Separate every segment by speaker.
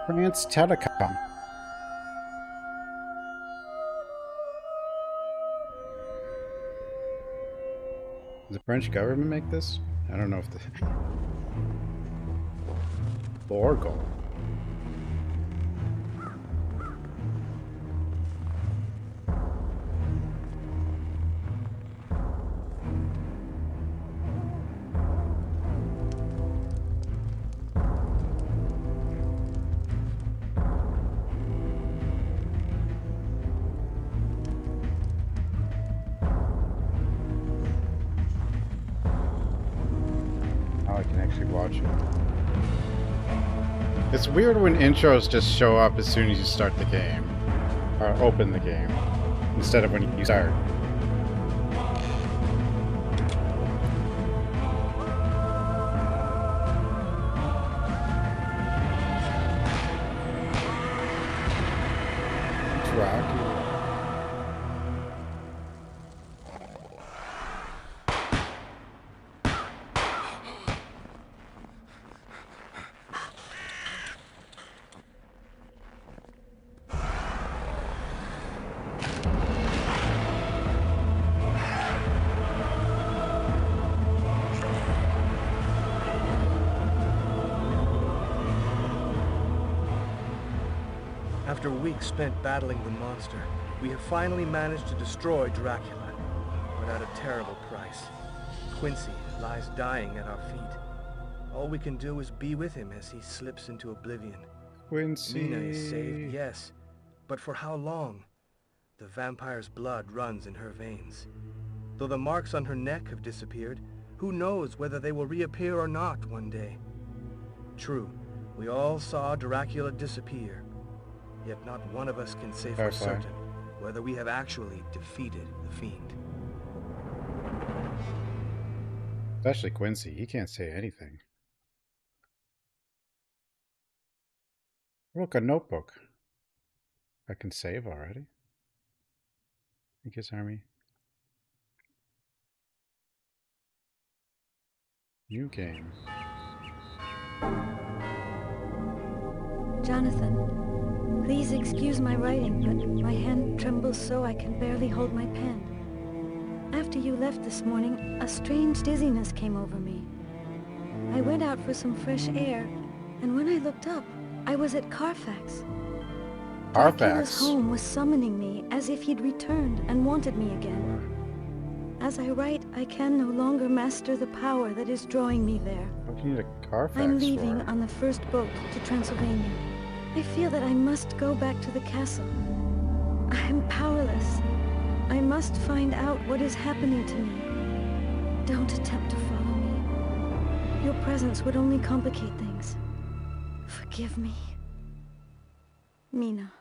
Speaker 1: France Telecom. Does the French government make this? I don't know if the... Oracle. I can actually watch it. It's weird when intros just show up as soon as you start the game. Or open the game. Instead of when you start. Dracula.
Speaker 2: After weeks spent battling the monster, we have finally managed to destroy Dracula, but at a terrible price. Quincy lies dying at our feet. All we can do is be with him as he slips into oblivion.
Speaker 1: Quincy.
Speaker 2: Mina is saved, yes, but for how long? The vampire's blood runs in her veins. Though the marks on her neck have disappeared, who knows whether they will reappear or not one day. True, we all saw Dracula disappear. Yet not one of us can say for certain whether we have actually defeated the fiend.
Speaker 1: Especially Quincy, he can't say anything. Look, a notebook. I can save already. Thank you, Army. New game.
Speaker 3: Jonathan, please excuse my writing, but my hand trembles so I can barely hold my pen. After you left this morning, a strange dizziness came over me. I went out for some fresh air, and when I looked up, I was at Carfax. Dracula's home was summoning me as if he'd returned and wanted me again. As I write, I can no longer master the power that is drawing me there.
Speaker 1: What do you need a Carfax
Speaker 3: I'm leaving
Speaker 1: for?
Speaker 3: on the first boat to Transylvania. I feel that I must go back to the castle. I am powerless. I must find out what is happening to me. Don't attempt to follow me. Your presence would only complicate things. Forgive me. Mina.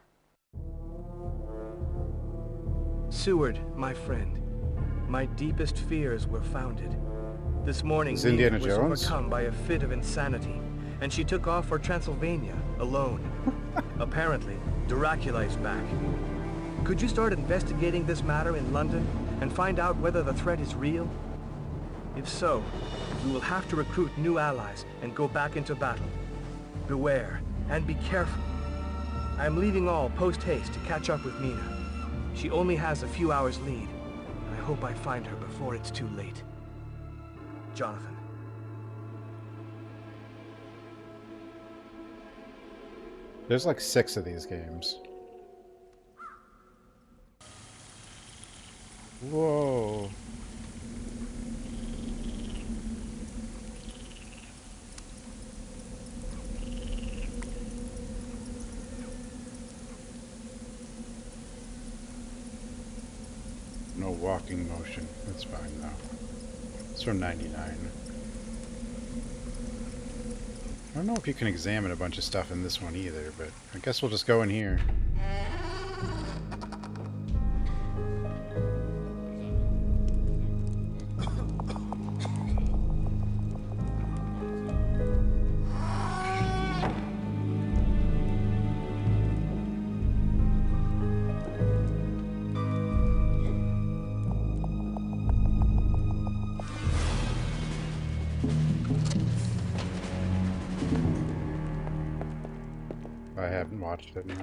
Speaker 2: Seward, my friend, my deepest fears were founded. This morning,
Speaker 1: Is Indiana
Speaker 2: Mina was
Speaker 1: Jones?
Speaker 2: overcome by a fit of insanity, and she took off for Transylvania, alone. Apparently, Dracula is back. Could you start investigating this matter in London, and find out whether the threat is real? If so, we will have to recruit new allies and go back into battle. Beware, and be careful. I am leaving all post-haste to catch up with Mina. She only has a few hours lead. I hope I find her before it's too late. Jonathan.
Speaker 1: There's like 6 of these games. Whoa. No walking motion. That's fine though. It's from 99. I don't know if you can examine a bunch of stuff in this one either, but I guess we'll just go in here. I haven't watched it, no.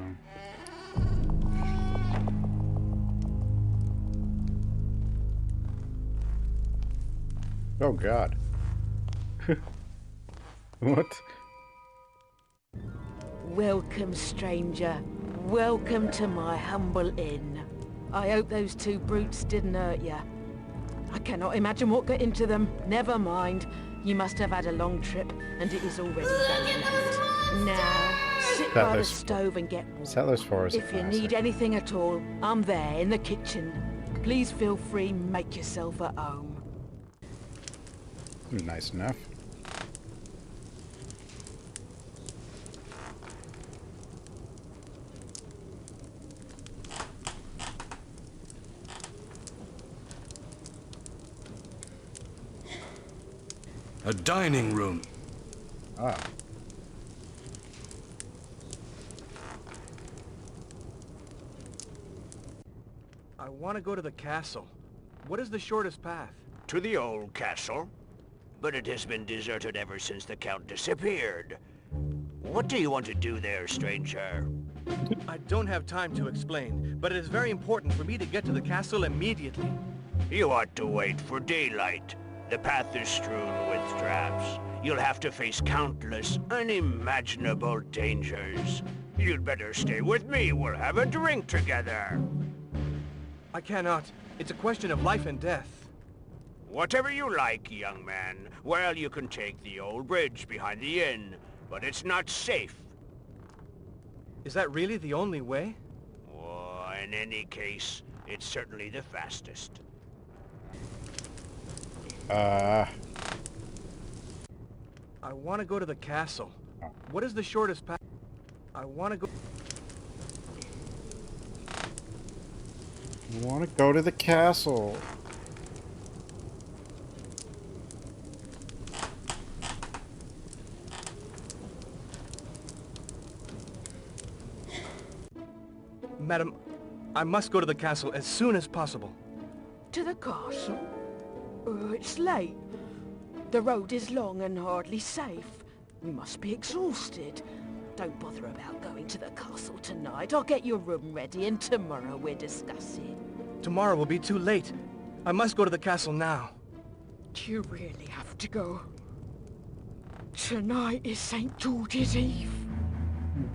Speaker 1: Oh god. What?
Speaker 4: Welcome, stranger. Welcome to my humble inn. I hope those two brutes didn't hurt you. I cannot imagine what got into them. Never mind. You must have had a long trip, and it is already very late. Now, sit by the stove and get warm.
Speaker 1: Settlers 4 is a
Speaker 4: If you
Speaker 1: classic.
Speaker 4: need anything at all, I'm there in the kitchen. Please feel free, make yourself at home.
Speaker 1: Nice enough.
Speaker 5: A dining room.
Speaker 1: Ah.
Speaker 2: I want to go to the castle. What is the shortest path?
Speaker 6: To the old castle, but it has been deserted ever since the Count disappeared. What do you want to do there, stranger?
Speaker 2: I don't have time to explain, but it is very important for me to get to the castle immediately.
Speaker 6: You ought to wait for daylight. The path is strewn with traps. You'll have to face countless, unimaginable dangers. You'd better stay with me. We'll have a drink together.
Speaker 2: I cannot. It's a question of life and death.
Speaker 6: Whatever you like, young man. Well, you can take the old bridge behind the inn, but it's not safe.
Speaker 2: Is that really the only way?
Speaker 6: Oh, in any case, it's certainly the fastest.
Speaker 2: I want to go to the castle. What is the shortest path? I want to go...
Speaker 1: I want to go to the castle.
Speaker 2: Madam, I must go to the castle as soon as possible.
Speaker 4: To the castle? It's late. The road is long and hardly safe. You must be exhausted. Don't bother about going to the castle tonight. I'll get your room ready and tomorrow we'll discuss it.
Speaker 2: Tomorrow will be too late. I must go to the castle now.
Speaker 4: Do you really have to go? Tonight is St. George's Eve.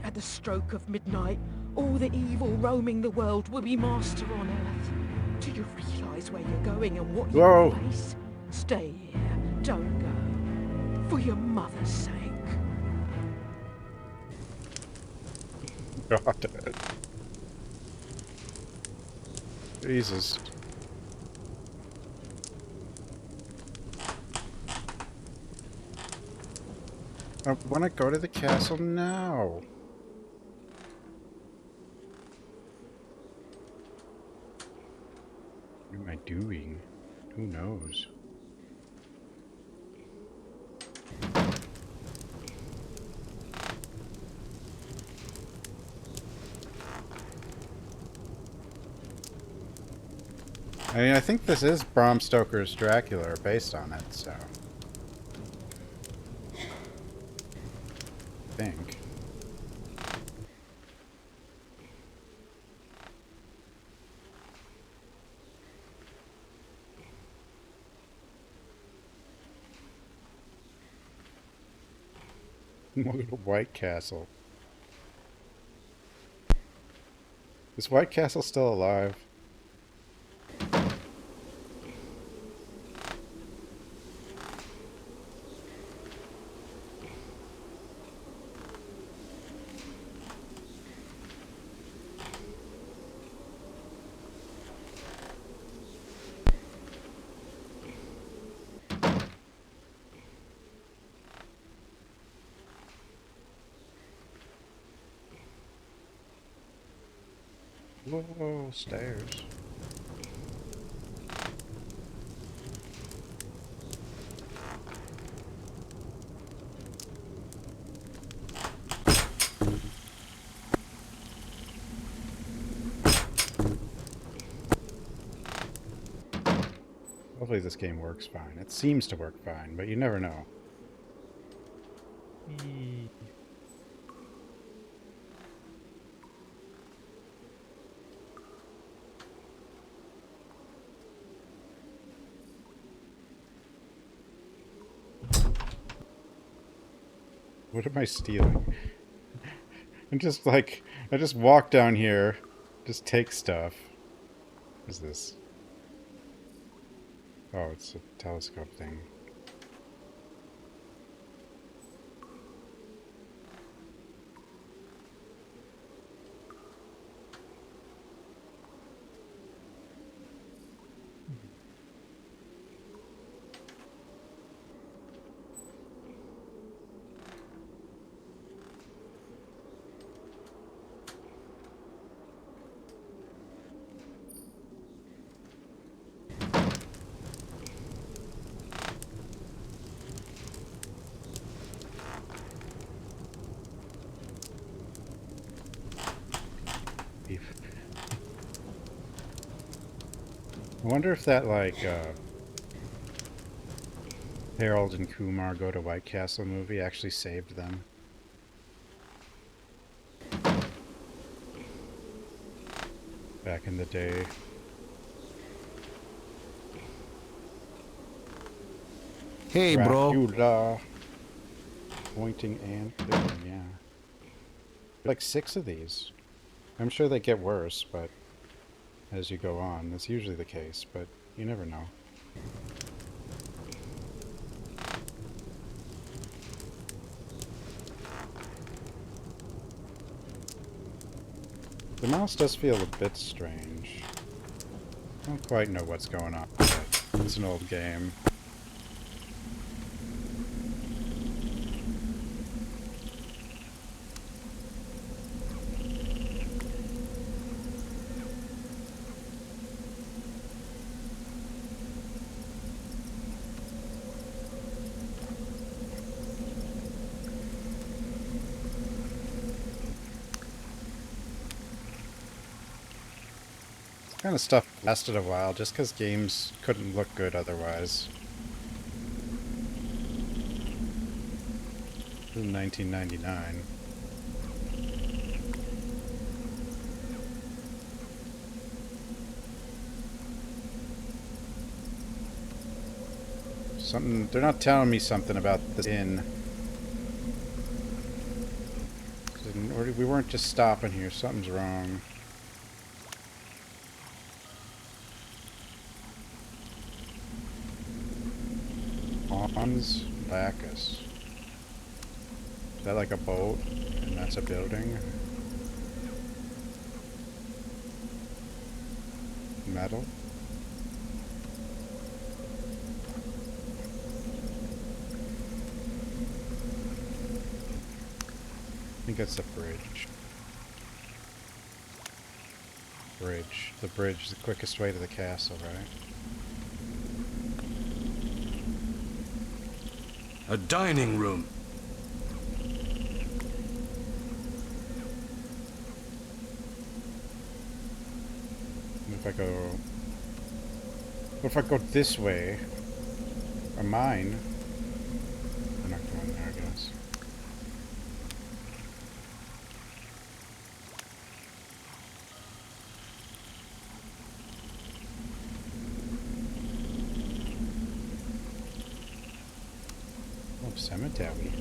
Speaker 4: At the stroke of midnight, all the evil roaming the world will be master on Earth. Do you realize where you're going and what
Speaker 1: Whoa.
Speaker 4: you face? Stay here. Don't go. For your mother's sake.
Speaker 1: God. Jesus. I want to go to the castle now. What am I doing? Who knows? I mean, I think this is Bram Stoker's Dracula, or based on it, so... I think. Look at the White Castle. Is White Castle still alive? Whoa, stairs. Hopefully this game works fine. It seems to work fine, but you never know. What am I stealing? I'm just like, I just walk down here, just take stuff. What is this? Oh, it's a telescope thing. I wonder if that, like, Harold and Kumar Go to White Castle movie actually saved them. Back in the day.
Speaker 5: Hey, bro.
Speaker 1: Dracula. Pointing and killing, yeah. Like 6 of these. I'm sure they get worse, but as you go on, that's usually the case, but you never know. The mouse does feel a bit strange. I don't quite know what's going on, but it's an old game. Kind of stuff lasted a while just because games couldn't look good otherwise. This is 1999. Something, they're not telling me something about this inn. We weren't just stopping here, something's wrong. Hans Bacchus. Is that like a boat? And that's a building? Metal? I think that's the bridge. Bridge. The bridge is the quickest way to the castle, right?
Speaker 5: A dining room.
Speaker 1: If I go... What if I go this way? Or mine? I'm not going there, I guess. Oh, cemetery.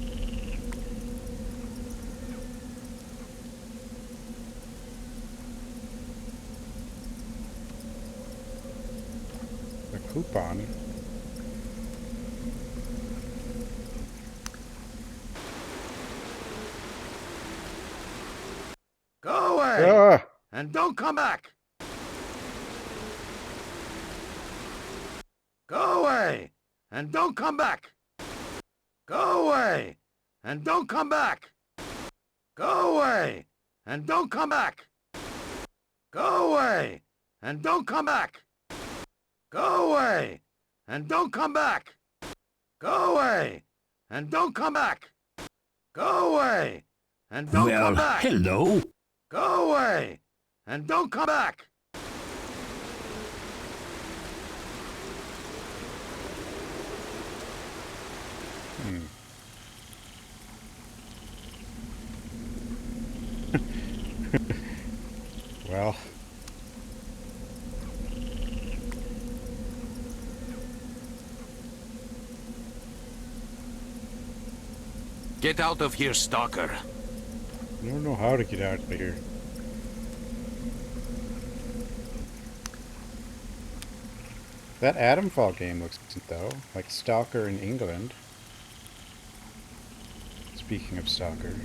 Speaker 1: The coupon.
Speaker 6: Go away!
Speaker 1: Ah!
Speaker 6: And don't come back! Go away! And don't come back! Go away! And don't come back! Go away! And don't come back! Go away! And don't come back! Go away! And don't come back! Go away! And don't come back! Go away! And don't come back!
Speaker 5: Hello.
Speaker 6: Go away! And don't come back!
Speaker 1: Well...
Speaker 5: Get out of here, Stalker.
Speaker 1: I don't know how to get out of here. That Atomfall game looks decent, though. Like Stalker in England. Speaking of Stalker.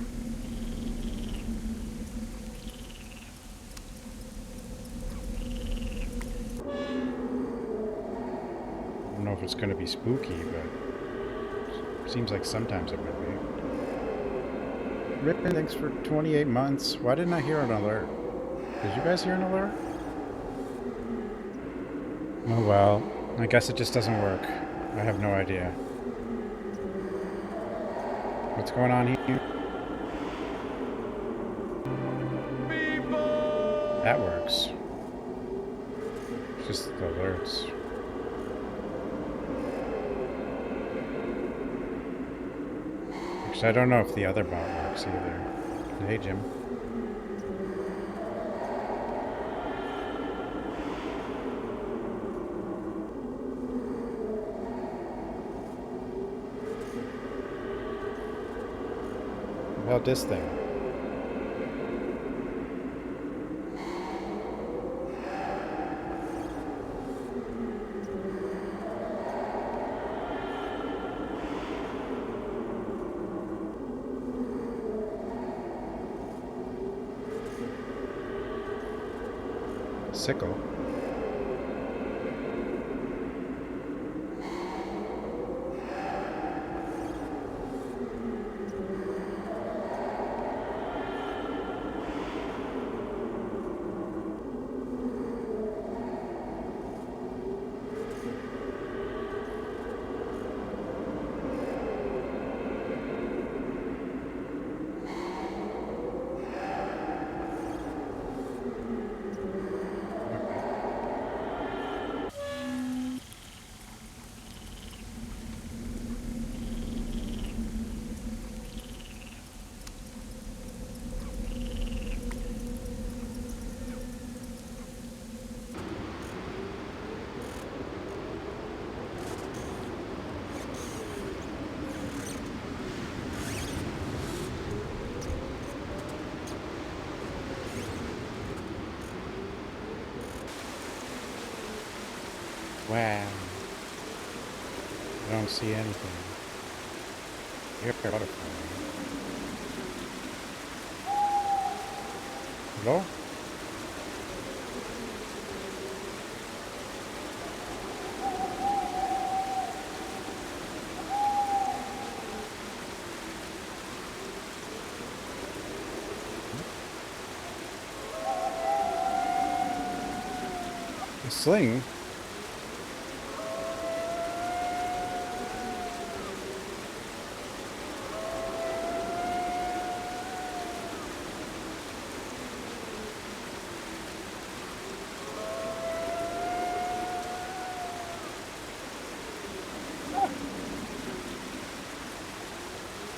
Speaker 1: I don't know if it's going to be spooky, but seems like sometimes it would be. Rippin, thanks for 28 months. Why didn't I hear an alert? Did you guys hear an alert? Oh well, I guess it just doesn't work. I have no idea. What's going on here? That works. Just the alerts. Actually, I don't know if the other bot works either. Hey, Jim. What about this thing? Sickle. Wow. I don't see anything. You're a butterfly. Hello? A sling?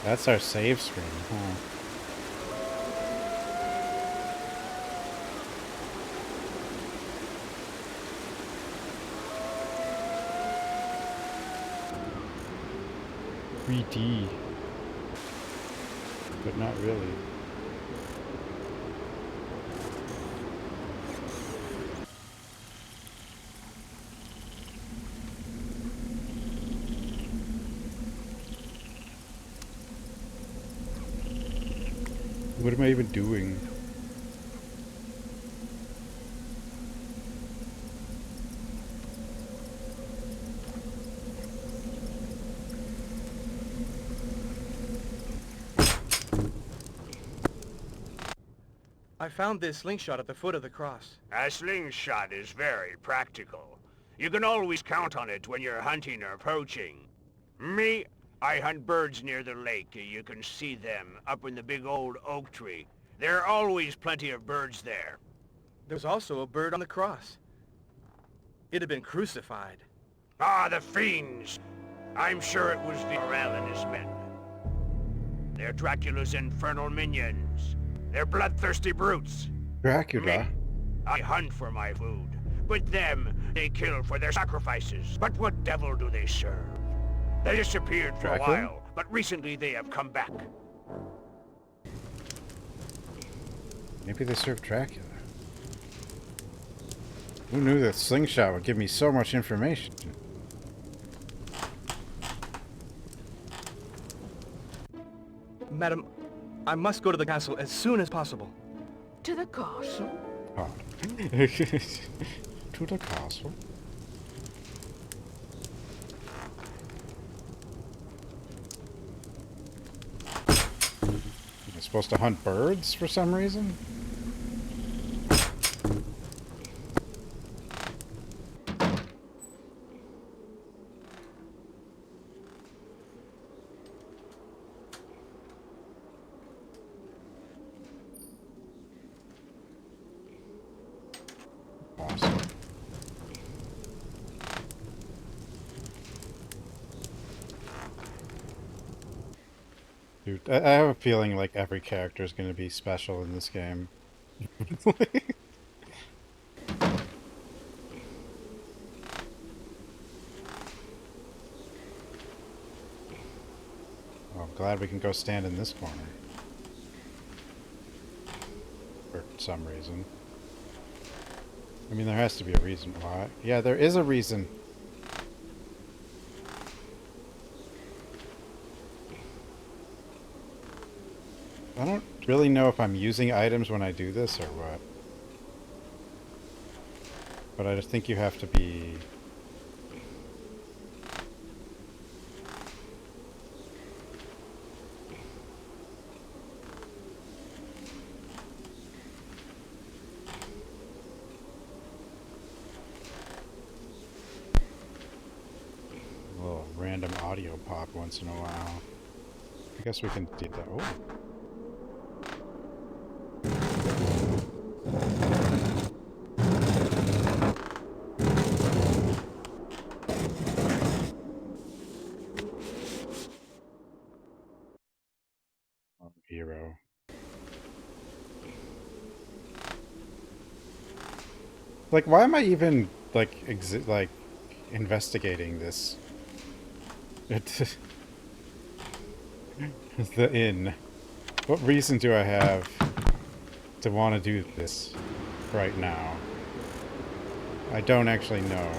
Speaker 1: That's our save screen, huh? .3D, but not really. What am I even doing?
Speaker 2: I found this slingshot at the foot of the cross.
Speaker 6: A slingshot is very practical. You can always count on it when you're hunting or poaching. Me, I hunt birds near the lake. You can see them up in the big old oak tree. There are always plenty of birds there.
Speaker 2: There's also a bird on the cross. It had been crucified.
Speaker 6: Ah, the fiends! I'm sure it was Morel and his men. They're Dracula's infernal minions. They're bloodthirsty brutes.
Speaker 1: Dracula?
Speaker 6: Me, I hunt for my food. But them, they kill for their sacrifices. But what devil do they serve? They disappeared for
Speaker 1: Dracula?
Speaker 6: a while, but recently they have come back.
Speaker 1: Maybe they serve Dracula. Who knew that slingshot would give me so much information?
Speaker 2: Madam, I must go to the castle as soon as possible.
Speaker 4: To the castle?
Speaker 1: Oh. To the castle. You're supposed to hunt birds for some reason? Awesome. Dude, I have a feeling like every character is going to be special in this game. Oh, I'm glad we can go stand in this corner. For some reason. I mean, there has to be a reason why. Yeah, there is a reason. I don't really know if I'm using items when I do this or what. But I just think you have to be... a little random audio pop once in a while. I guess we can do that. Oh. Hero. Like, why am I even like investigating this? It's the inn. What reason do I have to want to do this right now? I don't actually know.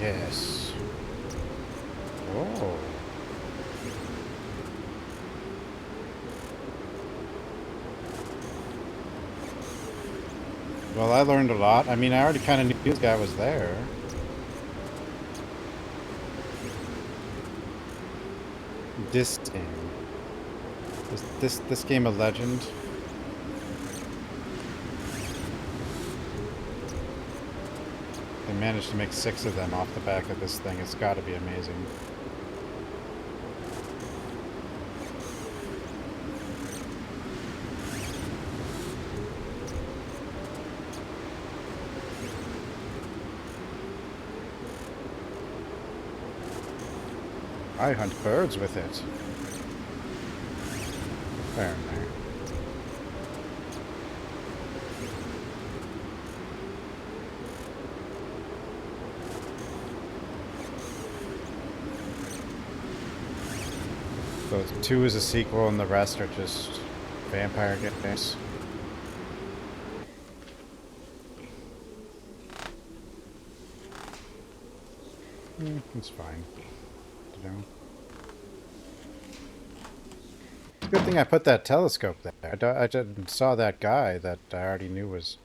Speaker 1: Yes. Oh. Well, I learned a lot. I mean, I already kind of knew this guy was there. This game. Is this game a legend? They managed to make 6 of them off the back of this thing. It's got to be amazing. I hunt birds with it. There. So 2 is a sequel and the rest are just vampire games. It's fine. You know. It's a good thing I put that telescope there. I just saw that guy that I already knew was...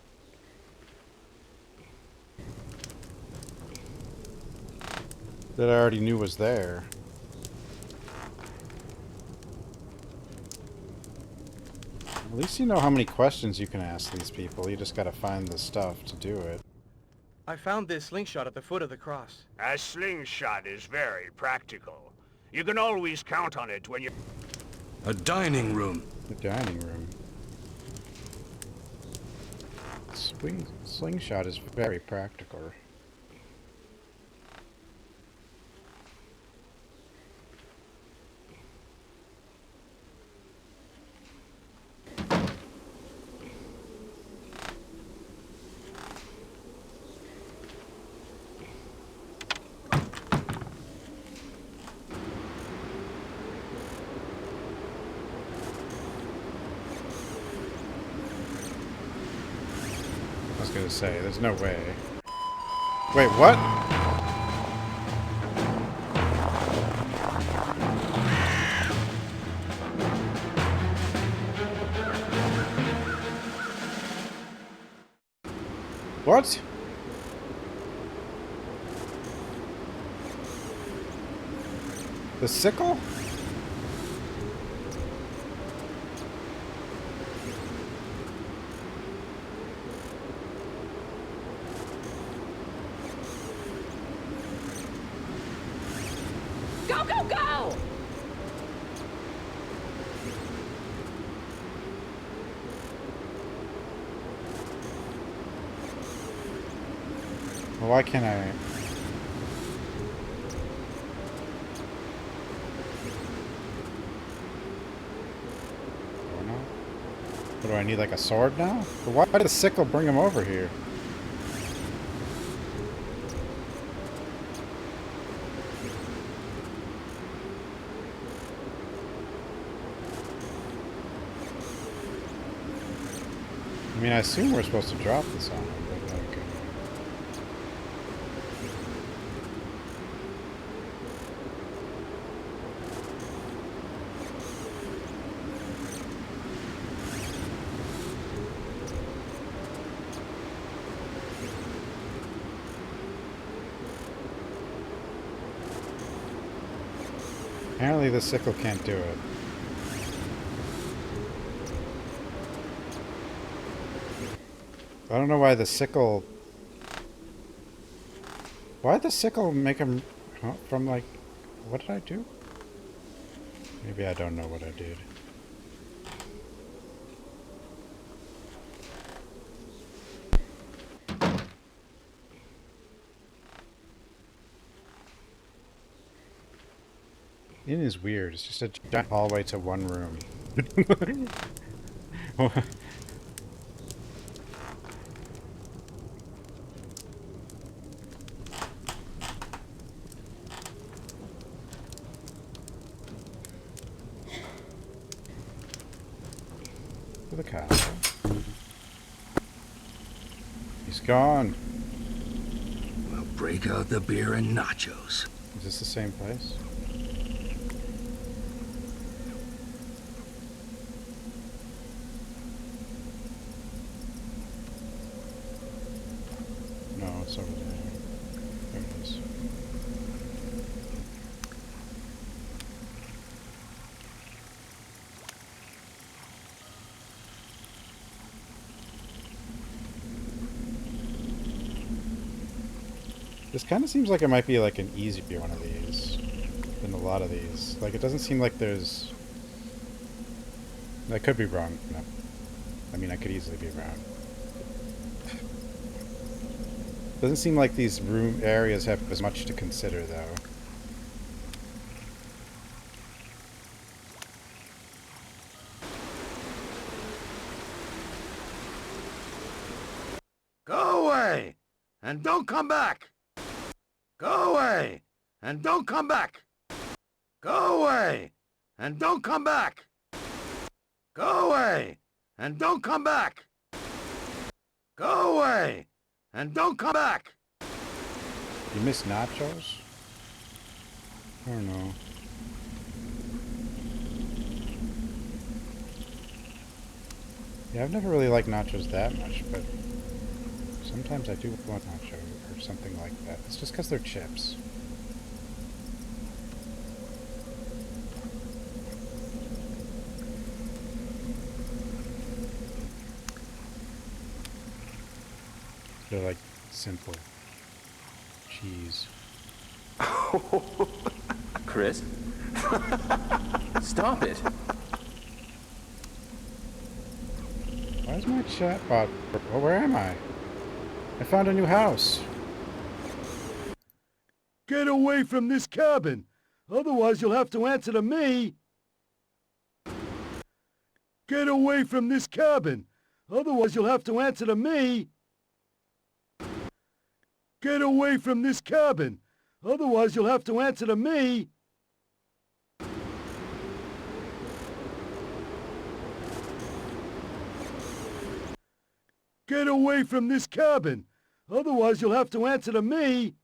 Speaker 1: that I already knew was there. At least you know how many questions you can ask these people. You just gotta find the stuff to do it.
Speaker 2: I found this slingshot at the foot of the cross.
Speaker 6: A slingshot is very practical. You can always count on it when you...
Speaker 5: A dining room.
Speaker 1: The dining room. Slingshot is very practical. gonna say, there's no way. Wait, what? What? The sickle?
Speaker 4: Go, go, go!
Speaker 1: Well, why can't I? Or not? What do I need, like a sword now? But why did the sickle bring him over here? I mean, I assume we're supposed to drop this on him, but okay. Apparently the sickle can't do it. I don't know why the sickle... Why'd the sickle make him... Huh, from like... What did I do? Maybe I don't know what I did. It is weird. It's just a giant hallway to one room. To the castle. He's gone.
Speaker 5: We'll break out the beer and nachos.
Speaker 1: Is this the same place? No, it's over there. There it is. This kind of seems like it might be like an easier one of these than a lot of these. Like, it doesn't seem like there's... I could be wrong. No. I mean, I could easily be wrong. Doesn't seem like these room areas have as much to consider, though.
Speaker 6: Go away! And don't come back! Go away! And don't come back! Go away! And don't come back! Go away! And don't come back! Go away! And don't come back!
Speaker 1: You miss nachos? I don't know. Yeah, I've never really liked nachos that much, but sometimes I do want nachos or something like that. It's just because they're chips. They're like simple cheese.
Speaker 7: Chris? Stop it.
Speaker 1: Why is my chatbot... Oh, where am I? I found a new house.
Speaker 6: Get away from this cabin! Otherwise you'll have to answer to me! Get away from this cabin! Otherwise you'll have to answer to me! Get away from this cabin! Otherwise you'll have to answer to me!
Speaker 7: Get away from this cabin! Otherwise you'll have to answer to me!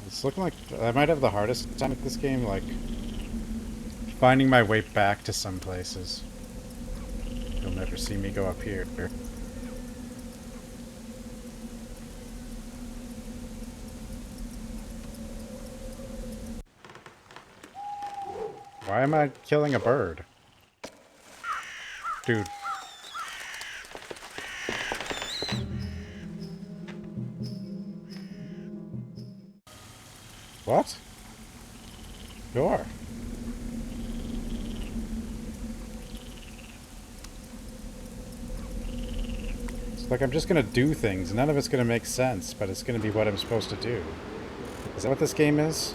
Speaker 1: It's looking like I might have the hardest time at this game, like finding my way back to some places. You'll never see me go up here. Why am I killing a bird? Dude. What? Door. It's like I'm just gonna do things. None of it's gonna make sense, but it's gonna be what I'm supposed to do. Is that what this game is?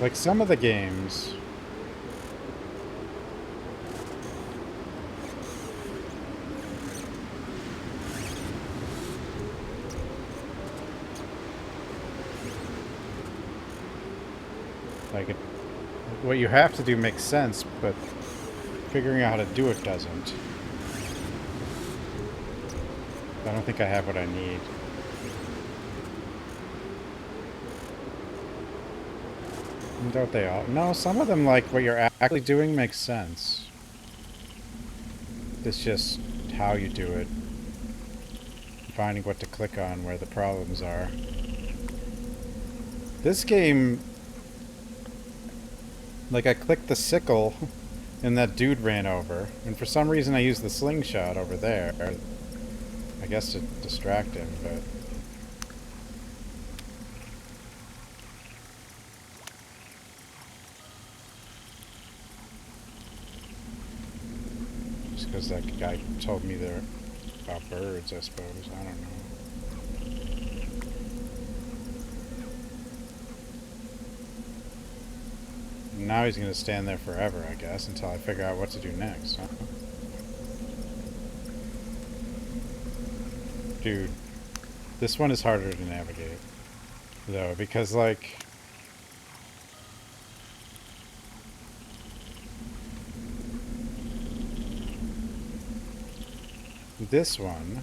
Speaker 1: Like some of the games... Like, what you have to do makes sense, but figuring out how to do it doesn't. I don't think I have what I need. Don't they all? No, some of them, like, what you're actually doing makes sense. It's just how you do it. Finding what to click on where the problems are. This game... Like, I clicked the sickle, and that dude ran over. And for some reason I used the slingshot over there. I guess to distract him, but... Just because that guy told me they're about birds, I suppose. I don't know. Now he's going to stand there forever, I guess, until I figure out what to do next. Huh? Dude, this one is harder to navigate, though, because, like... This one...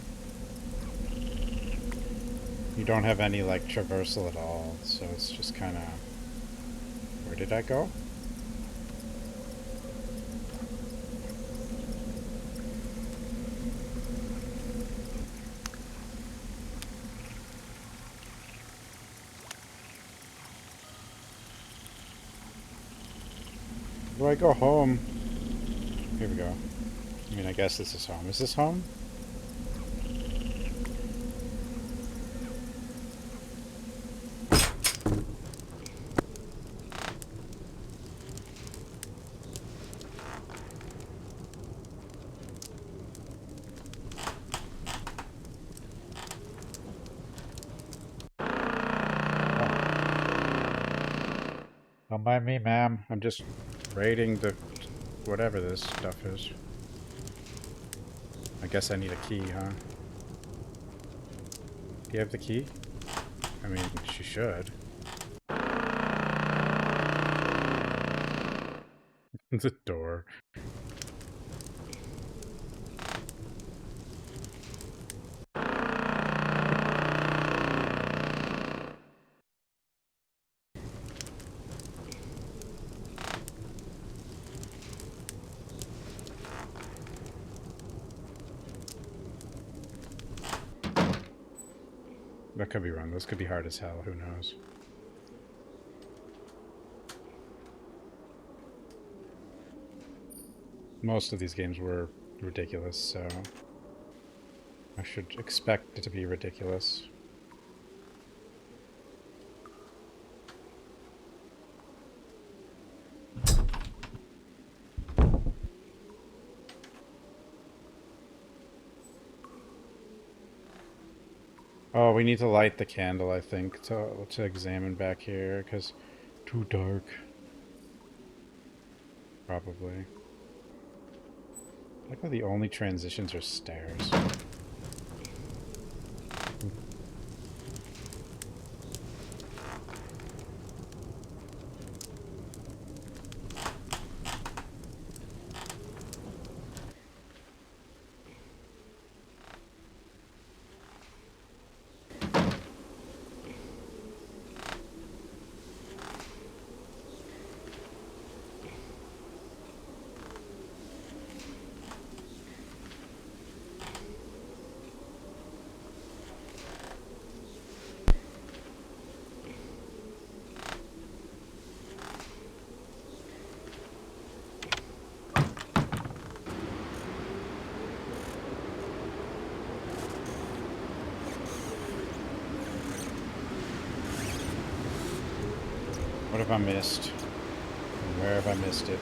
Speaker 1: You don't have any, like, traversal at all, so it's just kind of... Where did I go? Do I go home? Here we go. I mean, I guess this is home. Is this home? Don't mind me, ma'am. I'm just raiding the... whatever this stuff is. I guess I need a key, huh? Do you have the key? I mean, she should. It's a door. That could be wrong. Those could be hard as hell. Who knows? Most of these games were ridiculous, so I should expect it to be ridiculous. Oh, we need to light the candle, I think, to examine back here, because too dark. Probably. I like how the only transitions are stairs. have I missed? And where have I missed it?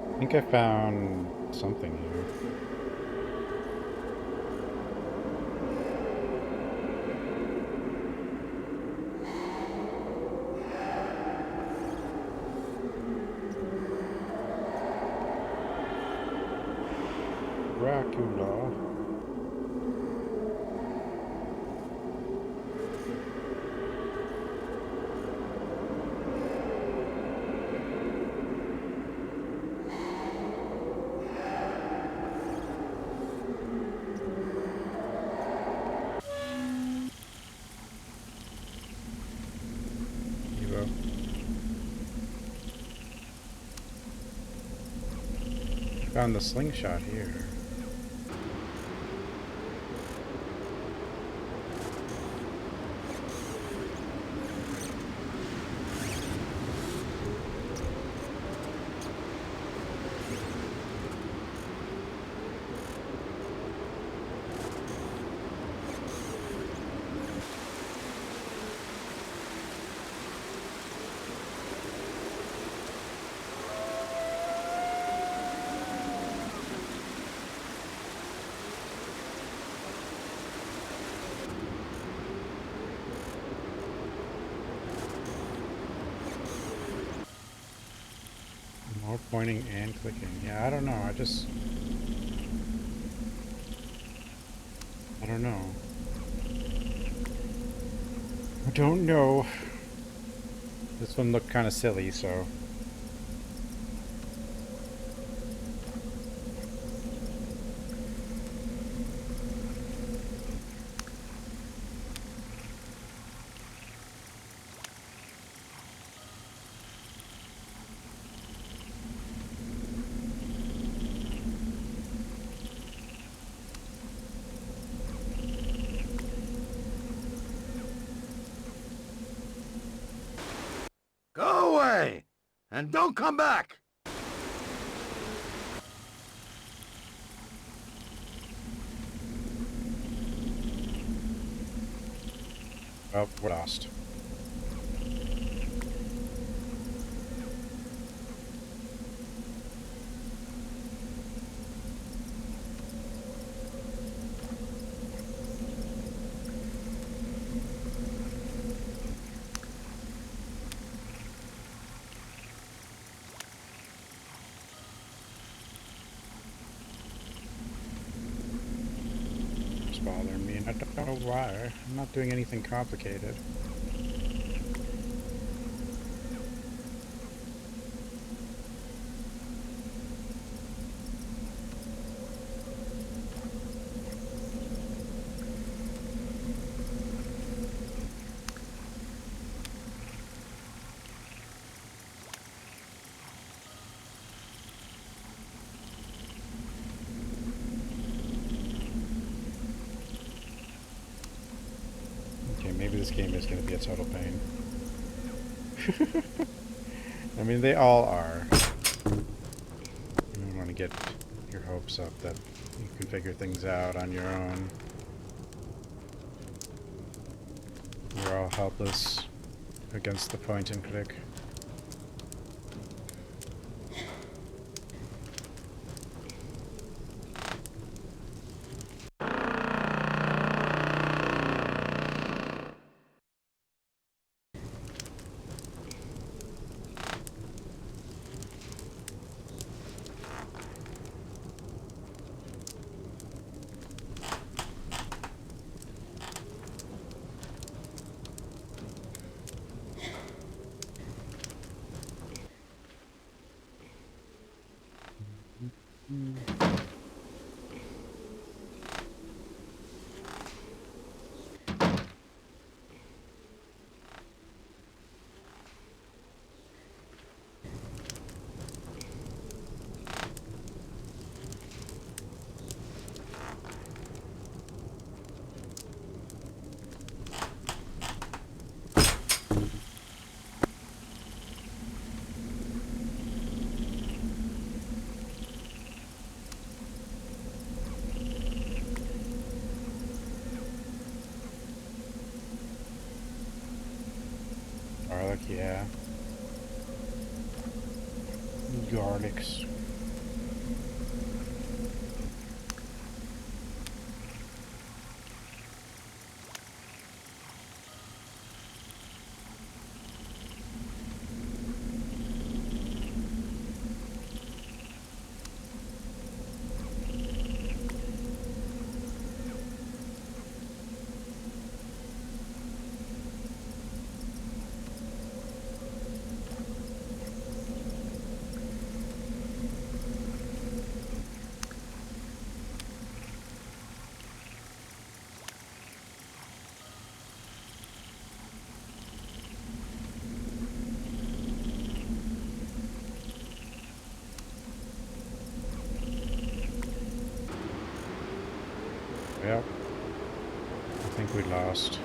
Speaker 1: I think I found something here. Dracula. Evo. Found the slingshot here. More pointing and clicking. Yeah, I don't know. I don't know. I don't know. This one looked kind of silly, so.
Speaker 7: Go away! And don't come back!
Speaker 1: Oh, we're lost. It's bothering me, and I don't know why. I'm not doing anything complicated. Maybe this game is going to be a total pain. I mean, they all are. You don't want to get your hopes up that you can figure things out on your own. We're all helpless against the point and click. Garlic, yeah. Garlics. Well, I think we lost.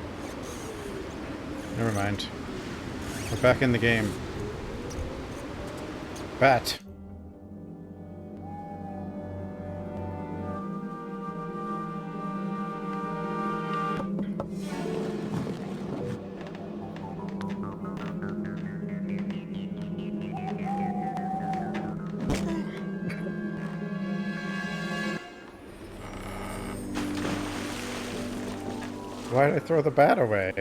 Speaker 1: Never mind. We're back in the game. Bat! Why did I throw the bat away?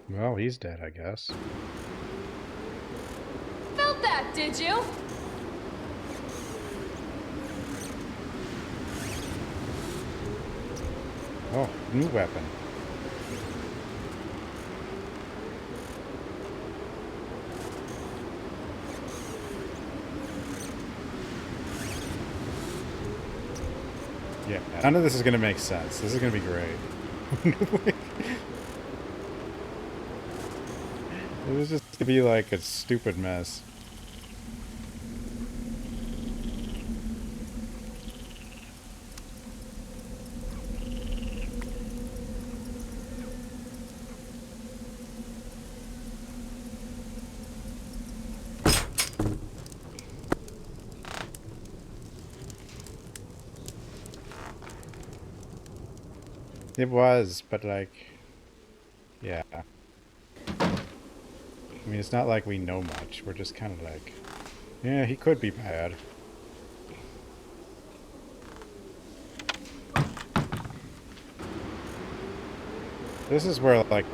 Speaker 1: Well, he's dead, I guess.
Speaker 8: Felt that, did you?
Speaker 1: Oh, new weapon. Yeah, none of this is going to make sense. This is going to be great. This is just going to be like a stupid mess. It was, but like, yeah. I mean, it's not like we know much. We're just kind of like, yeah, he could be bad. This is where, like,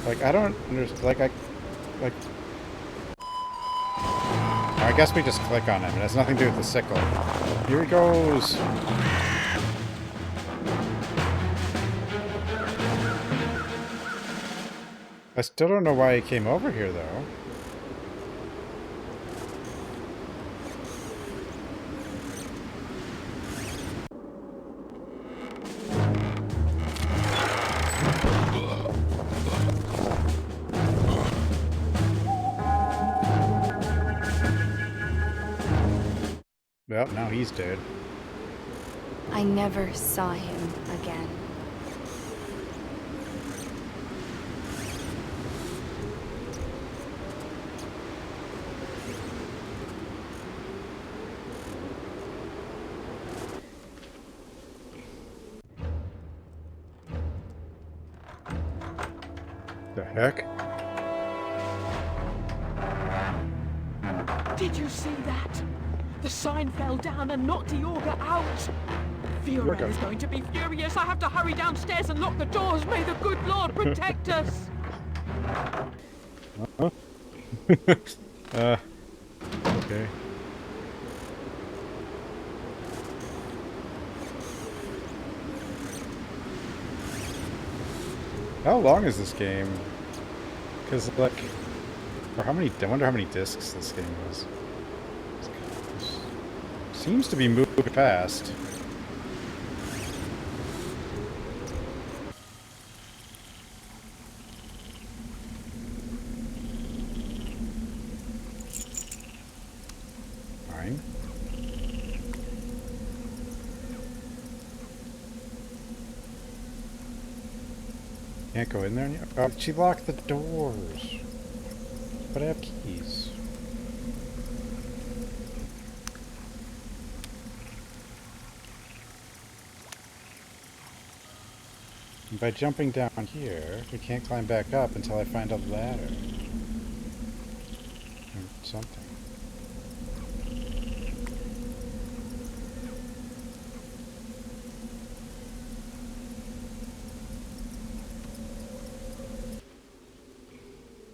Speaker 1: I don't understand, I guess we just click on him. It has nothing to do with the sickle. Here he goes! I still don't know why he came over here, though. Well, now he's dead.
Speaker 9: I never saw him again.
Speaker 1: The heck?
Speaker 4: Did you see that? The sign fell down and knocked Yorga out. Fiora is going to be furious. I have to hurry downstairs and lock the doors. May the good Lord protect us.
Speaker 1: Okay. How long is this game? Because, like, or how many, I wonder how many discs this game is. Seems to be moving fast. Fine. Can't go in there anymore. Oh, she locked the doors. But I have keys. And by jumping down here, we can't climb back up until I find a ladder. Or something.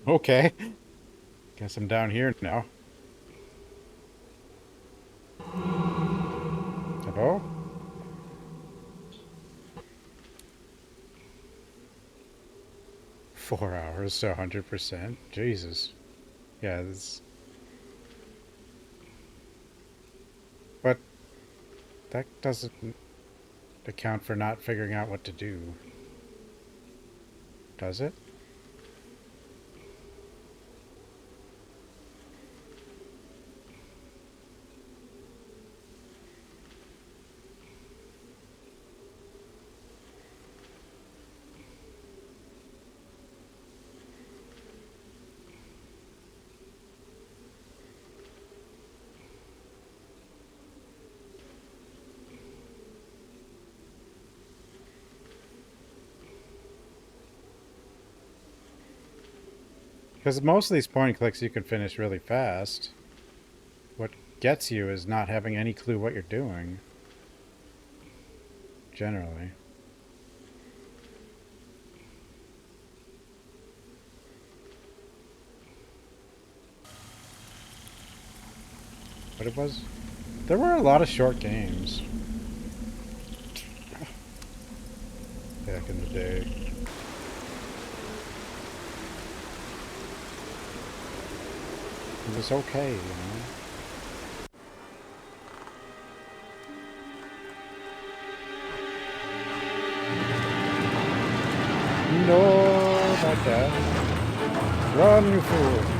Speaker 1: Okay. Guess I'm down here now. Hello? $4 to 100%? Jesus. Yeah, this... But that doesn't account for not figuring out what to do. Does it? Because most of these point and clicks you can finish really fast. What gets you is not having any clue what you're doing. Generally. But it was... There were a lot of short games. Back in the day. It was okay, you know? No, not that. Run, you fool!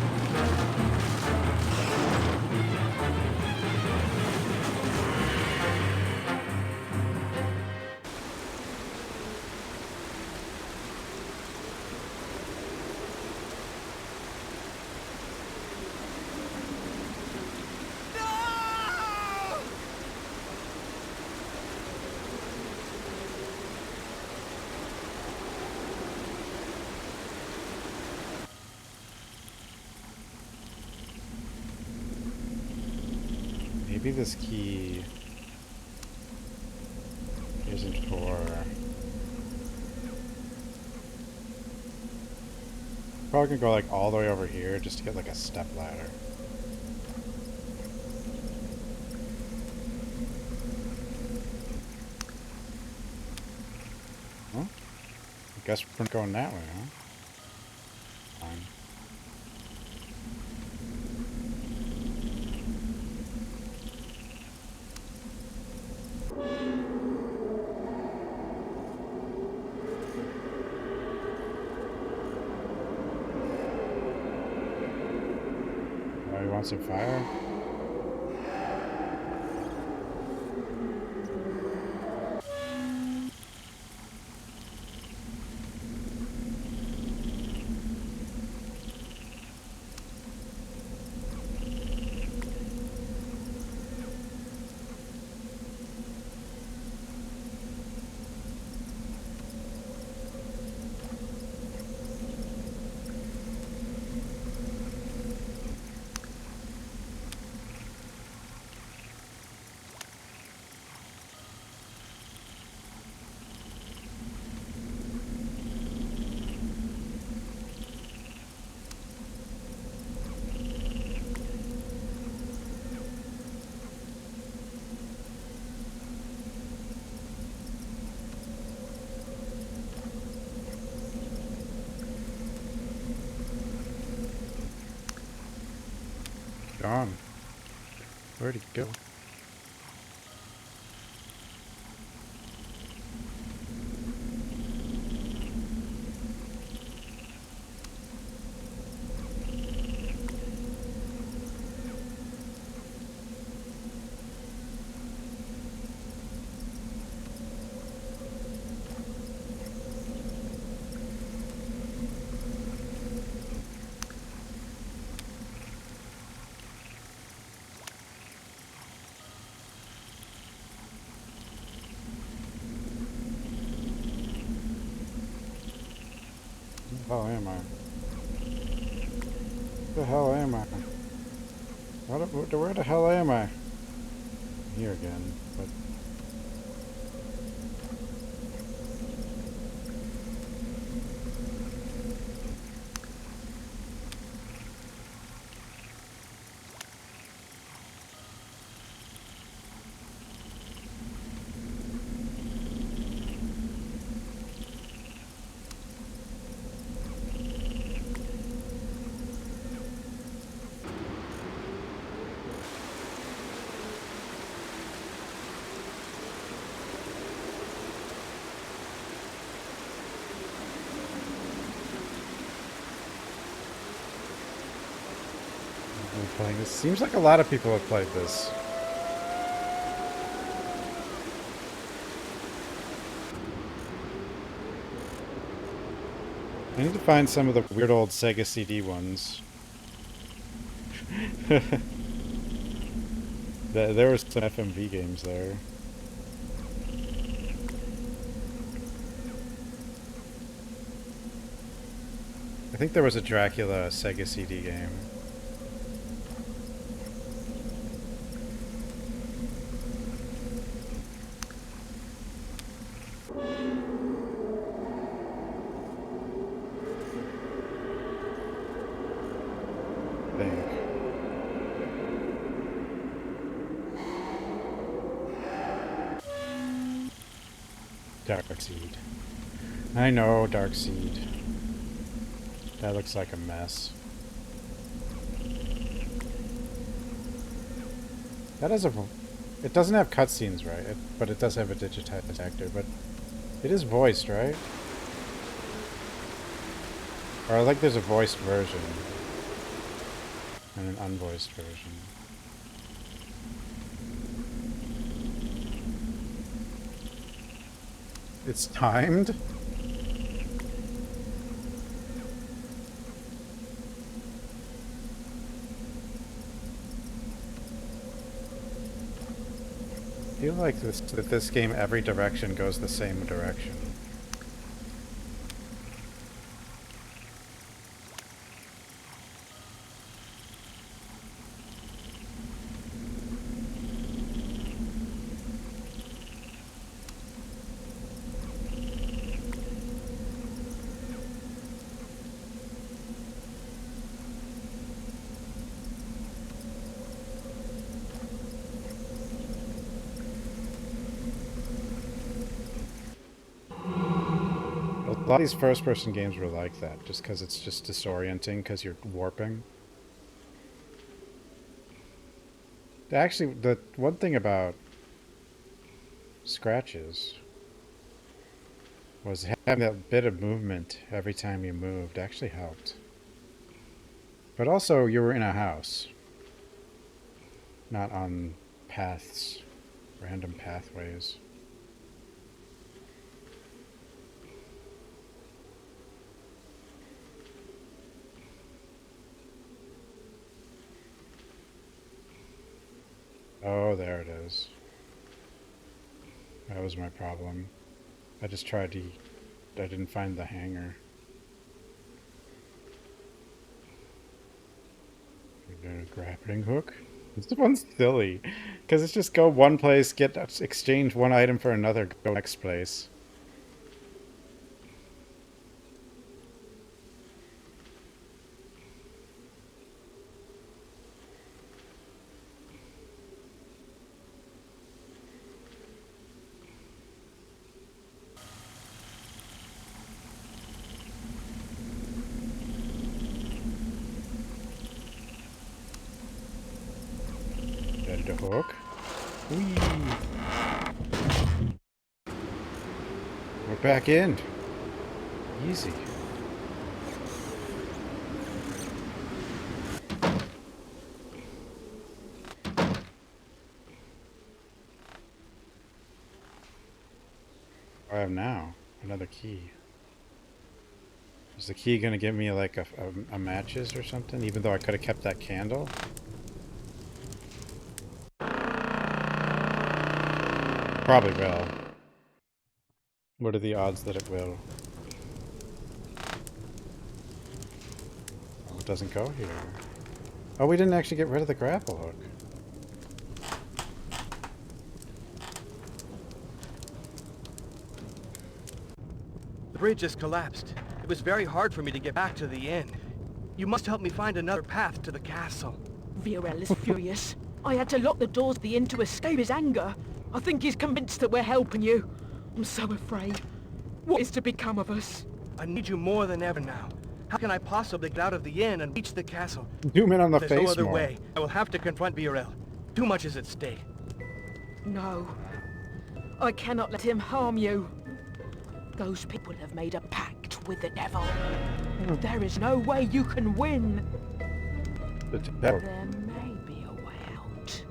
Speaker 1: Maybe this key isn't for... Probably gonna go like all the way over here just to get like a step ladder. Well, I guess we're going that way, huh? Fine. Want some fire? gone. Where'd he go? Where the hell am I? Where the hell am I? Where the hell am I? Here again, but... playing this. Seems like a lot of people have played this. I need to find some of the weird old Sega CD ones. There were some FMV games there. I think there was a Dracula Sega CD game. Darkseed. I know, Darkseed. That looks like a mess. That has a... It doesn't have cutscenes, right? But it does have a digitized actor, but... It is voiced, right? Or I think there's a voiced version. And an unvoiced version. It's timed? I feel like this game, every direction goes the same direction. A lot of these first-person games were like that, just because it's just disorienting, because you're warping. Actually, the one thing about Scratches was having that bit of movement every time you moved actually helped. But also, you were in a house, not on paths, random pathways. Oh, there it is. That was my problem. I just tried to... I didn't find the hanger. A grappling hook? This one's silly. Because it's just go one place, exchange one item for another, go next place. Need a hook. Whee! We're back in. Easy. I have now another key. Is the key gonna give me like a matches or something? Even though I could have kept that candle. Probably will. What are the odds that it will? Oh, it doesn't go here. Oh, we didn't actually get rid of the grapple hook.
Speaker 2: The bridge has collapsed. It was very hard for me to get back to the inn. You must help me find another path to the castle.
Speaker 4: Viorel is furious. I had to lock the doors of the inn to escape his anger. I think he's convinced that we're helping you. I'm so afraid. What is to become of us?
Speaker 2: I need you more than ever now. How can I possibly get out of the inn and reach the castle?
Speaker 1: Zoom in on the
Speaker 2: There's
Speaker 1: face
Speaker 2: no other
Speaker 1: more.
Speaker 2: way. I will have to confront Viorel. Too much is at stake.
Speaker 4: No. I cannot let him harm you. Those people have made a pact with the devil. There is no way you can win. There may be a way out.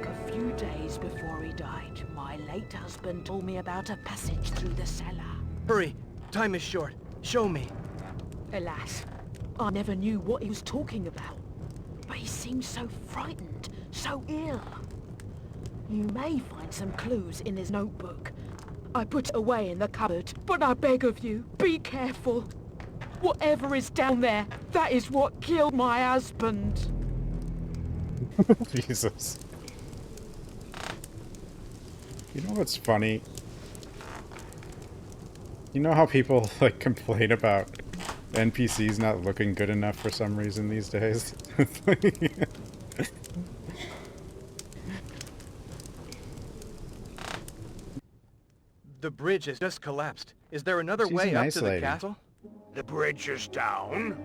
Speaker 4: A few days before he died, my late husband told me about a passage through the cellar.
Speaker 2: Hurry! Time is short. Show me.
Speaker 4: Alas, I never knew what he was talking about. But he seemed so frightened, so ill. You may find some clues in his notebook. I put it away in the cupboard, but I beg of you, be careful. Whatever is down there, that is what killed my husband.
Speaker 1: Jesus. You know what's funny? You know how people like complain about NPCs not looking good enough for some reason these days?
Speaker 2: The bridge has just collapsed. Is there another
Speaker 1: She's
Speaker 2: way
Speaker 1: a
Speaker 2: up
Speaker 1: nice
Speaker 2: to the
Speaker 1: lady.
Speaker 2: castle?
Speaker 6: The bridge is down.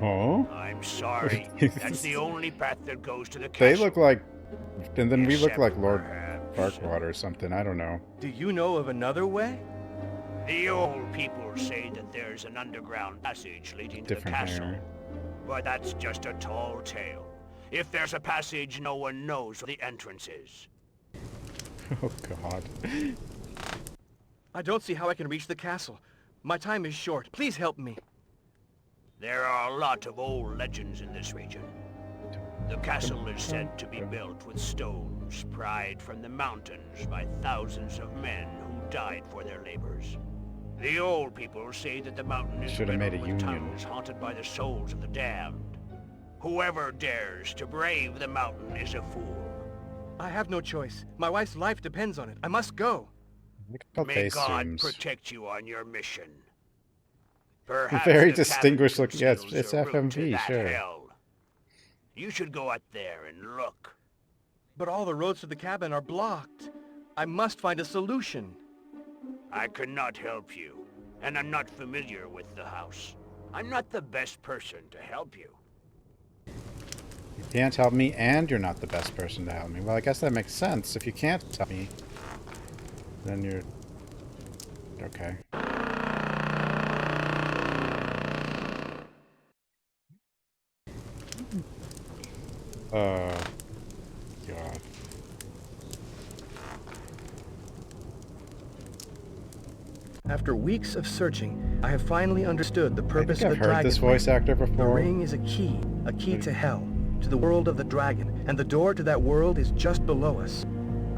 Speaker 1: Oh?
Speaker 6: I'm sorry. That's the only path that goes to the
Speaker 1: They
Speaker 6: castle.
Speaker 1: look like... And then we look
Speaker 6: Except
Speaker 1: like Lord
Speaker 6: perhaps
Speaker 1: Farquaad or something, I don't know.
Speaker 2: Do you know of another way?
Speaker 6: The old people say that there's an underground passage leading to the
Speaker 1: Different
Speaker 6: castle.
Speaker 1: hair.
Speaker 6: But that's just a tall tale. If there's a passage, no one knows where the entrance is.
Speaker 1: Oh god.
Speaker 2: I don't see how I can reach the castle. My time is short. Please help me.
Speaker 6: There are a lot of old legends in this region. The castle is said to be built with stones pried from the mountains by thousands of men who died for their labors. The old people say that the mountain is
Speaker 1: Should have made a
Speaker 6: riddled with
Speaker 1: union.
Speaker 6: tunnels haunted by the souls of the damned. Whoever dares to brave the mountain is a fool.
Speaker 2: I have no choice. My wife's life depends on it. I must go.
Speaker 1: Look how
Speaker 6: May
Speaker 1: face
Speaker 6: God
Speaker 1: zooms.
Speaker 6: protect you on your mission. Perhaps
Speaker 1: Very
Speaker 6: the
Speaker 1: distinguished
Speaker 6: cabin
Speaker 1: looking. Yeah,
Speaker 6: conceals
Speaker 1: it's
Speaker 6: a route to
Speaker 1: FMV,
Speaker 6: that
Speaker 1: sure.
Speaker 6: hell. You should go out there and look.
Speaker 2: But all the roads to the cabin are blocked. I must find a solution.
Speaker 6: I cannot help you, and I'm not familiar with the house. I'm not the best person to help you.
Speaker 1: You can't help me, and you're not the best person to help me. Well, I guess that makes sense. If you can't help me, then you're... Okay. God.
Speaker 2: After weeks of searching, I have finally understood the
Speaker 1: I
Speaker 2: purpose
Speaker 1: think
Speaker 2: of
Speaker 1: I've
Speaker 2: the
Speaker 1: heard
Speaker 2: dragon
Speaker 1: this voice
Speaker 2: ring.
Speaker 1: actor
Speaker 2: The
Speaker 1: before.
Speaker 2: ring is a key to hell, to the world of the dragon, and the door to that world is just below us.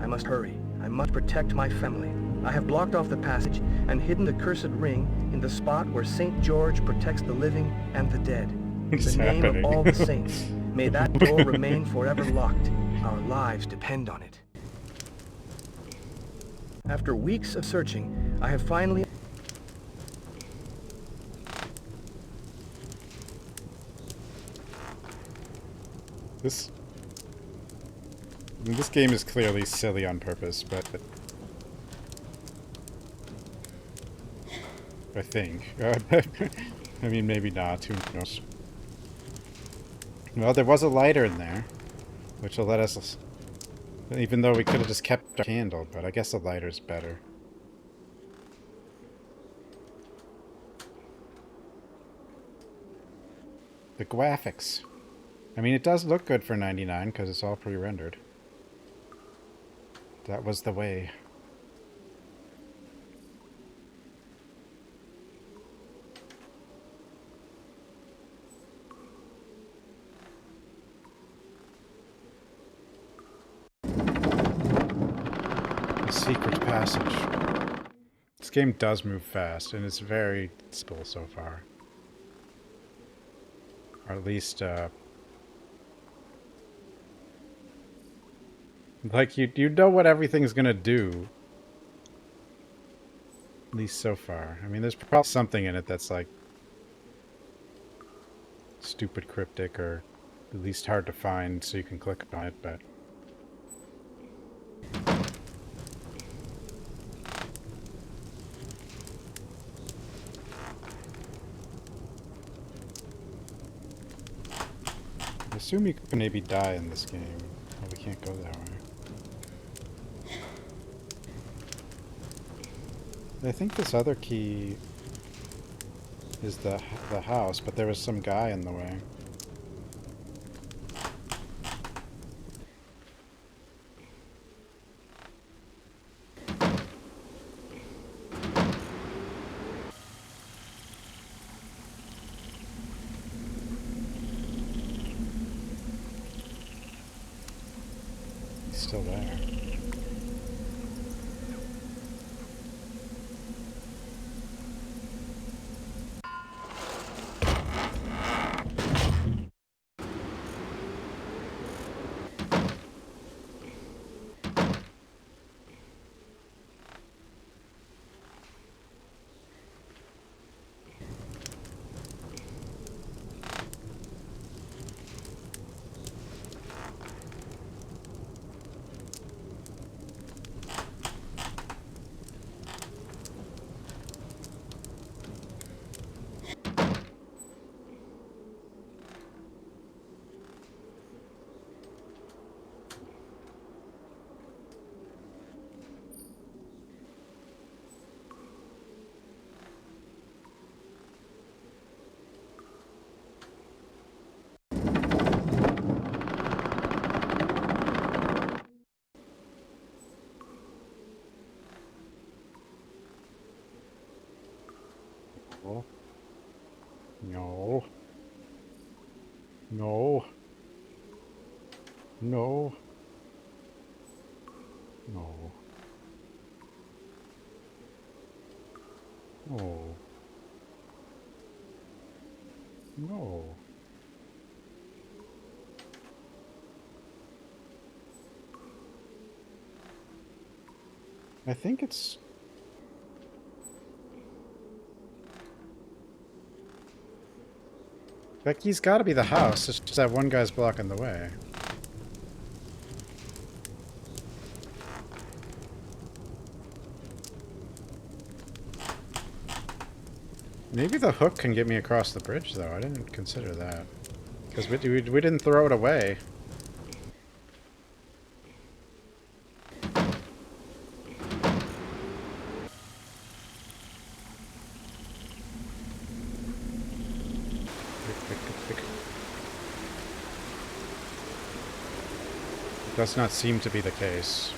Speaker 2: I must hurry. I must protect my family. I have blocked off the passage and hidden the cursed ring in the spot where St. George protects the living and the dead. In
Speaker 1: What's
Speaker 2: the name
Speaker 1: happening?
Speaker 2: of all the saints, may that door remain forever locked. Our lives depend on it. After weeks of searching, I have finally...
Speaker 1: This game is clearly silly on purpose, but I think. I mean, maybe not. Who knows? Well, there was a lighter in there. Which will let us... Even though we could have just kept our candle, but I guess the lighter's better. The graphics. I mean, it does look good for 99 because it's all pre-rendered. That was the way. The secret passage. This game does move fast, and it's very simple so far. Or at least, like, you know what everything's gonna do. At least so far. I mean, there's probably something in it that's, like, stupid cryptic or at least hard to find so you can click on it, but... I assume you could maybe die in this game. Oh, we can't go that way. I think this other key is the house, but there was some guy in the way. He's still there. No. No. No. No. No. No. I think it's... Becky's gotta be the house, it's just that one guy's blocking the way. Maybe the hook can get me across the bridge, though. I didn't consider that. Because we didn't throw it away. Does not seem to be the case.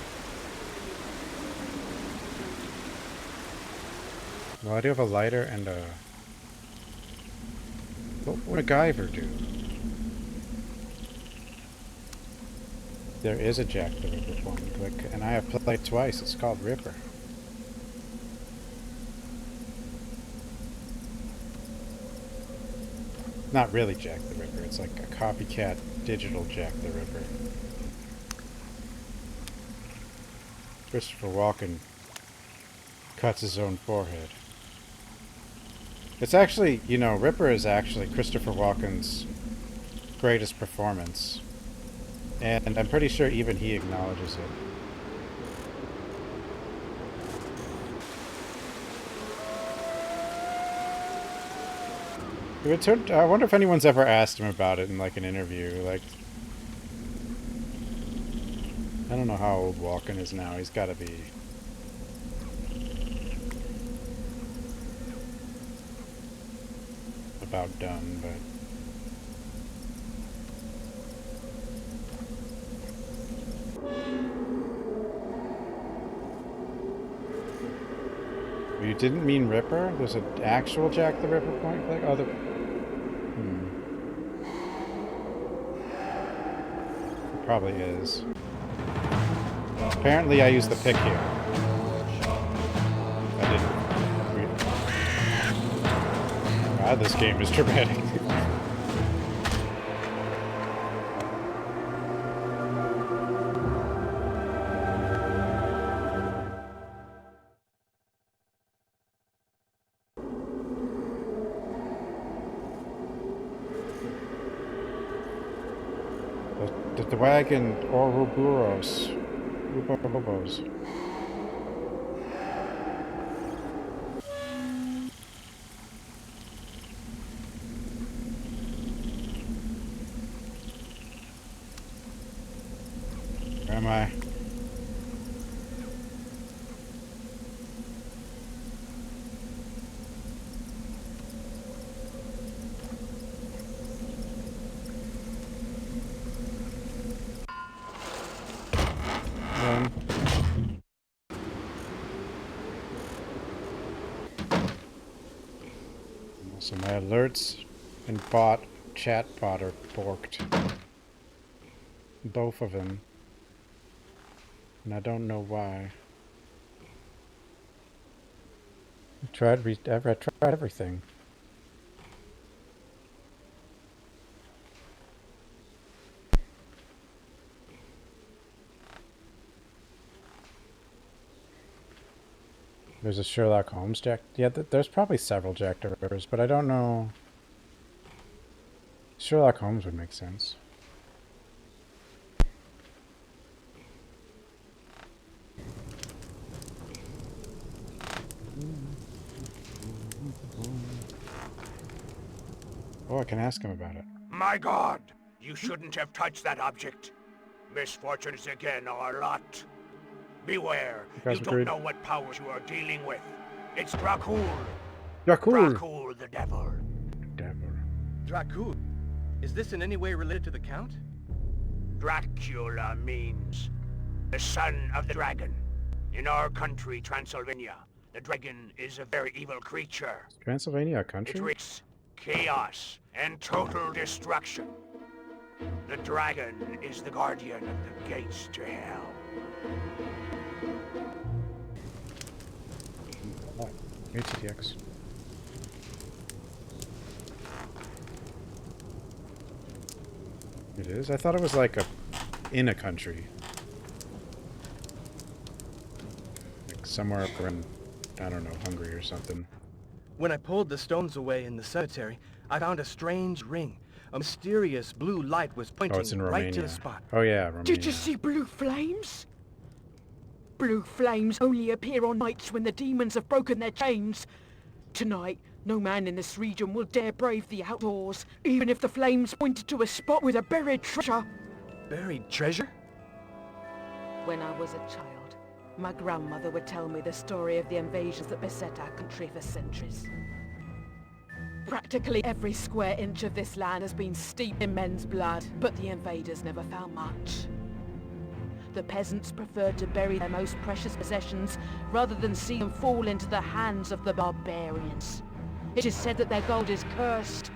Speaker 1: Well, I do have a lighter and a... What would a Guyver do? There is a Jack the Ripper one, and I have played twice. It's called Ripper. Not really Jack the Ripper. It's like a copycat digital Jack the Ripper. Christopher Walken cuts his own forehead. It's actually, you know, Ripper is actually Christopher Walken's greatest performance. And I'm pretty sure even he acknowledges it. I wonder if anyone's ever asked him about it in, like, an interview. Like, I don't know how old Walken is now. He's got to be... about done, but... You didn't mean Ripper? There's an actual Jack the Ripper point click? Oh, the... It probably is. Apparently I used the pick here. I didn't. God, this game is dramatic. The wagon Ouroboros. Ouroboros. Where am I? So my alerts and chat bot are borked. Both of them. And I don't know why. I tried everything. There's a Sherlock Holmes Jack. Yeah, there's probably several Jack the Rippers, but I don't know. Sherlock Holmes would make sense. Oh, I can ask him about it.
Speaker 6: My God! You shouldn't have touched that object. Misfortunes again, our lot. Beware, you don't know what powers you are dealing with. It's Dracula. Dracula the devil.
Speaker 2: Dracula? Is this in any way related to the Count?
Speaker 6: Dracula means the son of the dragon. In our country, Transylvania, the dragon is a very evil creature.
Speaker 1: Transylvania a country?
Speaker 6: It wreaks chaos and total destruction. The dragon is the guardian of the gates to hell.
Speaker 1: ATX. It is? I thought it was like in a country. Like somewhere up around, I don't know, Hungary or something.
Speaker 2: When I pulled the stones away in the cemetery, I found a strange ring. A mysterious blue light was pointing right to the spot.
Speaker 1: Oh yeah, Romania.
Speaker 4: Did you see blue flames? Blue flames only appear on nights when the demons have broken their chains. Tonight, no man in this region will dare brave the outdoors, even if the flames pointed to a spot with a buried treasure.
Speaker 2: Buried treasure?
Speaker 4: When I was a child, my grandmother would tell me the story of the invasions that beset our country for centuries. Practically every square inch of this land has been steeped in men's blood, but the invaders never found much. The peasants preferred to bury their most precious possessions rather than see them fall into the hands of the barbarians. It is said that their gold is cursed.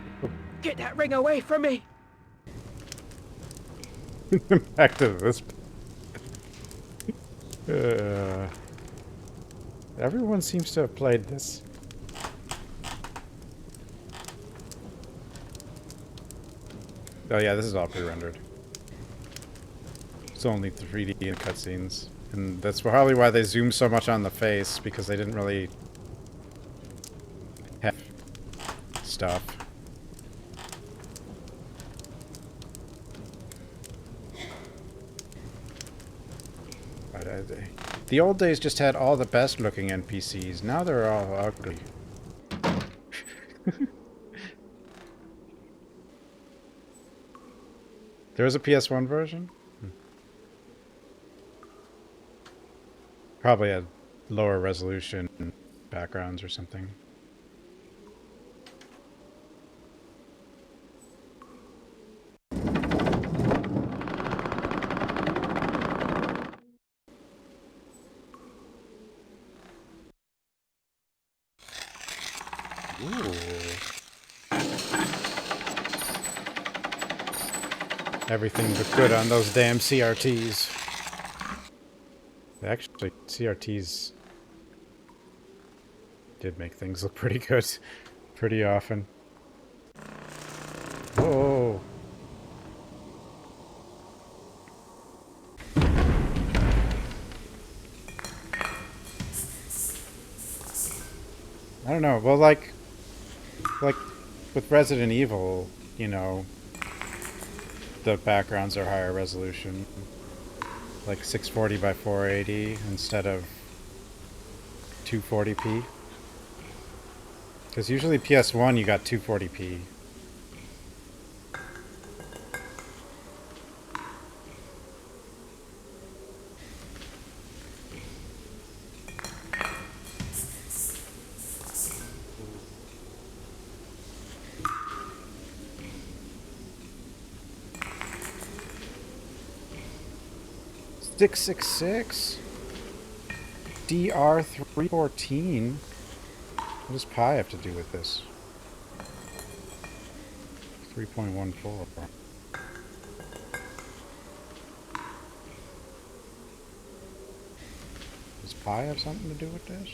Speaker 4: Get that ring away from me!
Speaker 1: Back to this. Everyone seems to have played this. Oh yeah, this is all pre-rendered. It's only 3D in cutscenes. And that's probably why they zoom so much on the face, because they didn't really have stuff. But the old days just had all the best looking NPCs. Now they're all ugly. There was a PS1 version? Probably a lower resolution backgrounds or something. Ooh. Everything but good on those damn CRTs. Actually, CRTs did make things look pretty good pretty often. Whoa. I don't know. Well, like with Resident Evil, you know, the backgrounds are higher resolution, like 640 by 480 instead of 240p. Because usually PS1 you got 240p. .666 DR314. What does pi have to do with this? 3.14. Does pi have something to do with this?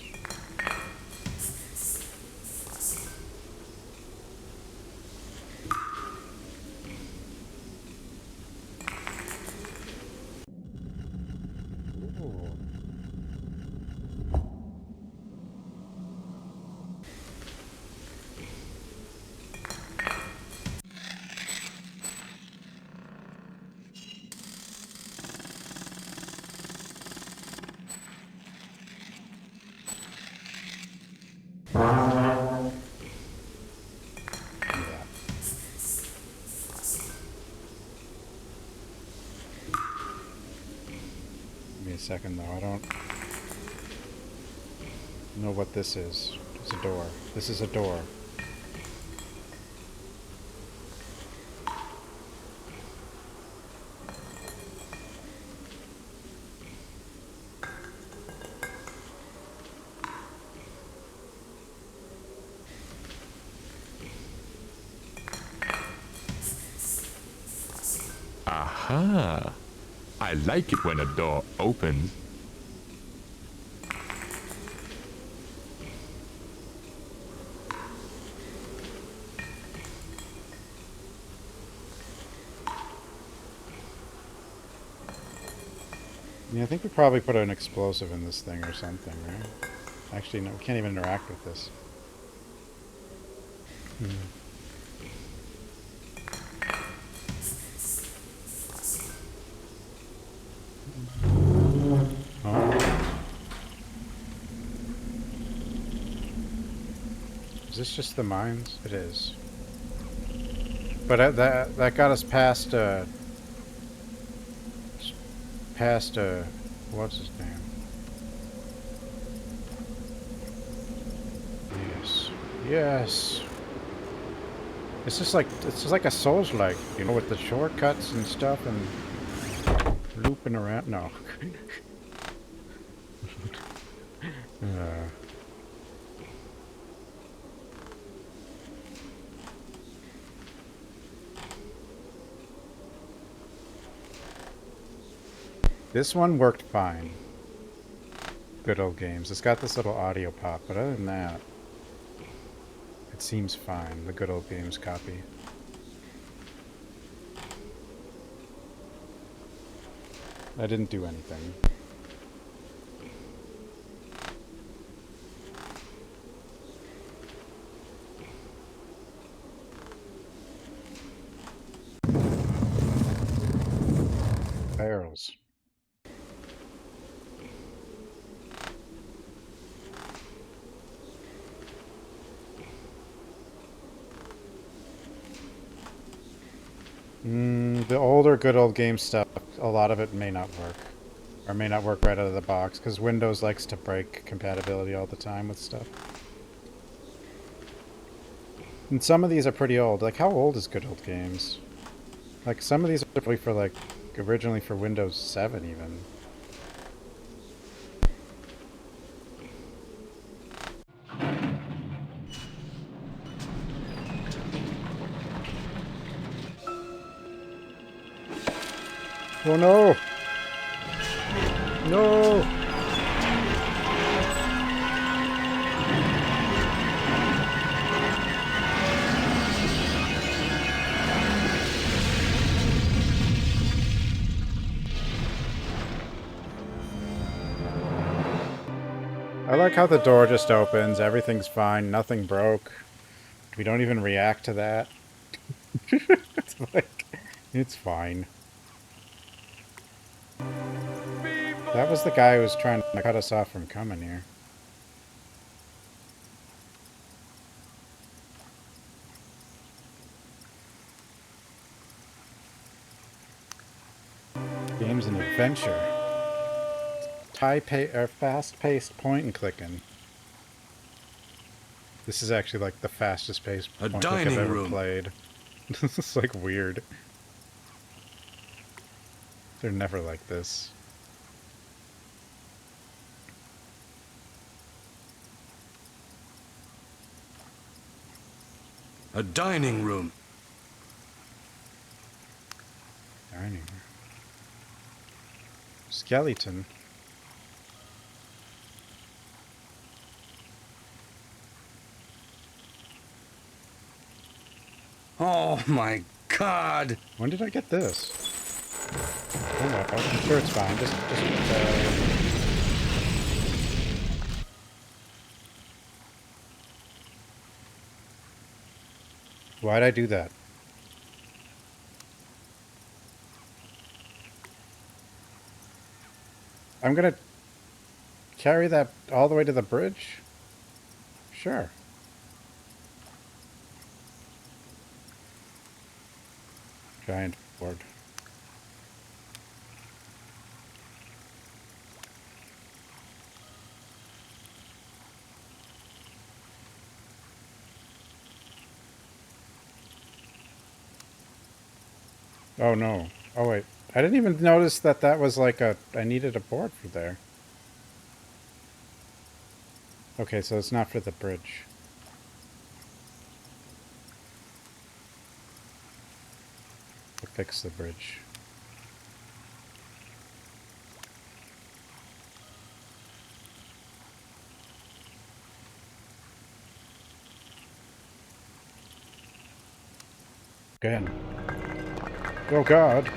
Speaker 1: Second though, I don't know what this is. It's a door. This is a door.
Speaker 10: Aha! I like it when a door opens.
Speaker 1: Yeah, I think we probably put an explosive in this thing or something, right? Actually, no, we can't even interact with this. Is this just the mines? It is. But that got us past what's his name? Yes. Yes. It's just like a Souls-like, you know, with the shortcuts and stuff and looping around. No. This one worked fine. Good old games. It's got this little audio pop, but other than that, it seems fine. The good old games copy. I didn't do anything. Barrels. The older good old game stuff, a lot of it may not work. Or may not work right out of the box, because Windows likes to break compatibility all the time with stuff. And some of these are pretty old. Like, how old is Good Old Games? Like, some of these are probably for, like, originally for Windows 7, even. Oh, no! No! I like how the door just opens, everything's fine, nothing broke. We don't even react to that. It's like, it's fine. That was the guy who was trying to cut us off from coming here. Game's an adventure. Fast-paced point-and-clicking. This is actually like the fastest paced point-and-click I've ever played. This is like weird. They're never like this.
Speaker 5: A dining room.
Speaker 1: Dining room. Skeleton.
Speaker 5: Oh my God!
Speaker 1: When did I get this? Oh well, I'm sure it's fine. Just why'd I do that? I'm gonna carry that all the way to the bridge? Sure. Giant board. Oh no. Oh wait. I didn't even notice that that was like a... I needed a board for there. Okay, so it's not for the bridge. To fix the bridge. Again. Oh god.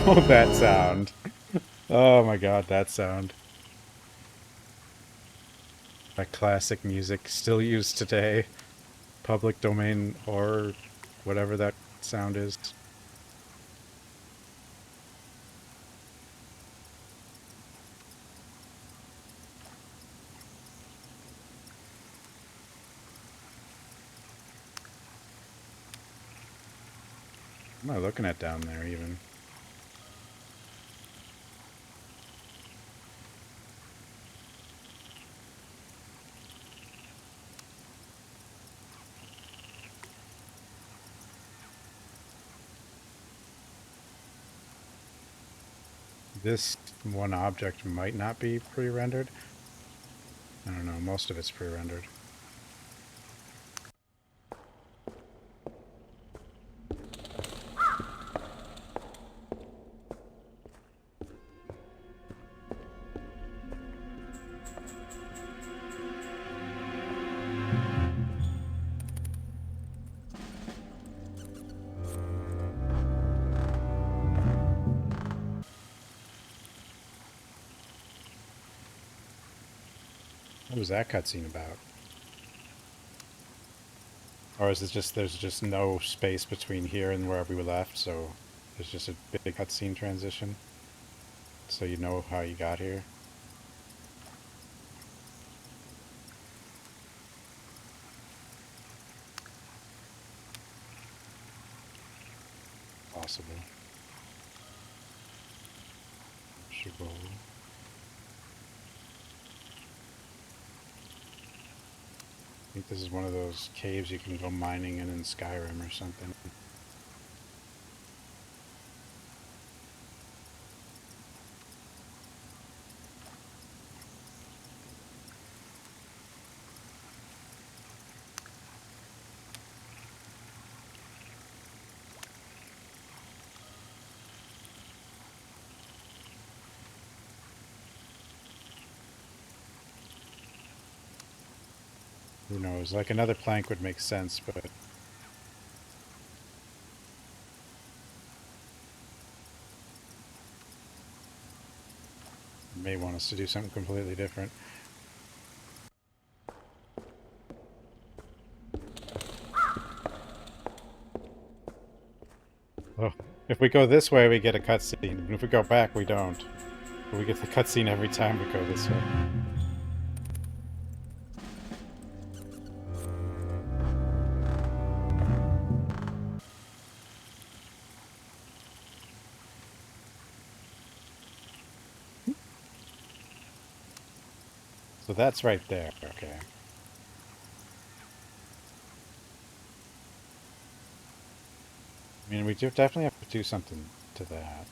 Speaker 1: Oh, that sound. Oh my god, that sound. That classic music still used today. Public domain or whatever that sound is. What am I looking at down there even? This one object might not be pre-rendered. I don't know, most of it's pre-rendered. What was that cutscene about? Or is it just, there's just no space between here and where we left, so there's just a big cutscene transition? So you know how you got here? Possible. manageable. I think this is one of those caves you can go mining in Skyrim or something. Who knows? Like another plank would make sense, but may want us to do something completely different. Oh, if we go this way, we get a cutscene. And if we go back, we don't. But we get the cutscene every time we go this way. So that's right there, okay. I mean, we do definitely have to do something to that.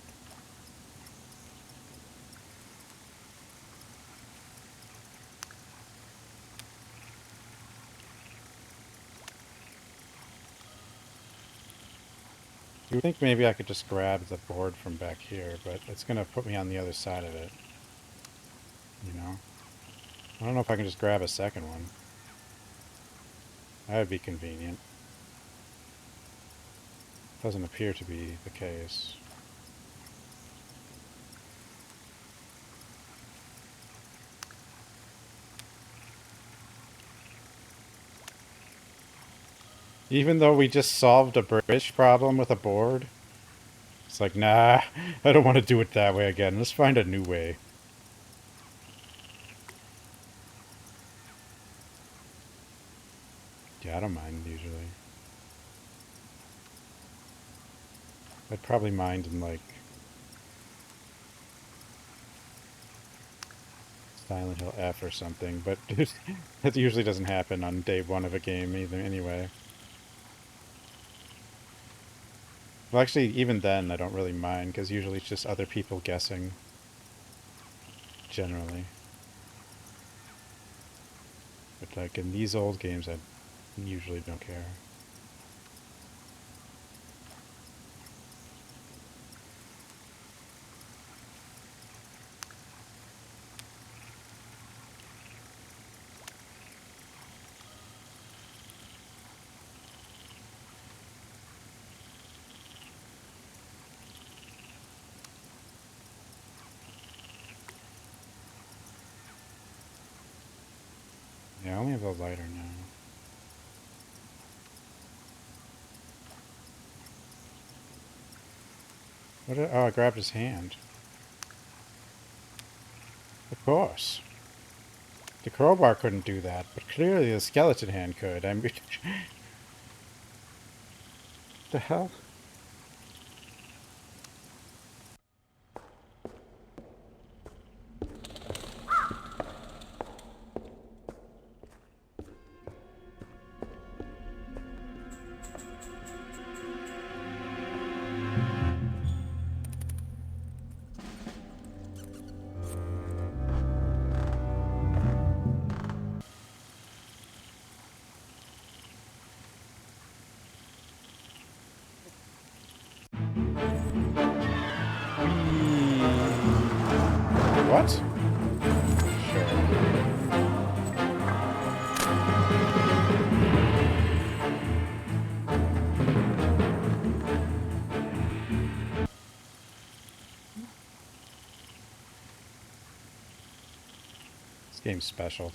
Speaker 1: You would think maybe I could just grab the board from back here, but it's going to put me on the other side of it. You know? I don't know if I can just grab a second one. That would be convenient. Doesn't appear to be the case. Even though we just solved a bridge problem with a board, it's like, nah, I don't want to do it that way again. Let's find a new way. Yeah, I don't mind usually. I'd probably mind in like Silent Hill F or something, but that usually doesn't happen on day one of a game either anyway. Well, actually, even then, I don't really mind, because usually it's just other people guessing. Generally. But like in these old games, I usually don't care. Yeah, I only have the lighter now. What did, oh, I grabbed his hand. Of course. The crowbar couldn't do that, but clearly the skeleton hand could. I mean... the hell? What? Sure. This game's special.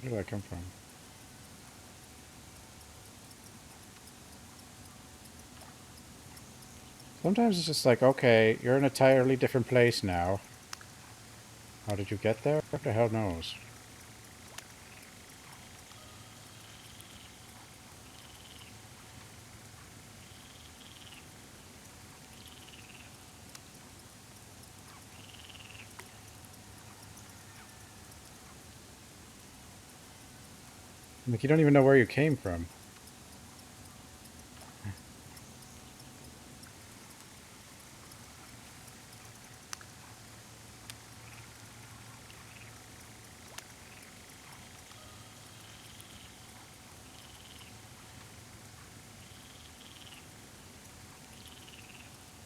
Speaker 1: Where did I come from? Sometimes it's just like, okay, you're in an entirely different place now. How did you get there? What the hell knows? Like, you don't even know where you came from.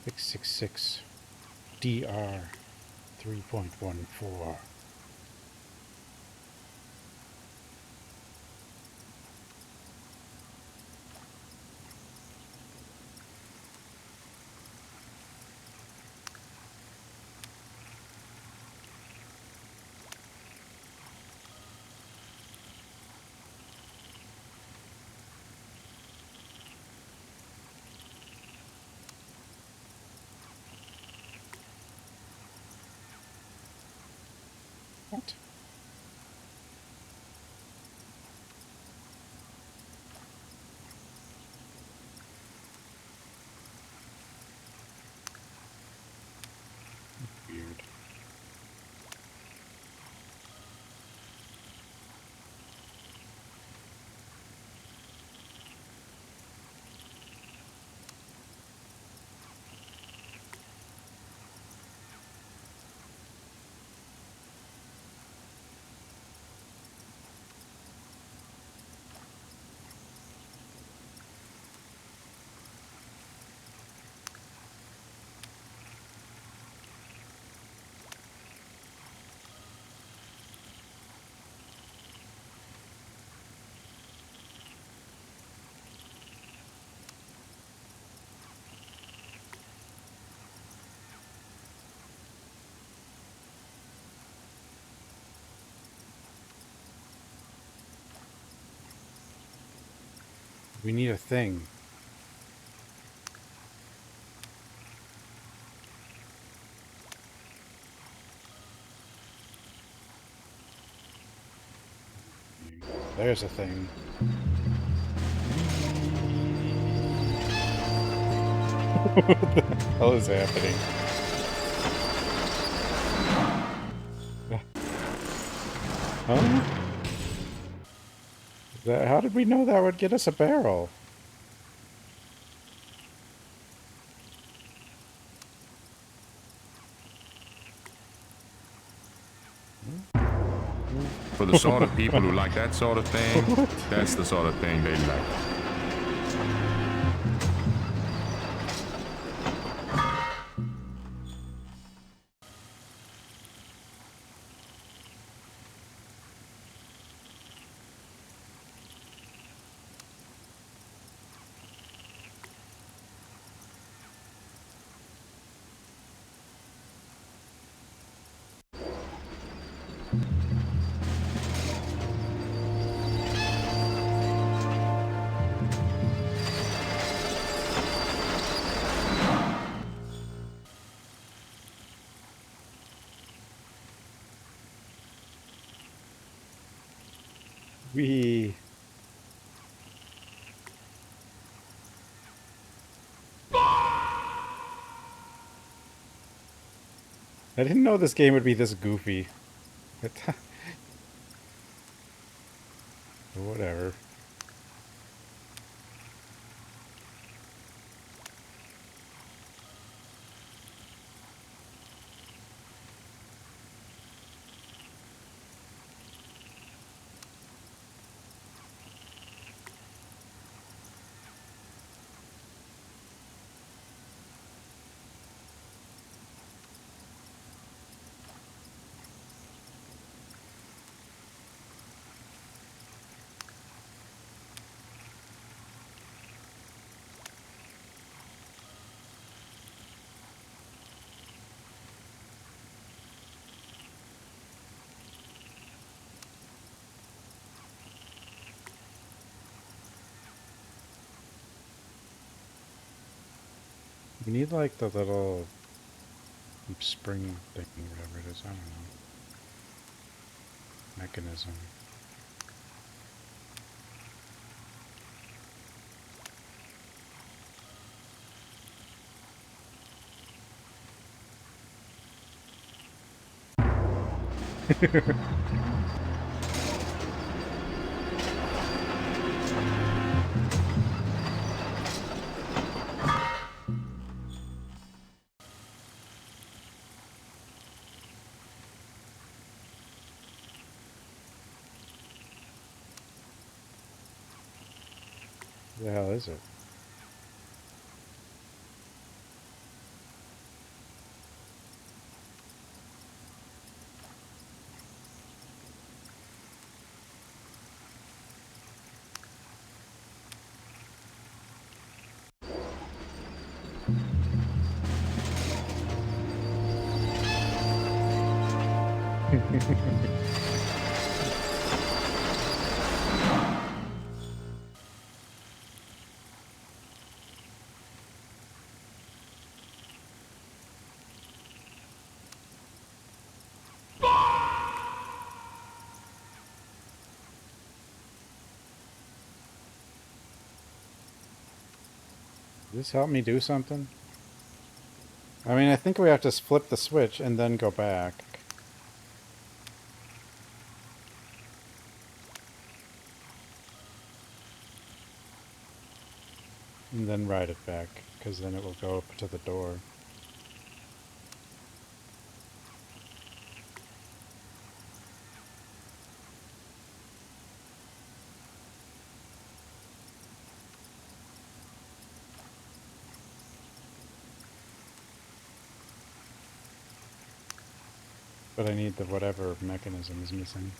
Speaker 1: .666 DR 3.14. What? Weird. We need a thing. There's a thing. What the hell is happening? Huh? How did we know that would get us a barrel?
Speaker 10: For the sort of people who like that sort of thing, that's the sort of thing they like.
Speaker 1: We... I didn't know this game would be this goofy. Whatever. You need like the little spring thing, whatever it is, I don't know. Mechanism. What the hell is it? Does this help me do something? I mean, I think we have to flip the switch and then go back. And then ride it back, because then it will go up to the door. But I need the whatever mechanism is missing.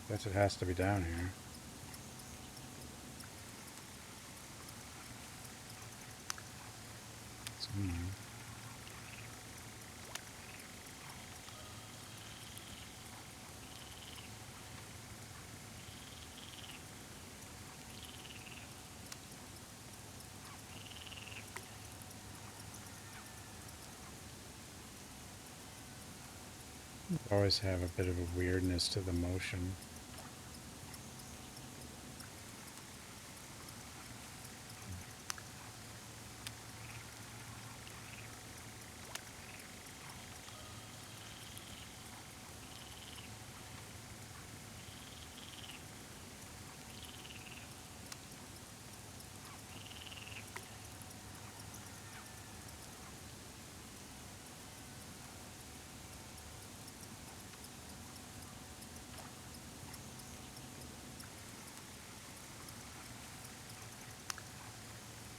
Speaker 1: Guess it has to be down here. Somewhere. Always have a bit of a weirdness to the motion.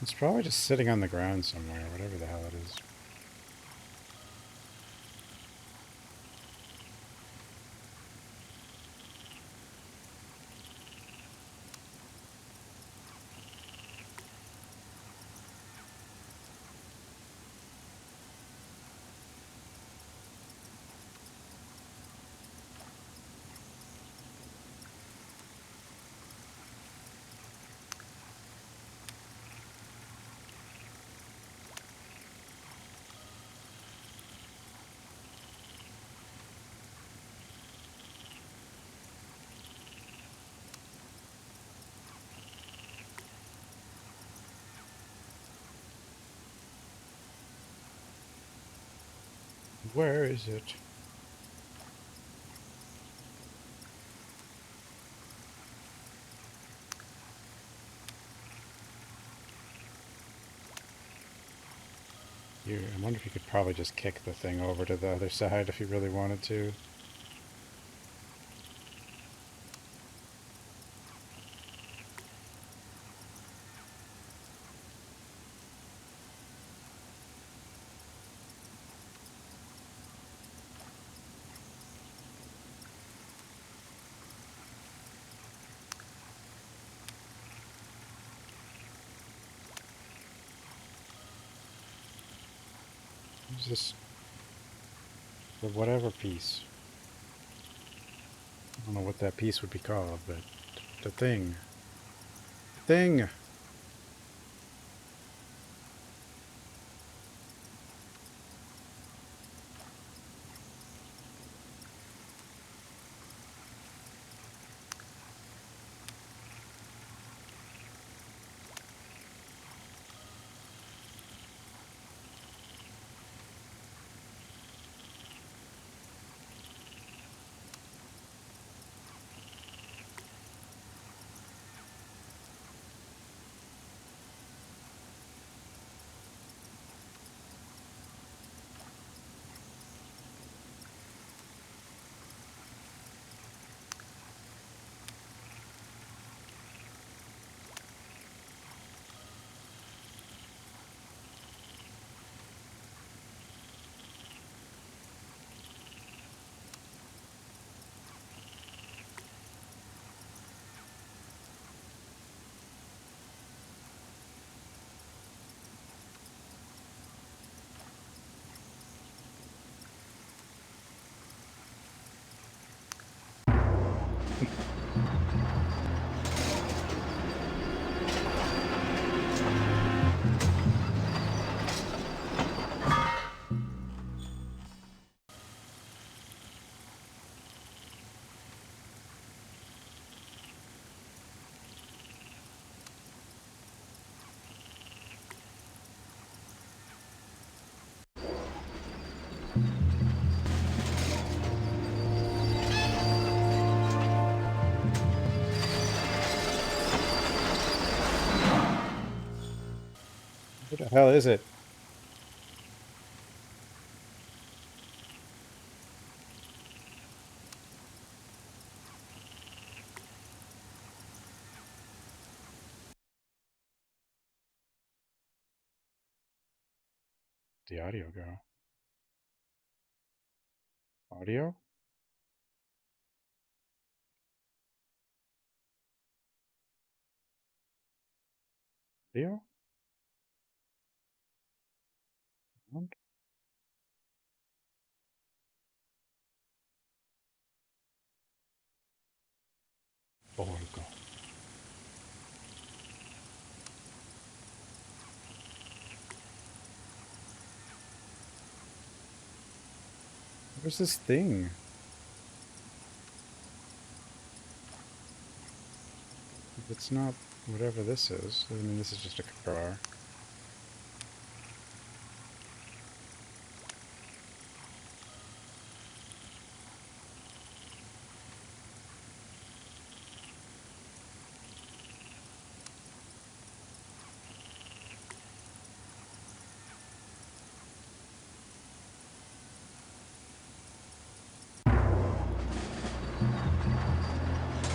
Speaker 1: It's probably just sitting on the ground somewhere, whatever the hell it is. Where is it? I wonder if you could probably just kick the thing over to the other side if you really wanted to. What's this? The whatever piece. I don't know what that piece would be called, but the thing. The thing! What the hell is it? The audio go? Audio? Audio? Sound? Orgo. Where's this thing? If it's not whatever this is, I mean, this is just a car.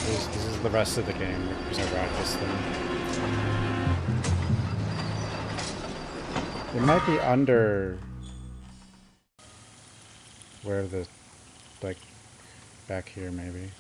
Speaker 1: This is the rest of the game. There's no ride this thing. It might be under where the, like, back here maybe.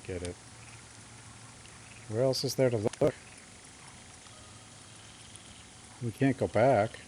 Speaker 1: Get it. Where else is there to look? We can't go back.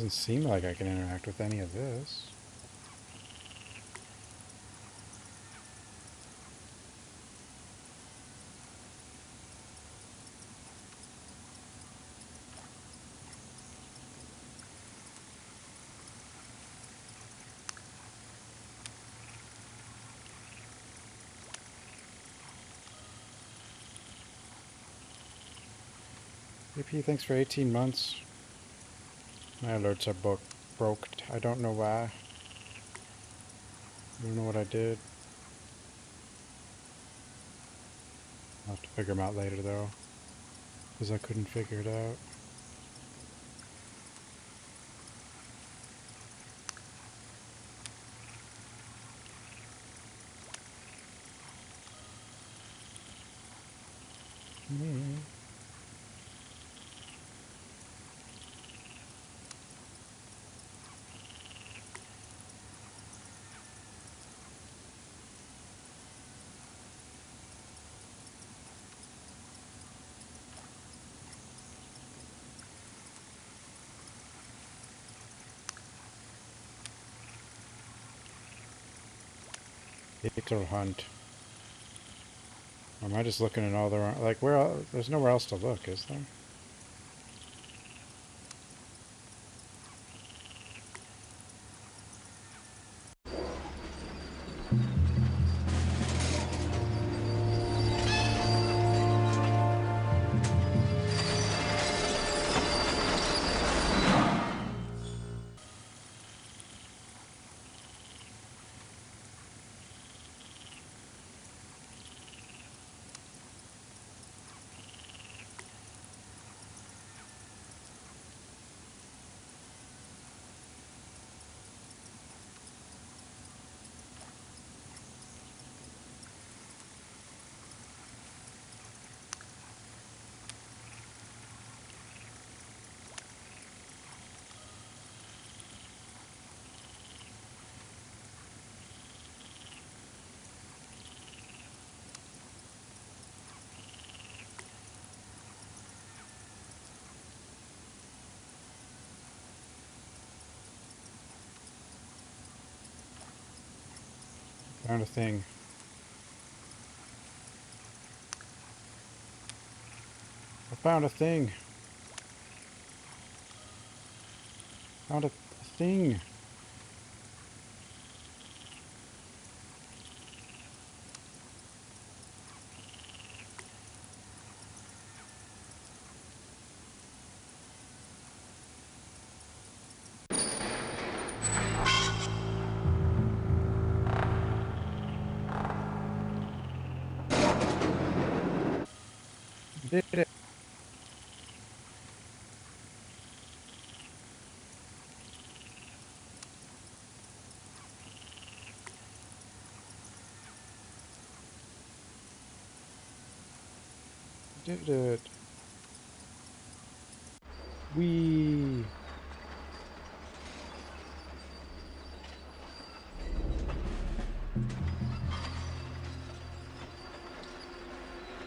Speaker 1: Doesn't seem like I can interact with any of this. AP, thanks for 18 months. My alerts are broke. I don't know why. I don't know what I did. I'll have to figure them out later though, because I couldn't figure it out. Beetle hunt. Or am I just looking at all the wrong... Like, there's nowhere else to look, is there? Found a thing. I found a thing. Found a thing. Did it. Did it. Wee.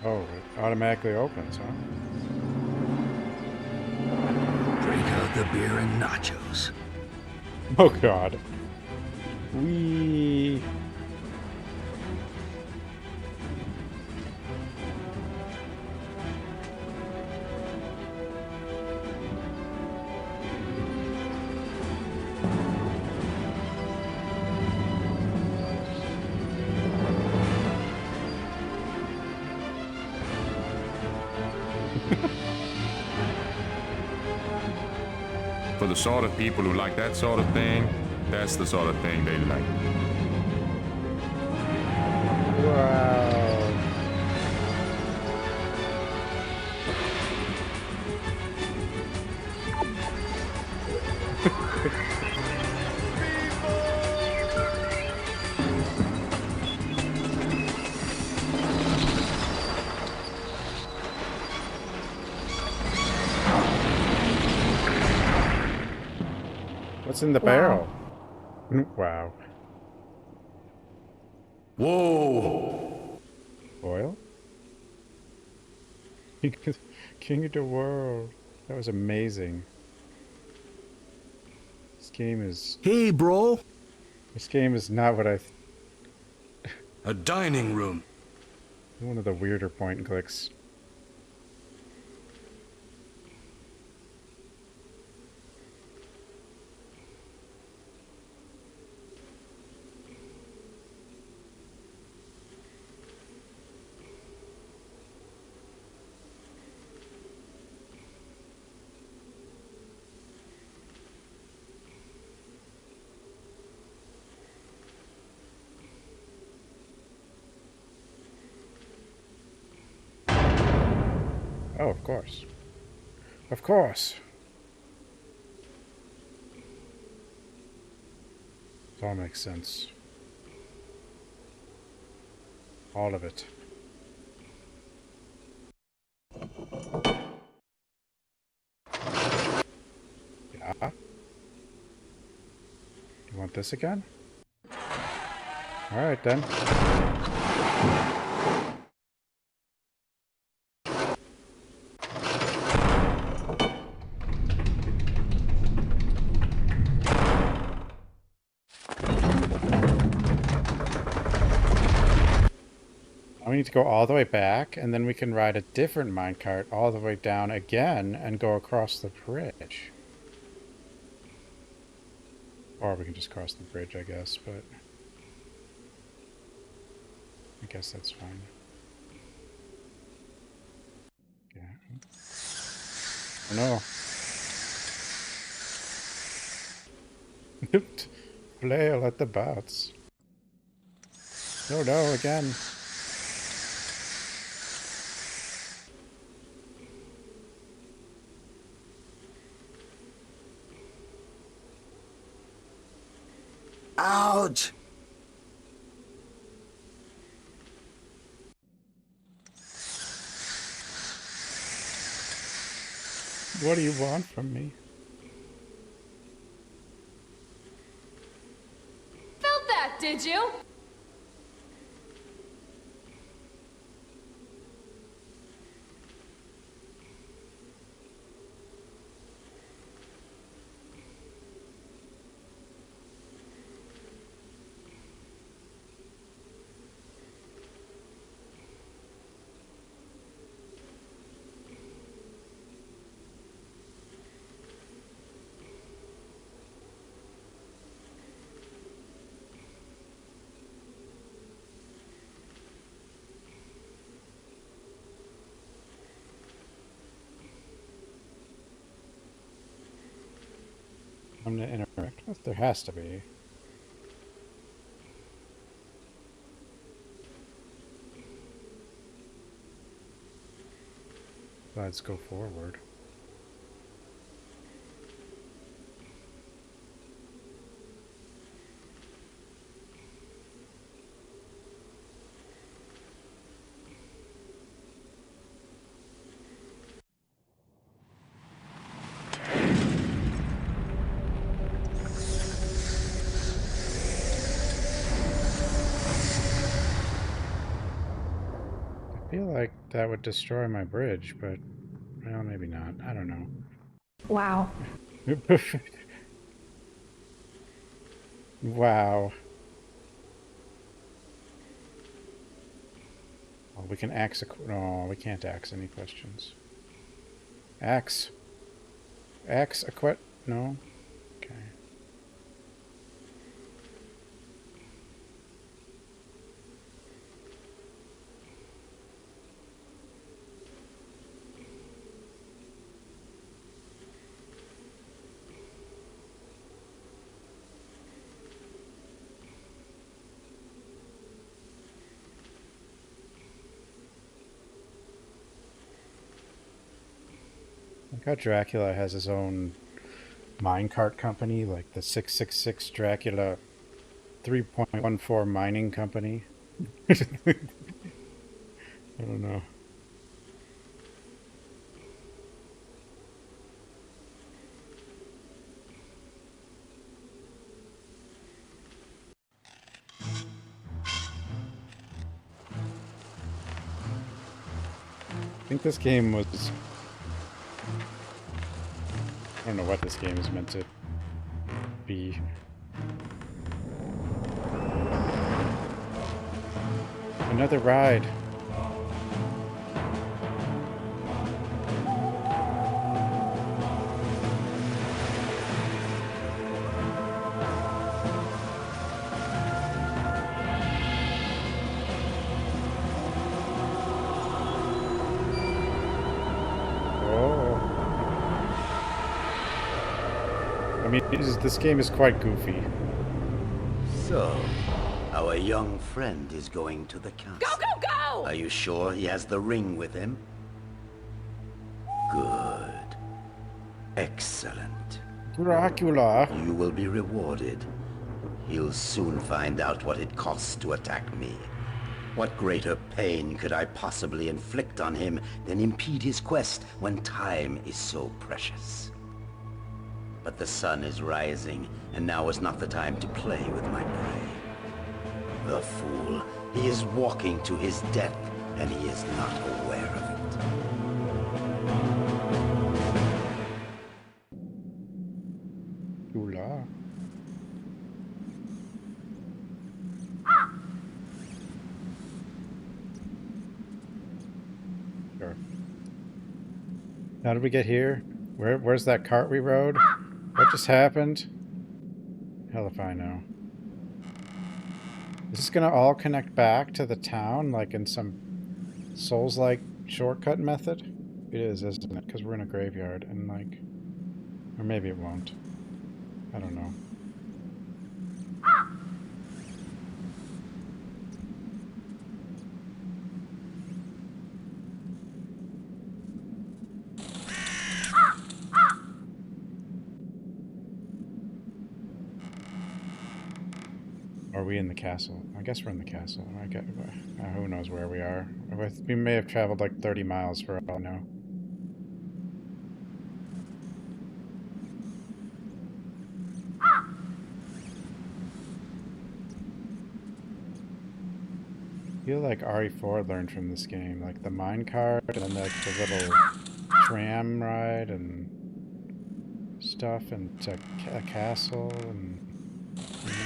Speaker 1: Oh, it automatically opens, huh?
Speaker 5: Break out the beer and nachos.
Speaker 1: Oh god. Wee.
Speaker 10: For the sort of people who like that sort of thing, that's the sort of thing they like.
Speaker 1: Wow. What's in the barrel? Wow.
Speaker 5: Whoa!
Speaker 1: Oil? King of the world. That was amazing. game is...
Speaker 7: Hey, bro.
Speaker 1: This game is not what I...
Speaker 7: A dining room.
Speaker 1: One of the weirder point and clicks. Oh, of course. Of course. It all makes sense. All of it. Yeah? You want this again? Alright then. We need to go all the way back, and then we can ride a different minecart all the way down again and go across the bridge. Or we can just cross the bridge, I guess, but... I guess that's fine. Yeah. Oh no. Flail at the bats. Oh no, again.
Speaker 7: Ouch!
Speaker 1: What do you want from me?
Speaker 8: Felt that, did you? I'm to interact with? There has to be. Let's go forward. I feel like that would destroy my bridge, but, well, maybe not. I don't know.
Speaker 3: Wow.
Speaker 1: Wow. Oh, we can axe a... No, we can't axe any questions. Axe. Axe a No? Okay. Like how Dracula has his own minecart company, like the 666 Dracula 3.14 mining company. I don't know. I think this game was... I don't know what this game is meant to be
Speaker 8: goofy. Another ride. I mean, this game is quite goofy.
Speaker 5: So, our young friend is going to the castle.
Speaker 4: Go, go, go!
Speaker 5: Are you sure he has the ring with him? Good. Excellent.
Speaker 8: Dracula.
Speaker 5: You will be rewarded. He'll soon find out what it costs to attack me. What greater pain could I possibly inflict on him than impede his quest when time is so precious? But the sun is rising, and now is not the time to play with my prey. The fool. He is walking to his death, and he is not aware of it.
Speaker 8: Dracula. Sure. How did we get here? Where's that cart we rode? What just happened? Hell if I know. Is this gonna all connect back to the town, like in some Souls-like shortcut method? It is, isn't it? Because we're in a graveyard, and like... Or maybe it won't. I don't know. Are we in the castle? I guess we're in the castle. Who knows where we are. We may have traveled like 30 miles for all I know. I feel like RE4 learned from this game. Like the minecart and then like the little tram ride and stuff and to a castle and... You know.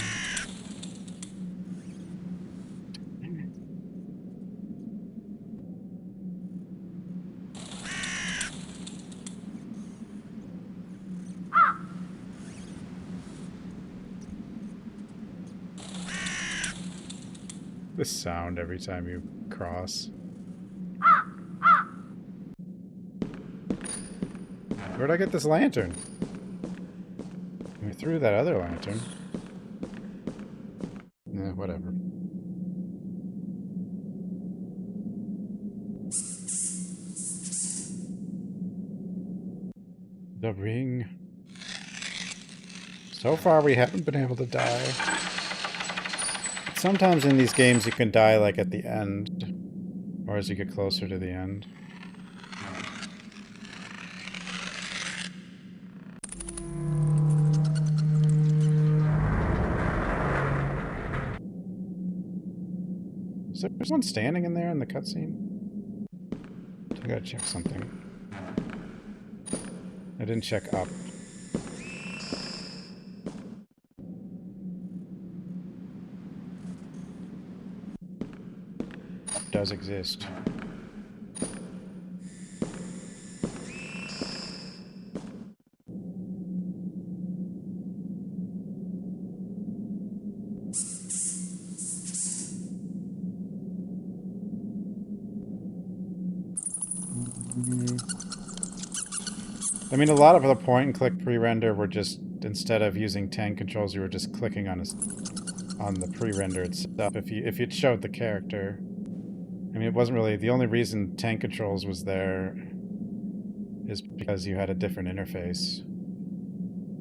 Speaker 8: This sound every time you cross. Where'd I get this lantern? We threw that other lantern. Yeah, whatever. The ring. So far we haven't been able to die. Sometimes in these games you can die like at the end, or as you get closer to the end. Is there someone standing in there in the cutscene? I gotta check something. I didn't check up. Does exist. I mean, a lot of the point-and-click pre-render were just, instead of using tank controls, you were just clicking on the pre-render itself. If it showed the character. I mean, it wasn't really... The only reason tank controls was there is because you had a different interface.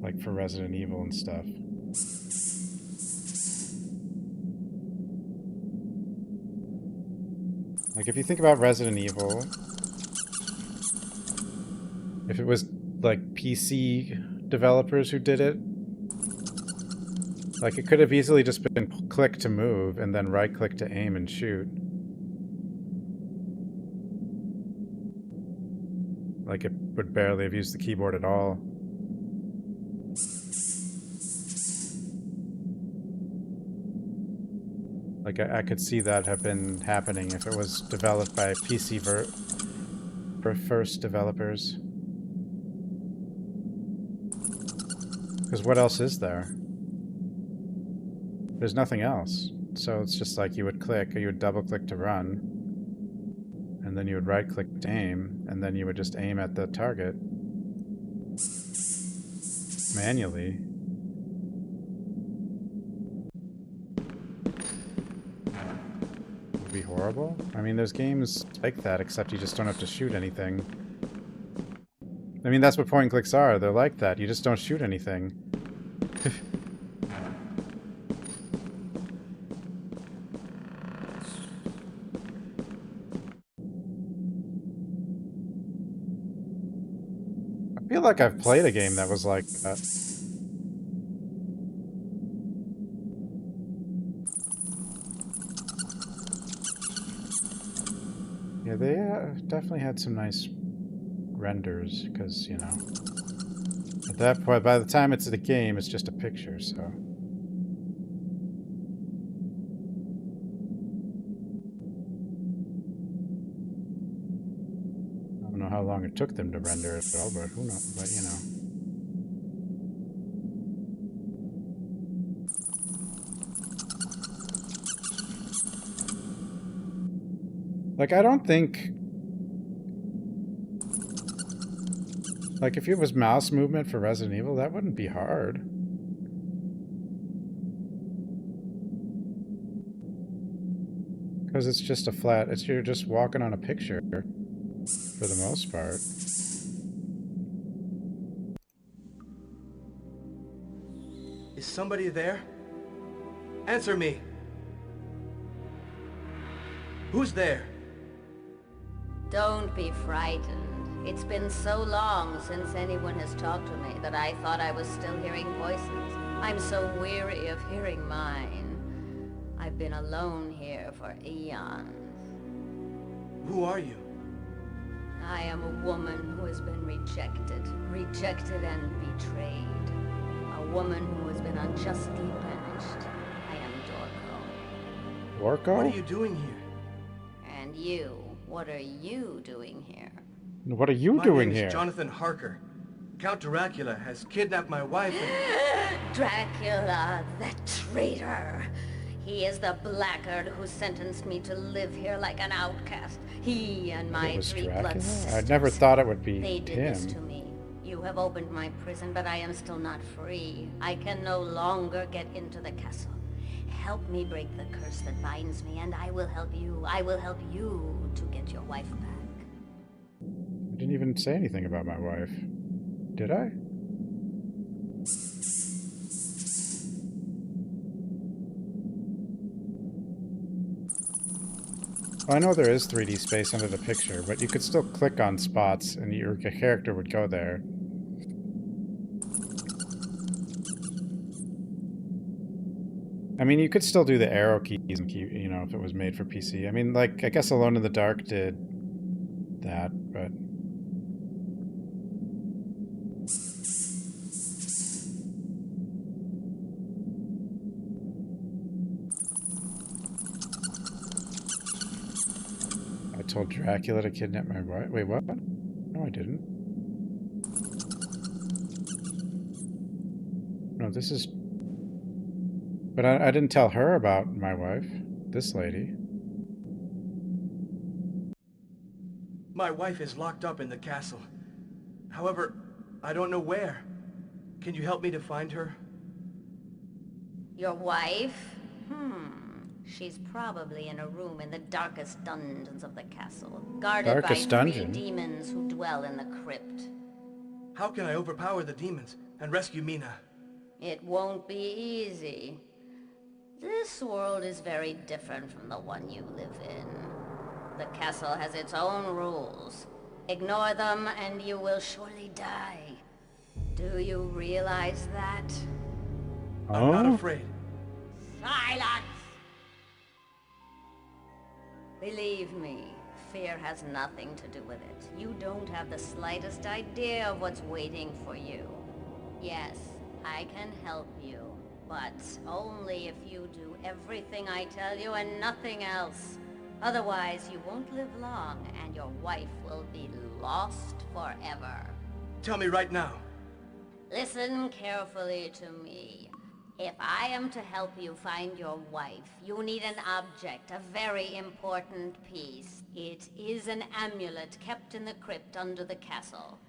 Speaker 8: Like for Resident Evil and stuff. Like, if you think about Resident Evil... If it was, like, PC developers who did it, like, it could have easily just been click to move and then right-click to aim and shoot. Like, it would barely have used the keyboard at all. like I could see that have been happening if it was developed by PC first developers. Because what else is there? There's nothing else. So it's just like you would click, or you would double click to run, and then you would right click to aim, and then you would just aim at the target manually. Would be horrible. I mean, there's games like that, except you just don't have to shoot anything. I mean, that's what point and clicks are. They're like that. You just don't shoot anything. I feel like I've played a game that was like that. Yeah, they definitely had some nice renders, because, you know, at that point, by the time it's the game, it's just a picture, so. I don't know how long it took them to render it all, but who knows, but you know. Like, I don't think... Like, if it was mouse movement for Resident Evil, that wouldn't be hard. Because it's just a flat... you're just walking on a picture, for the most part.
Speaker 2: Is somebody there? Answer me. Who's there?
Speaker 11: Don't be frightened. It's been so long since anyone has talked to me that I thought I was still hearing voices. I'm so weary of hearing mine. I've been alone here for eons.
Speaker 2: Who are you?
Speaker 11: I am a woman who has been rejected and betrayed. A woman who has been unjustly punished. I am Dorco.
Speaker 8: Dorco?
Speaker 2: What are you doing here?
Speaker 11: And you, what are you doing here?
Speaker 8: What are you doing
Speaker 2: My name
Speaker 8: here?
Speaker 2: is Jonathan Harker. Count Dracula has kidnapped my wife and...
Speaker 11: Dracula, the traitor. He is the blackguard who sentenced me to live here like an outcast. He and my
Speaker 8: It was
Speaker 11: three
Speaker 8: Dracula?
Speaker 11: blood sisters.
Speaker 8: I never thought it would be
Speaker 11: They did
Speaker 8: him.
Speaker 11: this to me. You have opened my prison, but I am still not free. I can no longer get into the castle. Help me break the curse that binds me, and I will help you. I will help you to get your wife back.
Speaker 8: I didn't even say anything about my wife. Did I? Well, I know there is 3D space under the picture, but you could still click on spots and your character would go there. I mean, you could still do the arrow keys, and keep, you know, if it was made for PC. I mean, like, I guess Alone in the Dark did that, but... I told Dracula to kidnap my wife. Wait, what? No, I didn't. No, this is... But I didn't tell her about my wife. This lady.
Speaker 2: My wife is locked up in the castle. However, I don't know where. Can you help me to find her?
Speaker 11: Your wife? She's probably in a room in the darkest dungeons of the castle, guarded
Speaker 8: Darkest
Speaker 11: by
Speaker 8: dungeon?
Speaker 11: 3 demons who dwell in the crypt.
Speaker 2: How can I overpower the demons and rescue Mina?
Speaker 11: It won't be easy. This world is very different from the one you live in. The castle has its own rules. Ignore them and you will surely die. Do you realize that?
Speaker 2: I'm not
Speaker 8: Oh?
Speaker 2: afraid.
Speaker 11: Silence! Believe me, fear has nothing to do with it. You don't have the slightest idea of what's waiting for you. Yes, I can help you. But only if you do everything I tell you and nothing else. Otherwise, you won't live long, and your wife will be lost forever.
Speaker 2: Tell me right now.
Speaker 11: Listen carefully to me. If I am to help you find your wife, you need an object, a very important piece. It is an amulet kept in the crypt under the castle.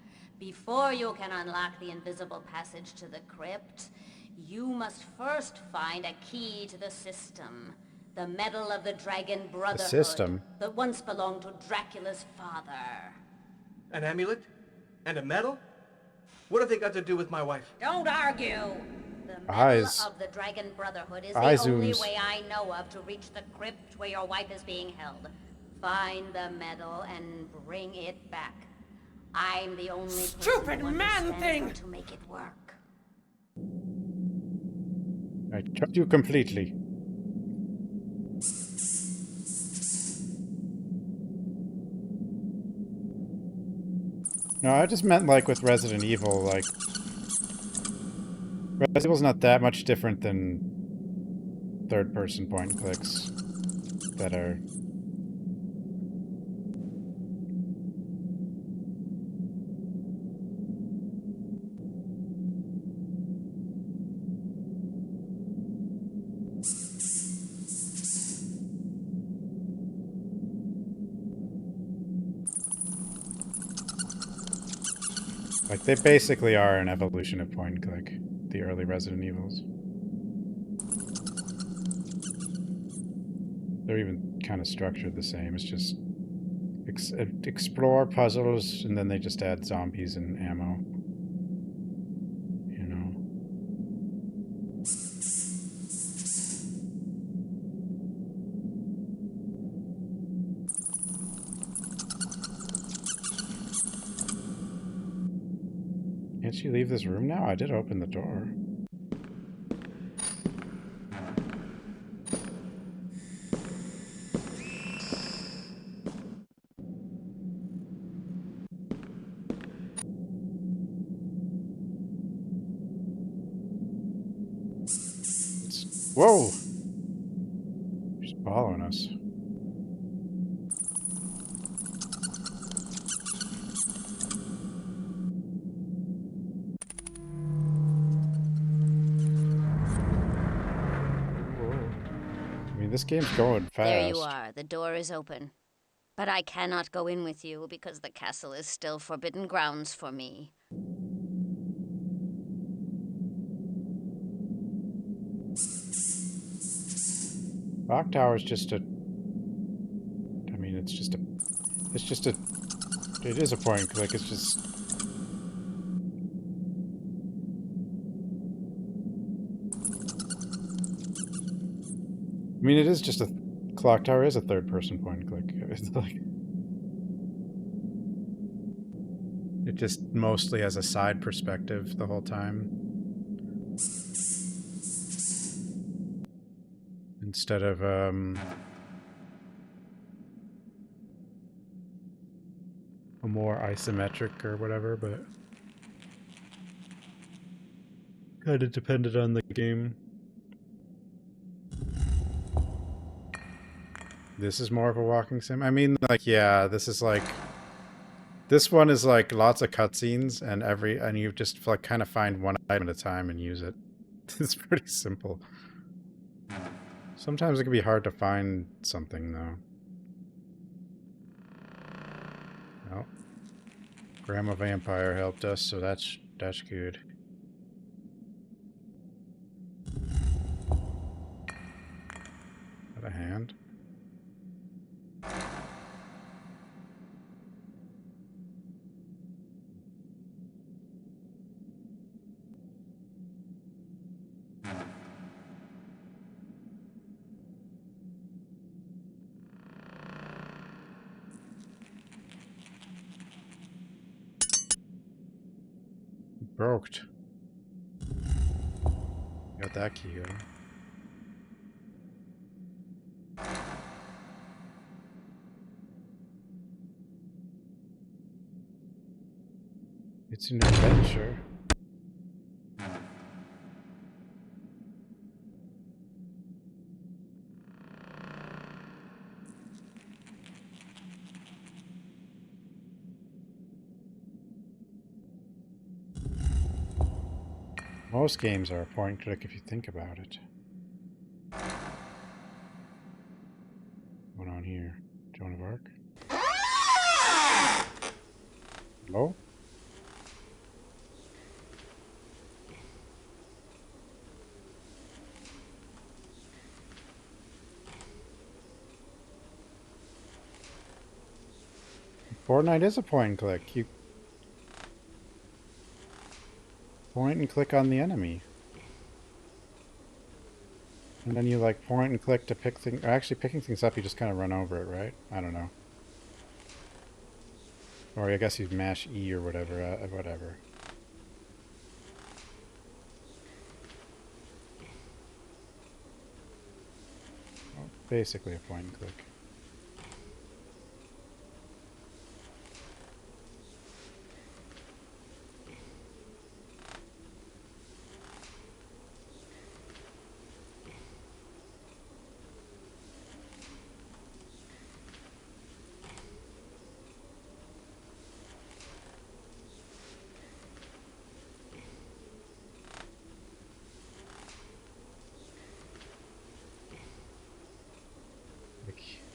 Speaker 11: Before you can unlock the invisible passage to the crypt, you must first find a key to the system. The medal of the Dragon Brotherhood.
Speaker 8: The system?
Speaker 11: That once belonged to Dracula's father.
Speaker 2: An amulet? And a medal? What have they got to do with my wife?
Speaker 11: Don't argue! The medal
Speaker 8: Eyes.
Speaker 11: of the Dragon Brotherhood is
Speaker 8: Eye
Speaker 11: the only
Speaker 8: zooms.
Speaker 11: way I know of to reach the crypt where your wife is being held. Find the medal and bring it back. I'm the only person
Speaker 4: Stupid
Speaker 11: who
Speaker 4: man
Speaker 11: understands
Speaker 4: thing!
Speaker 11: how to make it work.
Speaker 8: I trust you completely. No, I just meant like with Resident Evil, like Resident Evil's not that much different than third-person point and clicks that are like, they basically are an evolution of point and click, the early Resident Evils. They're even kind of structured the same. It's just explore puzzles, and then they just add zombies and ammo. You know. Can't she leave this room now? I did open the door. Whoa! She's following us. I mean, this game's going fast.
Speaker 11: There you are. The door is open. But I cannot go in with you because the castle is still forbidden grounds for me.
Speaker 8: Clock Tower's just a... I mean, it's just a... It is a point and click, it's just... I mean, it is just a... Clock Tower is a third-person point and click. It's like... It just mostly has a side perspective the whole time. Instead of, a more isometric or whatever, but kind of depended on the game. This is more of a walking sim. I mean, like, yeah, this is like... This one is like lots of cutscenes, and you just like kind of find one item at a time and use it. It's pretty simple. Sometimes it can be hard to find something, though. Well, Grandma Vampire helped us, so that's good. Got a hand? Broked. Got that key though. It's an adventure. Most games are a point and click if you think about it. What's on here? Joan of Arc? Hello? Fortnite is a point and click. You point and click on the enemy. And then you like point and click to pick things. Actually, picking things up, you just kind of run over it, right? I don't know. Or I guess you mash E or whatever. Whatever. Well, basically a point and click.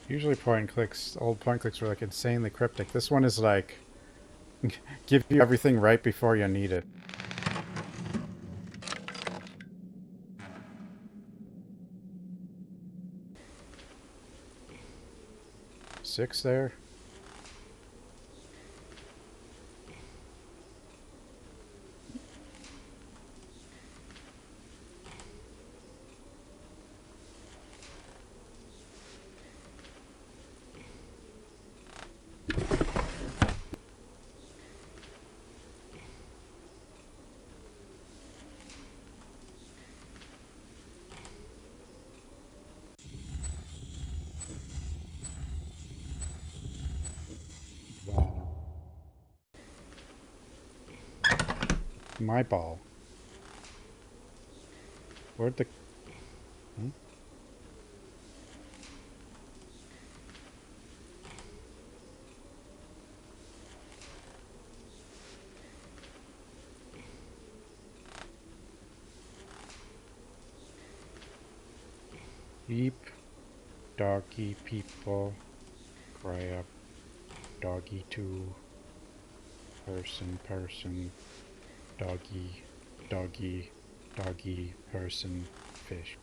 Speaker 8: Usually point and clicks, old point and clicks were like insanely cryptic. This one is like, give you everything right before you need it. Six there. My ball. Where'd the... Hmm? Beep. Doggy people. Crab. Doggy two. Person. Doggy, person, fish.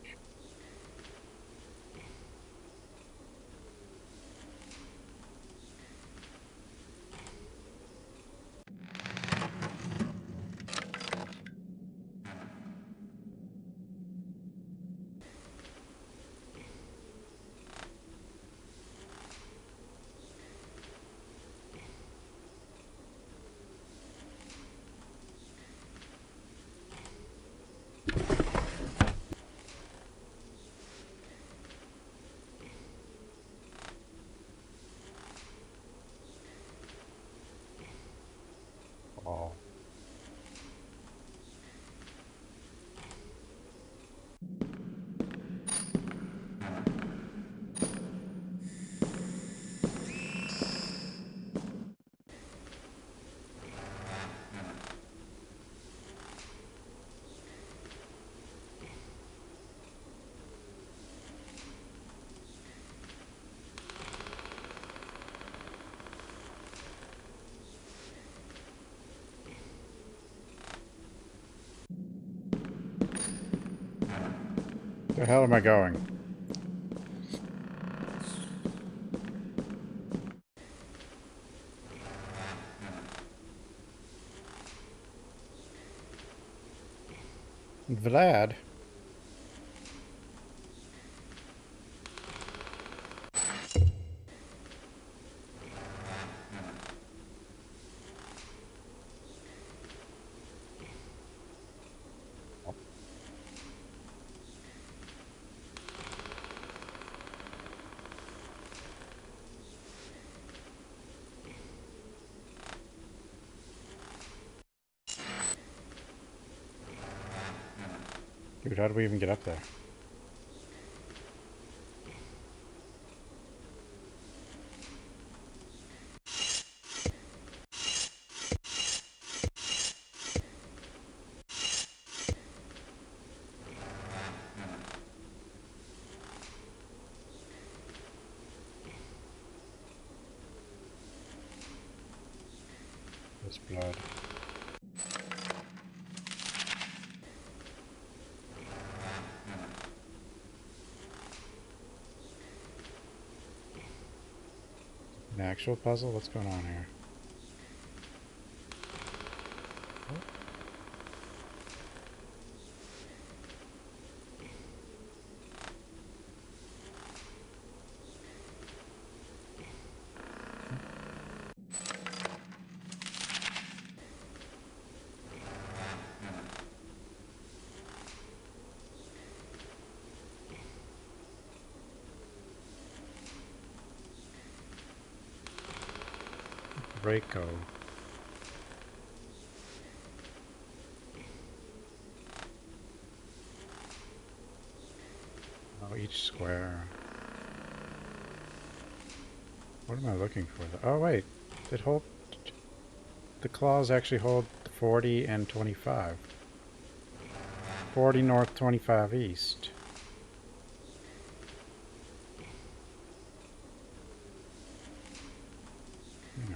Speaker 8: Oh. Where the hell am I going? Vlad? Dude, how do we even get up there?
Speaker 1: this blood. An actual puzzle? What's going on here? Draco. Oh, each square. What am I looking for? Oh wait, it hold. The claws actually hold 40 and 25. 40 north, 25 east. Yeah.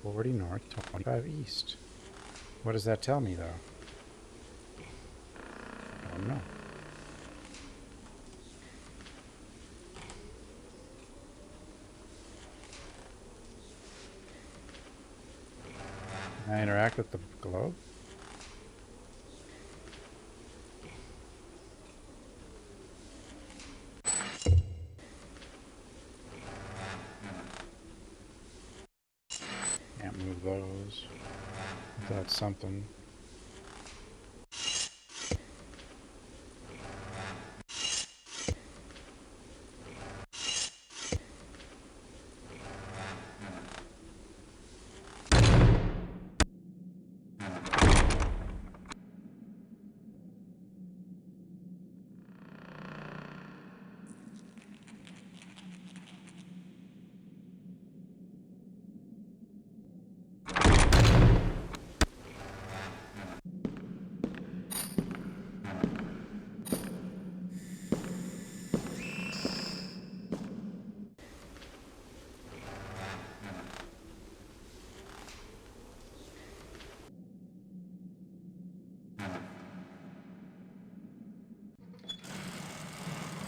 Speaker 1: Forty north, 25 east. What does that tell me, though? I don't know. Can I interact with the globe? Can't move those without something.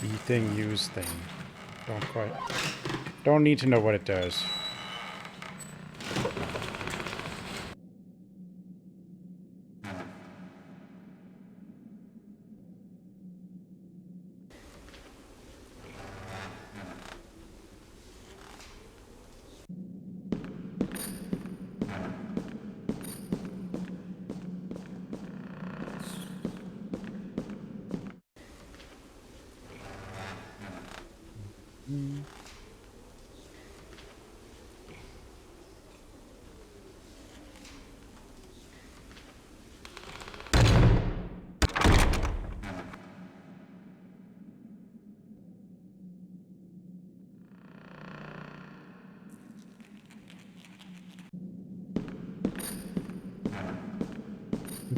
Speaker 1: The thing, use thing. Don't need to know what it does.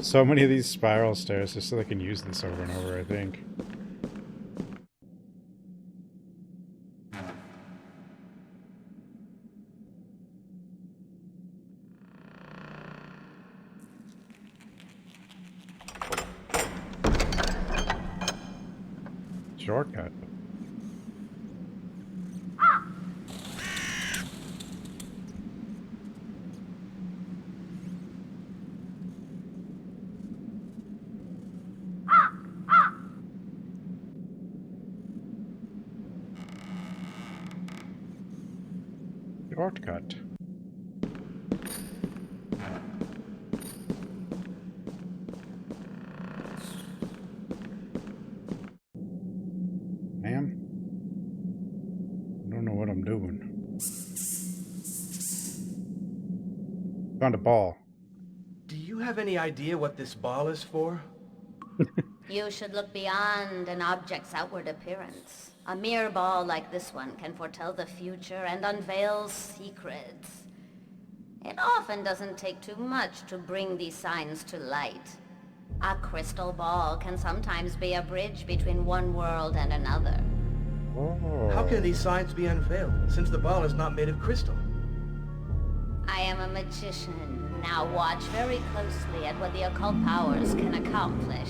Speaker 1: So many of these spiral stairs just so they can use this over and over, I think. Shortcut. Shortcut. Ma'am? I don't know what I'm doing. Found a ball.
Speaker 2: Do you have any idea what this ball is for?
Speaker 11: You should look beyond an object's outward appearance. A mere ball like this one can foretell the future and unveil secrets. It often doesn't take too much to bring these signs to light. A crystal ball can sometimes be a bridge between one world and another.
Speaker 2: How can these signs be unveiled, since the ball is not made of crystal?
Speaker 11: I am a magician. Now watch very closely at what the occult powers can accomplish.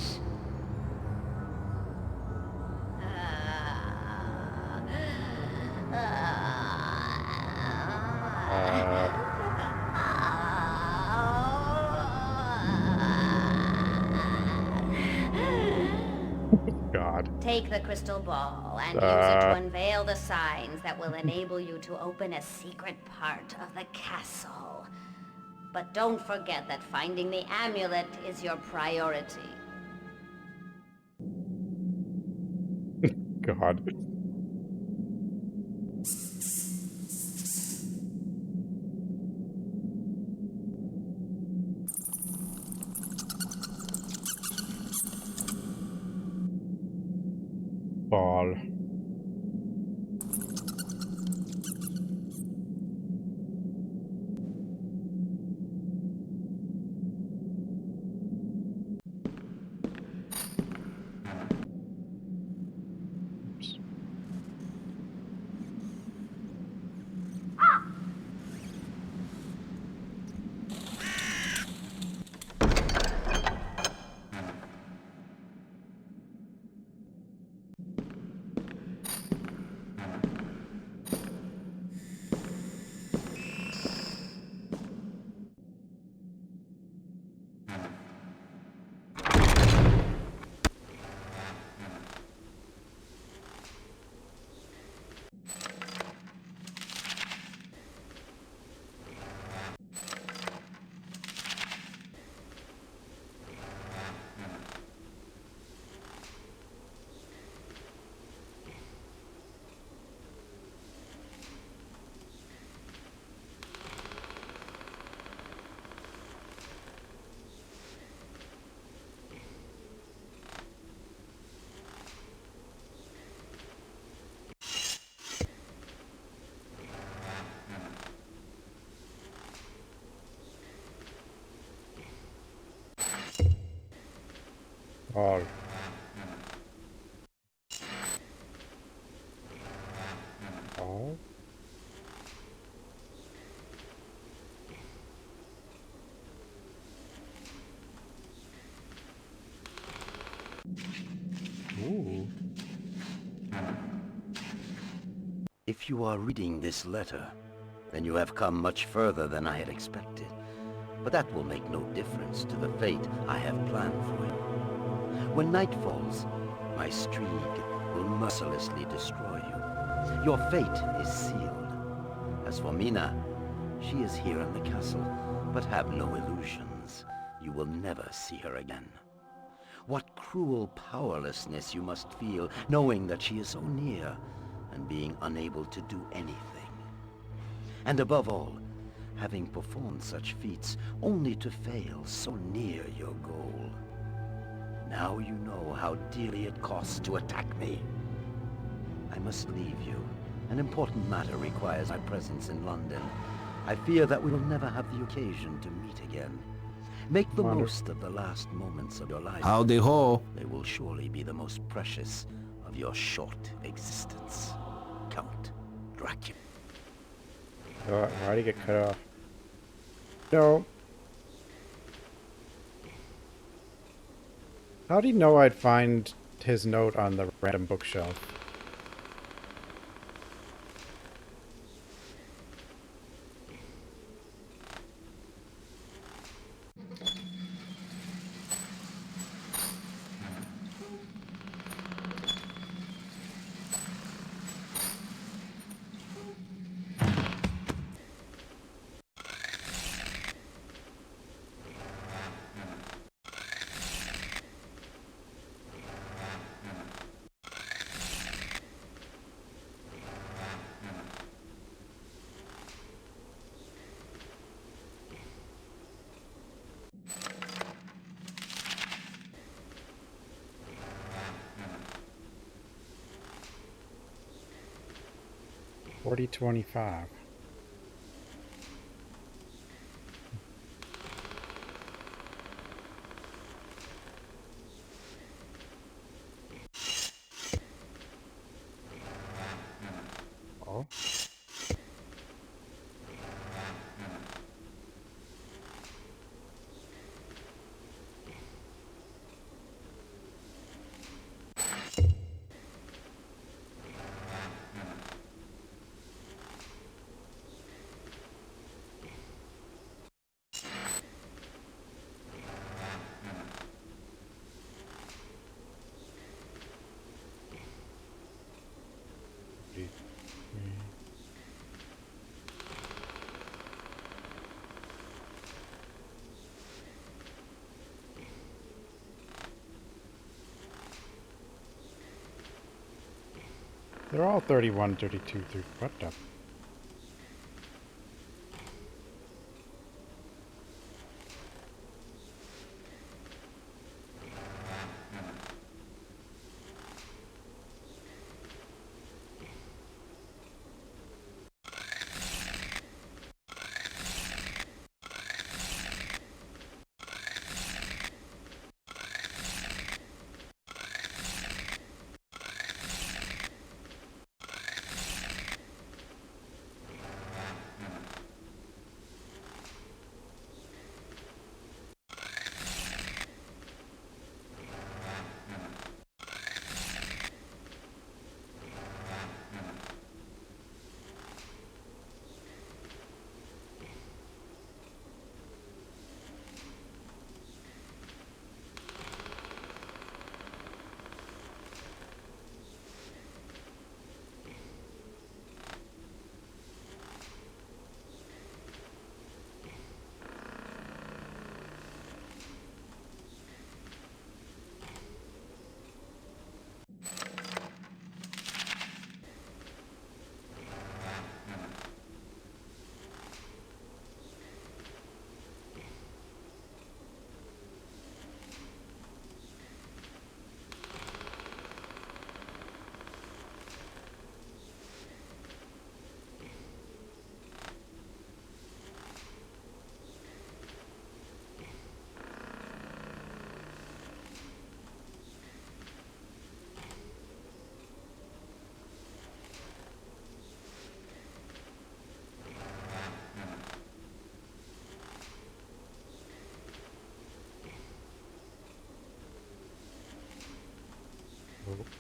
Speaker 8: God.
Speaker 11: Take the crystal ball and use it to unveil the signs that will enable you to open a secret part of the castle. But don't forget that finding the amulet is your priority.
Speaker 8: God. Ball. Ball. Ball. Ooh.
Speaker 5: If you are reading this letter, then you have come much further than I had expected. But that will make no difference to the fate I have planned for you. When night falls, my Strieg will mercilessly destroy you. Your fate is sealed. As for Mina, she is here in the castle, but have no illusions. You will never see her again. What cruel powerlessness you must feel, knowing that she is so near, and being unable to do anything. And above all, having performed such feats only to fail so near your goal. Now you know how dearly it costs to attack me. I must leave you. An important matter requires my presence in London. I fear that we will never have the occasion to meet again. Make the most of the last moments of your life.
Speaker 12: Howdy ho.
Speaker 5: They will surely be the most precious of your short existence. Count Dracula.
Speaker 8: Why'd he get cut off? No. How'd he know I'd find his note on the random bookshelf? $40.25. They're all 31, 32, 30. What the?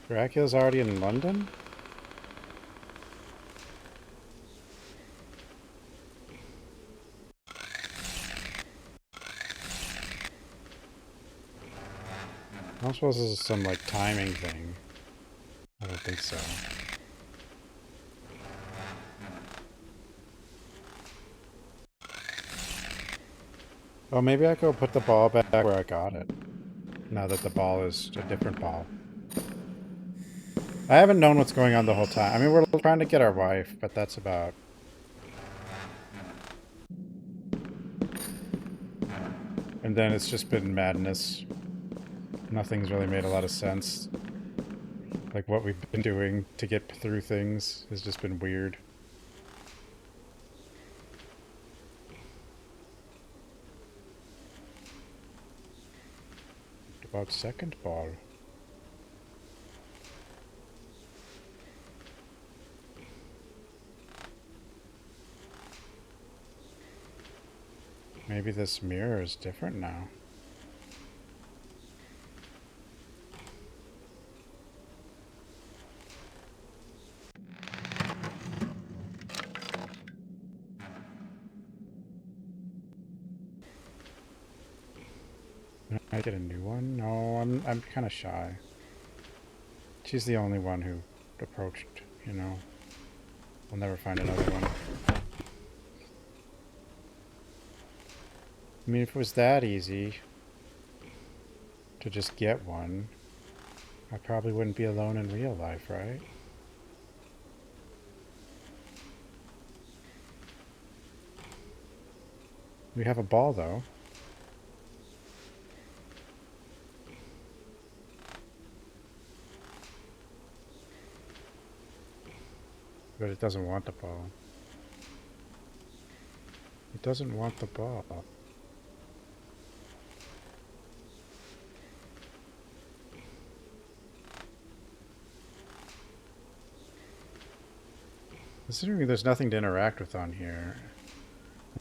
Speaker 8: Dracula's already in London? I don't suppose this is some, like, timing thing. I don't think so. Oh, maybe I go put the ball back where I got it. Now that the ball is a different ball. I haven't known what's going on the whole time. I mean, we're trying to get our wife, but that's about... And then it's just been madness. Nothing's really made a lot of sense. Like, what we've been doing to get through things has just been weird. What about second ball? Maybe this mirror is different now. Can I get a new one? No, I'm kind of shy. She's the only one who approached, you know. We'll never find another one. I mean, if it was that easy to just get one, I probably wouldn't be alone in real life, right? We have a ball, though. But it doesn't want the ball. It doesn't want the ball. Considering there's nothing to interact with on here,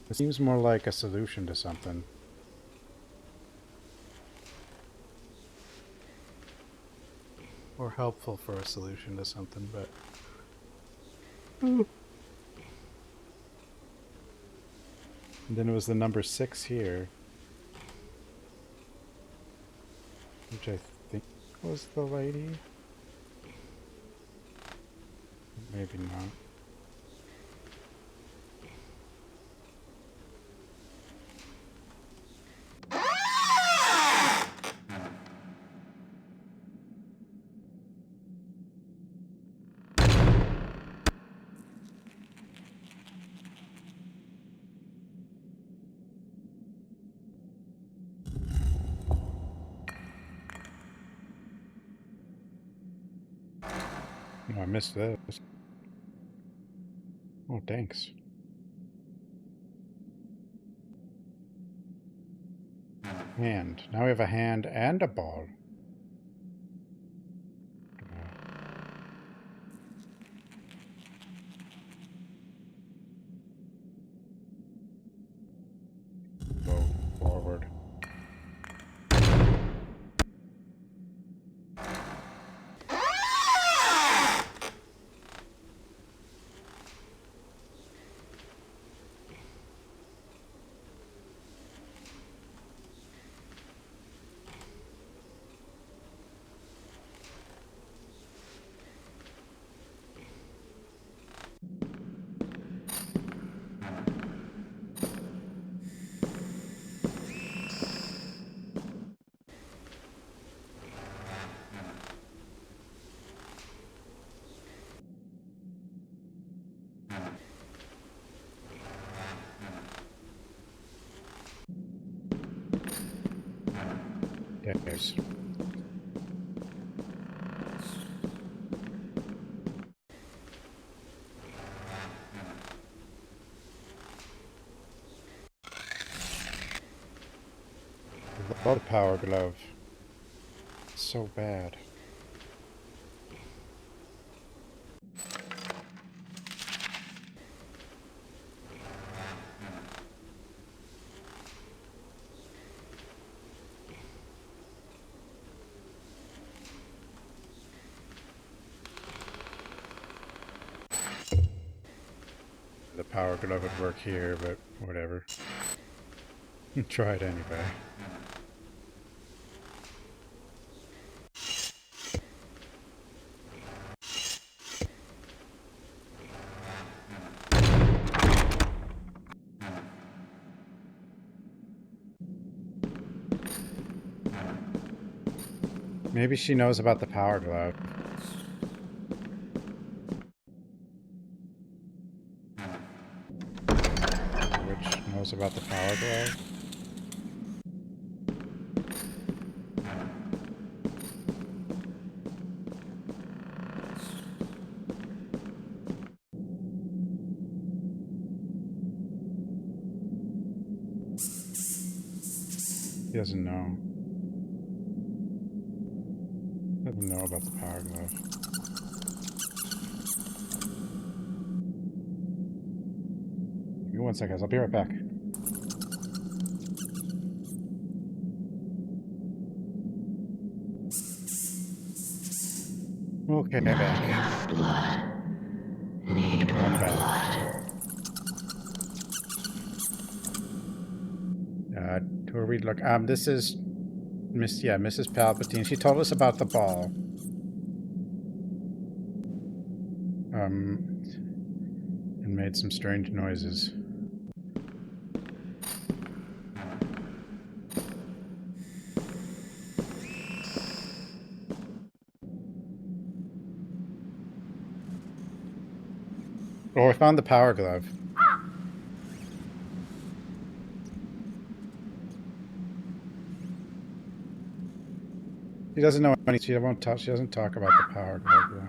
Speaker 8: it seems more like a solution to something. Or helpful for a solution to something, but... And then it was the number 6 here. Which I think was the lady. Maybe not. Oh, I missed this. Oh, thanks. Hand. Now we have a hand and a ball. Go forward. There's. Love the power glove. It's so bad. The power glove would work here, but whatever. Try it anyway. Maybe she knows about the power glove. Which knows about the power glove? He doesn't know. Doesn't know about the power glove. Give me 1 second, guys. I'll be right back. Okay, back.
Speaker 5: Blood. Need
Speaker 8: I'm
Speaker 5: more
Speaker 8: back. Who are we look? This is Mrs. Palpatine. She told us about the ball. And made some strange noises. Oh, I found the power glove. She doesn't know any. She doesn't talk about the power glove though.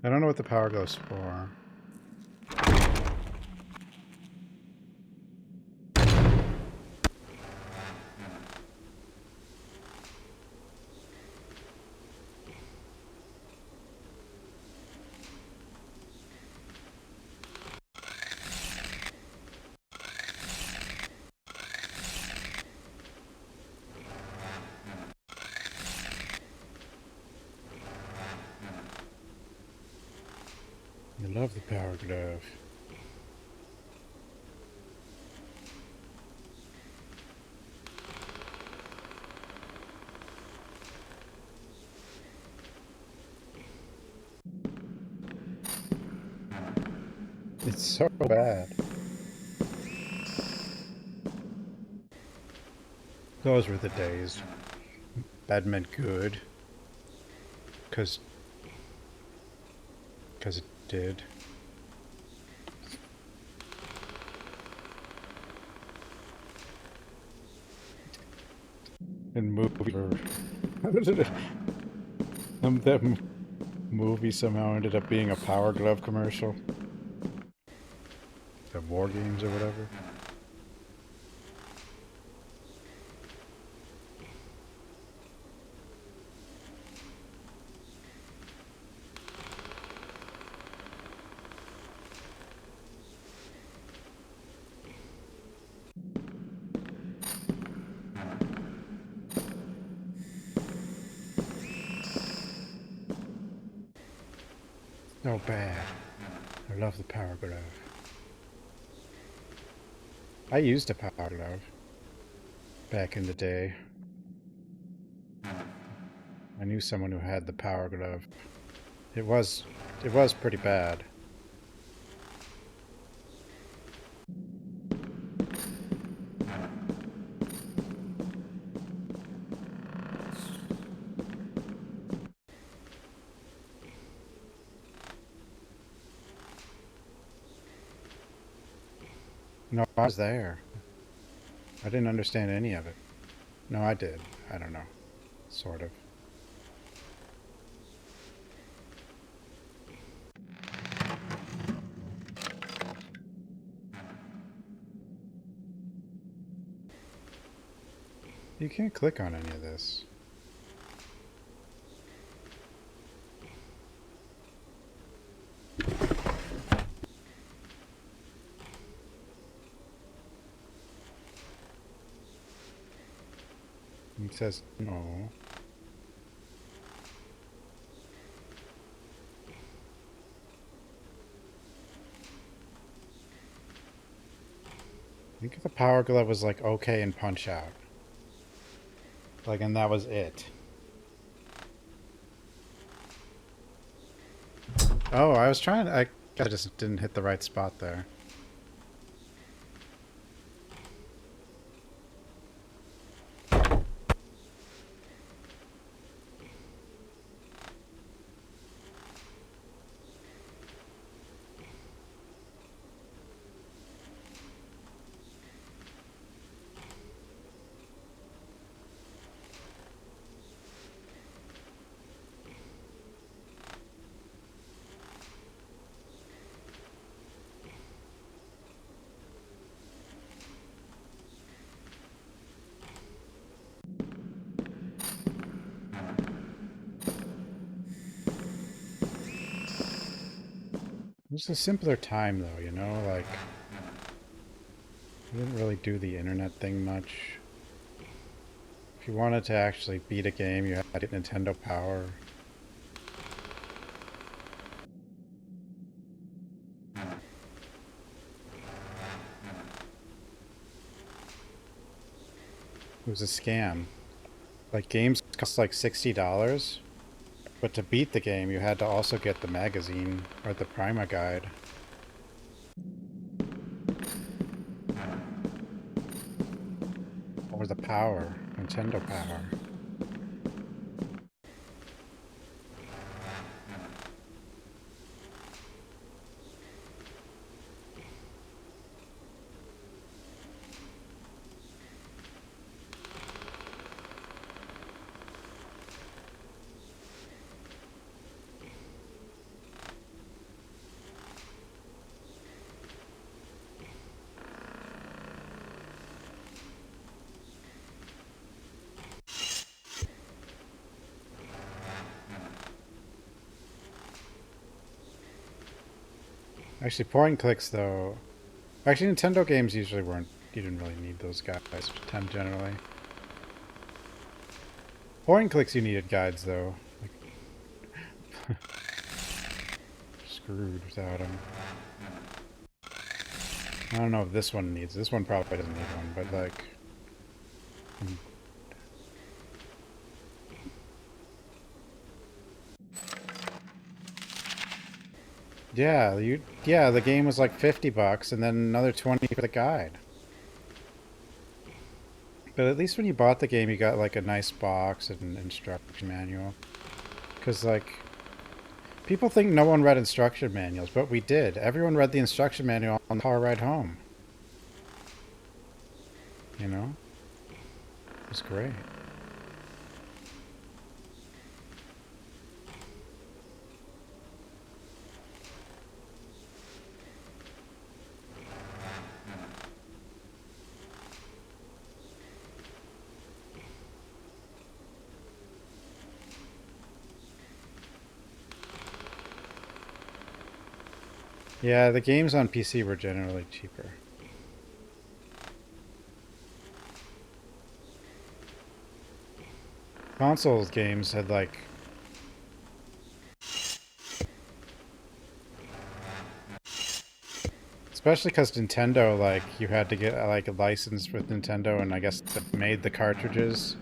Speaker 8: I don't know what the power glove's for. I love the power glove. It's so bad.
Speaker 1: Those were the days. Bad meant good. Cause it did. And movie that movie somehow ended up being a Power Glove commercial. The War Games or whatever. So bad. I love the Power Glove. I used a Power Glove back in the day. I knew someone who had the Power Glove. It was pretty bad. No, I was there. I didn't understand any of it. No, I did. I don't know. Sort of. You can't click on any of this. It says no. I think the Power Glove was like okay and Punch Out. Like, and that was it. Oh, I was trying. I just didn't hit the right spot there. It was a simpler time, though, you know? Like, we didn't really do the internet thing much. If you wanted to actually beat a game, you had to get Nintendo Power. It was a scam. Like, games cost like $60. But to beat the game, you had to also get the magazine, or the Prima guide. Or the Power, Nintendo Power. Actually, point clicks, though... Actually, Nintendo games usually weren't... You didn't really need those guides, generally. Point clicks, you needed guides, though. Like... Screwed without them. I don't know if this one needs... This one probably doesn't need one, but, like... Yeah, the game was like $50 and then another 20 for the guide.
Speaker 8: But at least when you bought the game, you got like a nice box and instruction manual. Because like, people think no one read instruction manuals, but we did. Everyone read the instruction manual on the car ride home. You know? It was great. Yeah, the games on PC were generally cheaper. Console games had like... Especially because Nintendo, like, you had to get like a license with Nintendo, and I guess that made the cartridges.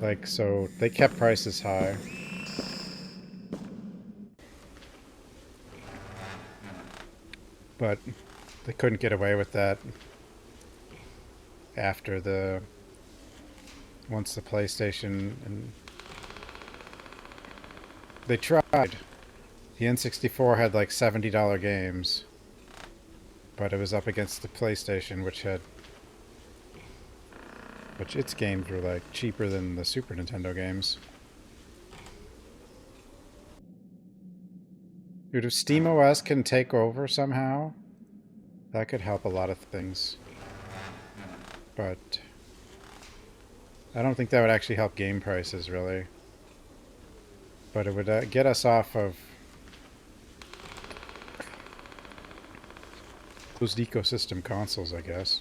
Speaker 8: Like, so they kept prices high. But they couldn't get away with that after the... Once the PlayStation and... They tried. The N64 had like $70 games. But it was up against the PlayStation, which had... Which its games were like cheaper than the Super Nintendo games. Dude, if SteamOS can take over somehow, that could help a lot of things. But I don't think that would actually help game prices, really. But it would get us off of closed ecosystem consoles, I guess.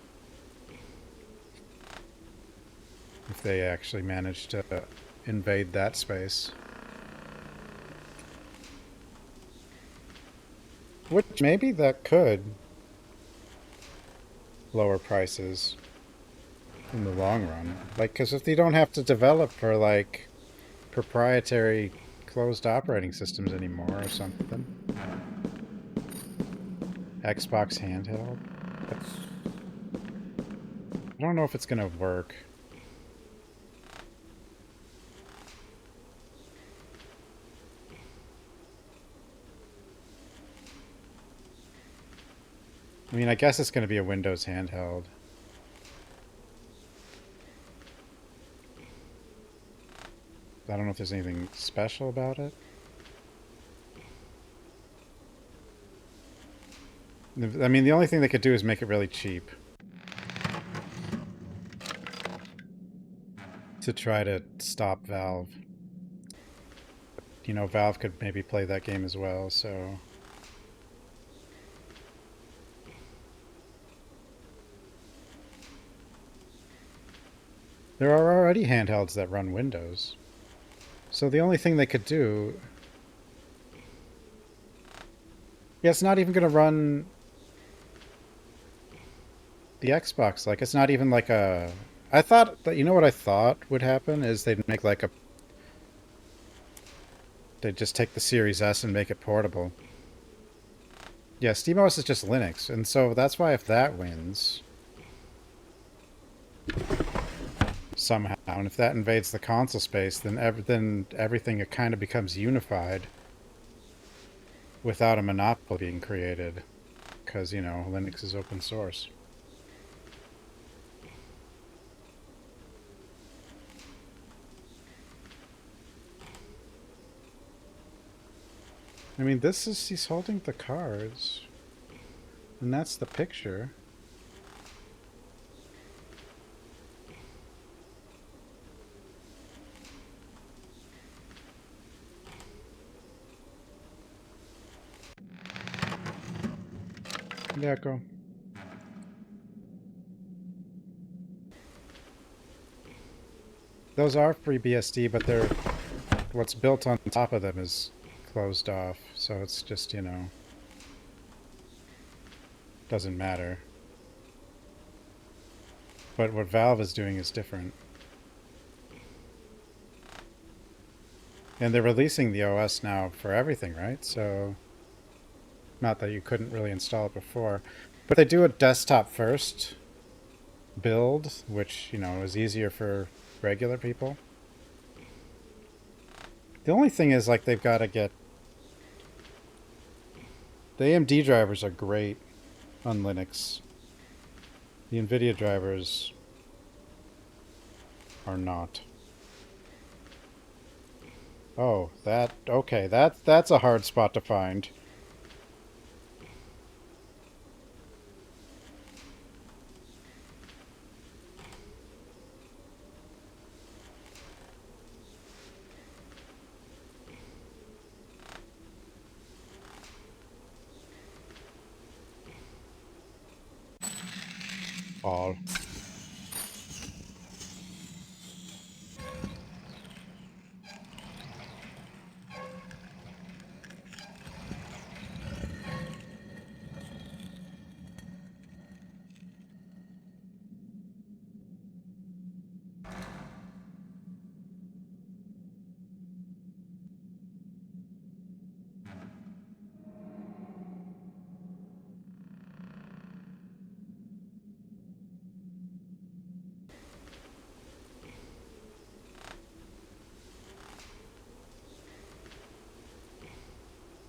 Speaker 8: If they actually manage to invade that space. Which maybe that could lower prices in the long run. Like, because if they don't have to develop for, like, proprietary closed operating systems anymore or something. Xbox handheld. I don't know if it's going to work. I mean, I guess it's going to be a Windows handheld. I don't know if there's anything special about it. I mean, the only thing they could do is make it really cheap. To try to stop Valve. You know, Valve could maybe play that game as well, so... There are already handhelds that run Windows. So the only thing they could do... Yeah, it's not even going to run the Xbox. Like, it's not even like a... I thought that, you know what I thought would happen is they'd make like a... They'd just take the Series S and make it portable. Yeah, SteamOS is just Linux, and so that's why if that wins... somehow, and if that invades the console space, then everything kind of becomes unified without a monopoly being created, because, you know, Linux is open source. I mean, this is, he's holding the cards, and that's the picture. Yeah, go. Those are FreeBSD, but they're... What's built on top of them is closed off, so it's just, you know... Doesn't matter. But what Valve is doing is different. And they're releasing the OS now for everything, right? So... Not that you couldn't really install it before. But they do a desktop first. build, which, you know, is easier for regular people. The only thing is, like, they've got to get... The AMD drivers are great on Linux. The NVIDIA drivers are not. Oh, that... Okay, that's a hard spot to find. All.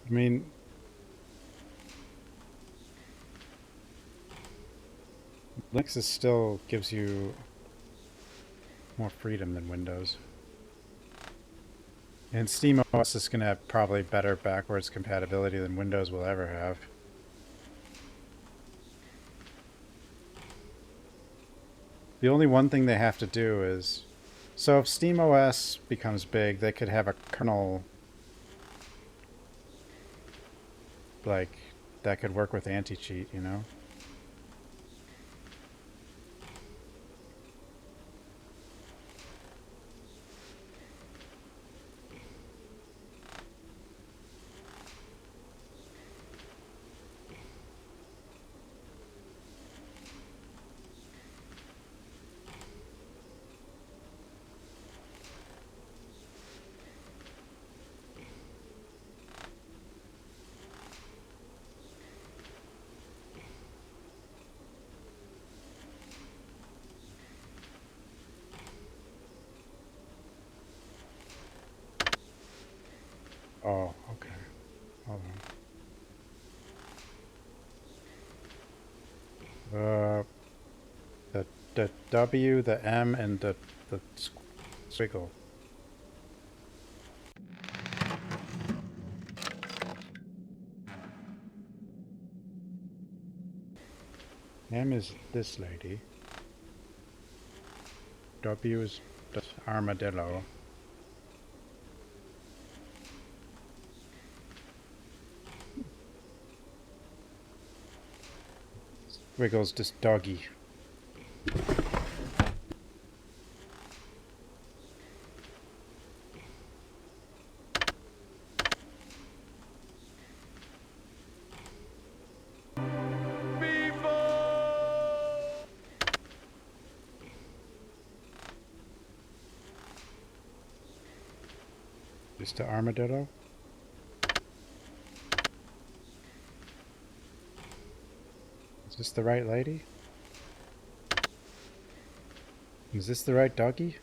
Speaker 8: I mean, Linux is still gives you more freedom than Windows. And SteamOS is going to have probably better backwards compatibility than Windows will ever have. The only one thing they have to do is... So if SteamOS becomes big, they could have a kernel... like, that could work with anti-cheat, you know? Oh, okay. Hold on. The W, the M, and the squiggle. M is this lady. W is the armadillo. Wiggles this doggy. Just the armadillo. Is this the right lady? Is this the right doggy?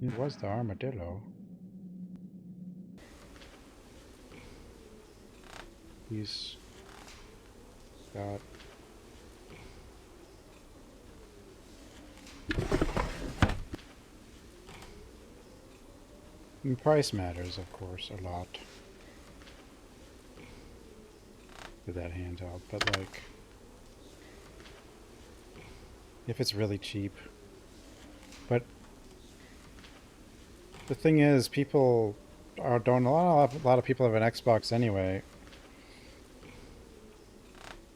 Speaker 8: It was the armadillo. He's got... And price matters, of course, a lot with that handheld, but like, if it's really cheap. But the thing is, people don't, a lot of people have an Xbox anyway.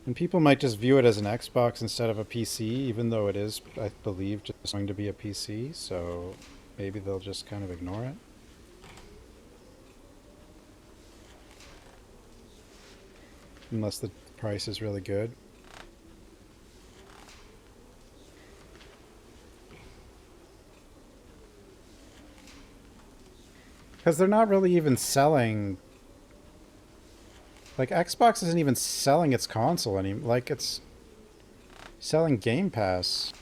Speaker 8: And people might just view it as an Xbox instead of a PC, even though it is, I believe, just going to be a PC, so maybe they'll just kind of ignore it.
Speaker 1: Unless the price is really good. Because they're not really even selling... Like, Xbox isn't even selling its console anymore. Like, it's selling Game Pass.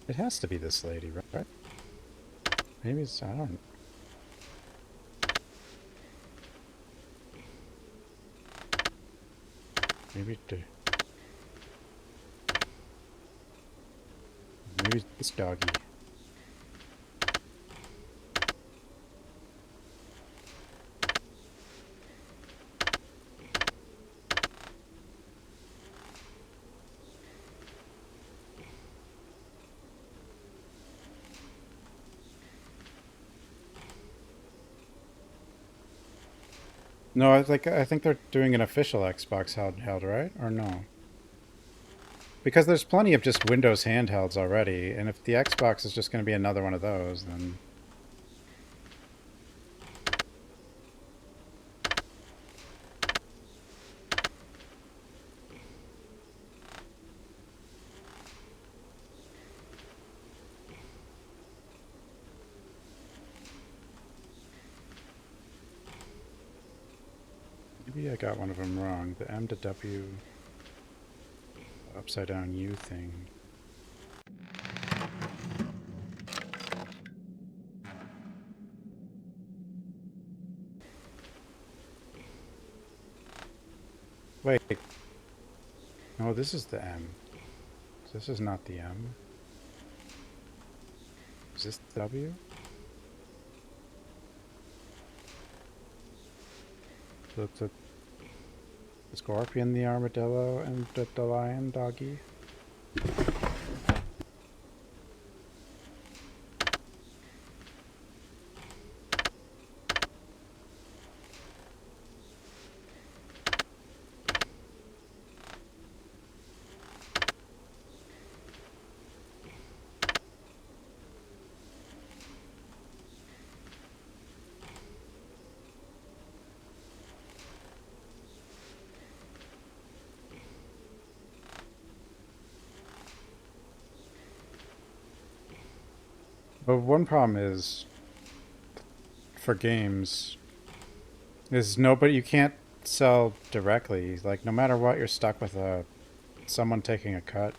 Speaker 1: It has to be this lady, right? Maybe it's... I don't... Maybe it's this doggy. No, I think they're doing an official Xbox handheld, right? Or no? Because there's plenty of just Windows handhelds already, and if the Xbox is just going to be another one of those, then... Maybe I got one of them wrong. The M to W upside down U thing. Wait. No, this is the M. This is not the M. Is this the W? So it's the scorpion, the armadillo, and the lion doggy. But one problem is, for games, is you can't sell directly. Like, no matter what, you're stuck with someone taking a cut.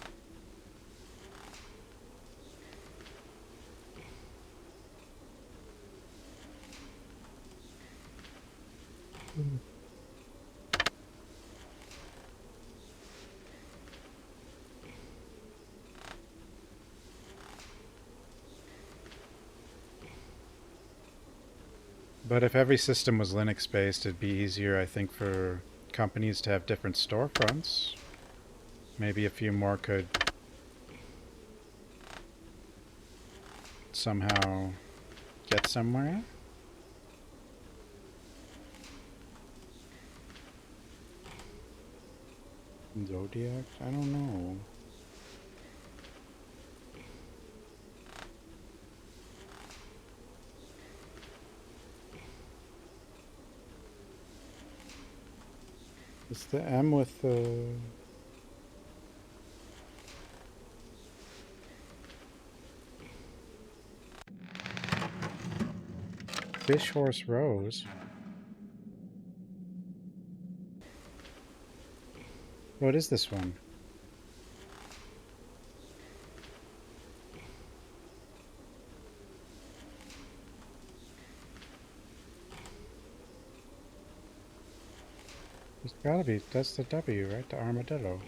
Speaker 1: But if every system was Linux-based, it'd be easier, I think, for companies to have different storefronts. Maybe a few more could somehow get somewhere. Zodiac? I don't know. It's the M with the... Fish Horse Rose. What is this one? It's gotta be, that's the W, right? The armadillo.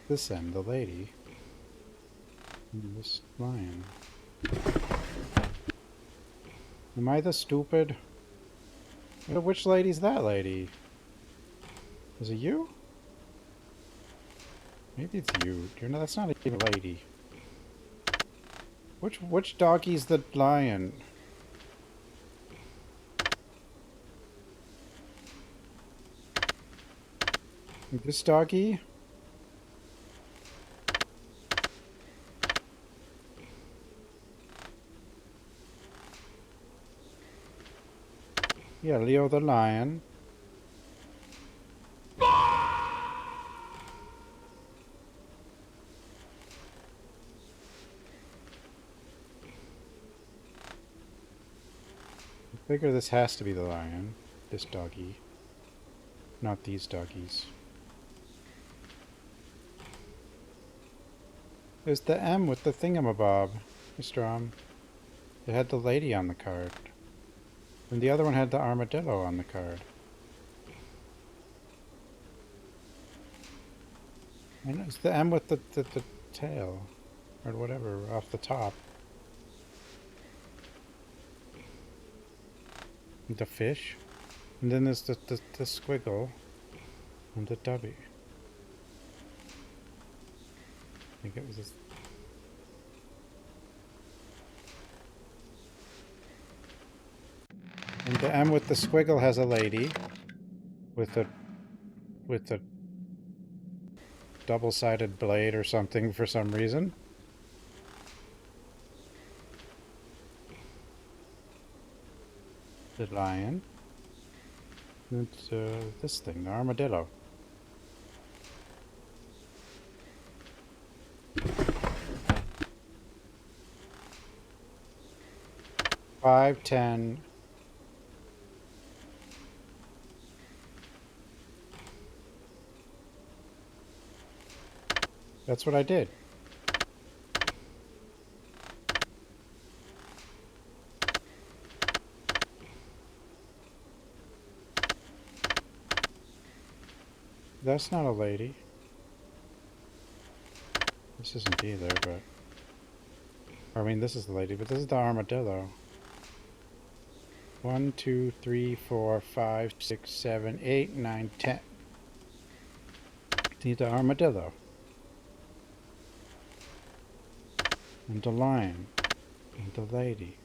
Speaker 1: This end, the lady. And this lion. Am I the stupid? Which lady's that lady? Is it you? Maybe it's you. That's not even a lady. Which doggie's the lion? This doggy? Yeah, Leo the lion. I figure this has to be the lion. This doggy. Not these doggies. There's the M with the thingamabob, Mr. It had the lady on the card. And the other one had the armadillo on the card. And it's the M with the tail. Or whatever, off the top. The fish. And then there's the squiggle. And the W. I think it was this. And the M with the squiggle has a lady. With a double-sided blade or something for some reason. The lion. And this thing, the armadillo. Five, 10. That's what I did. That's not a lady. This isn't either, but... I mean, this is the lady, but this is the armadillo. 1, 2, 3, 4, 5, 6, 7, 8, 9, 10. See the armadillo. And the lion. And the lady.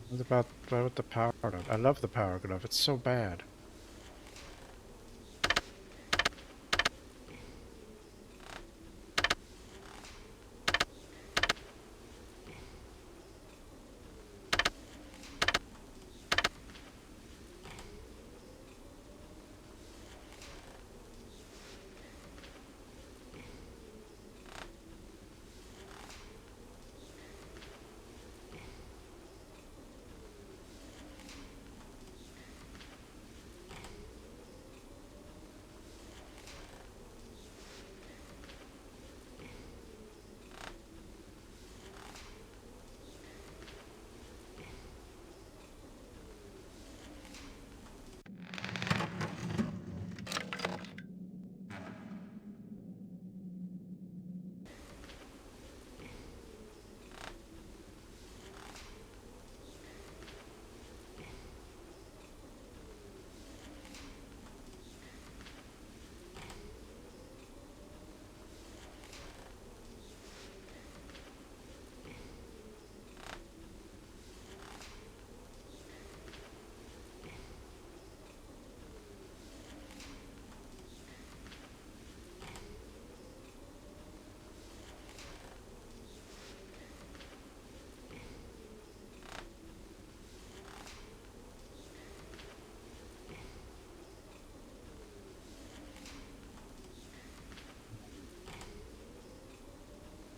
Speaker 1: What about the power glove? I love the power glove. It's so bad.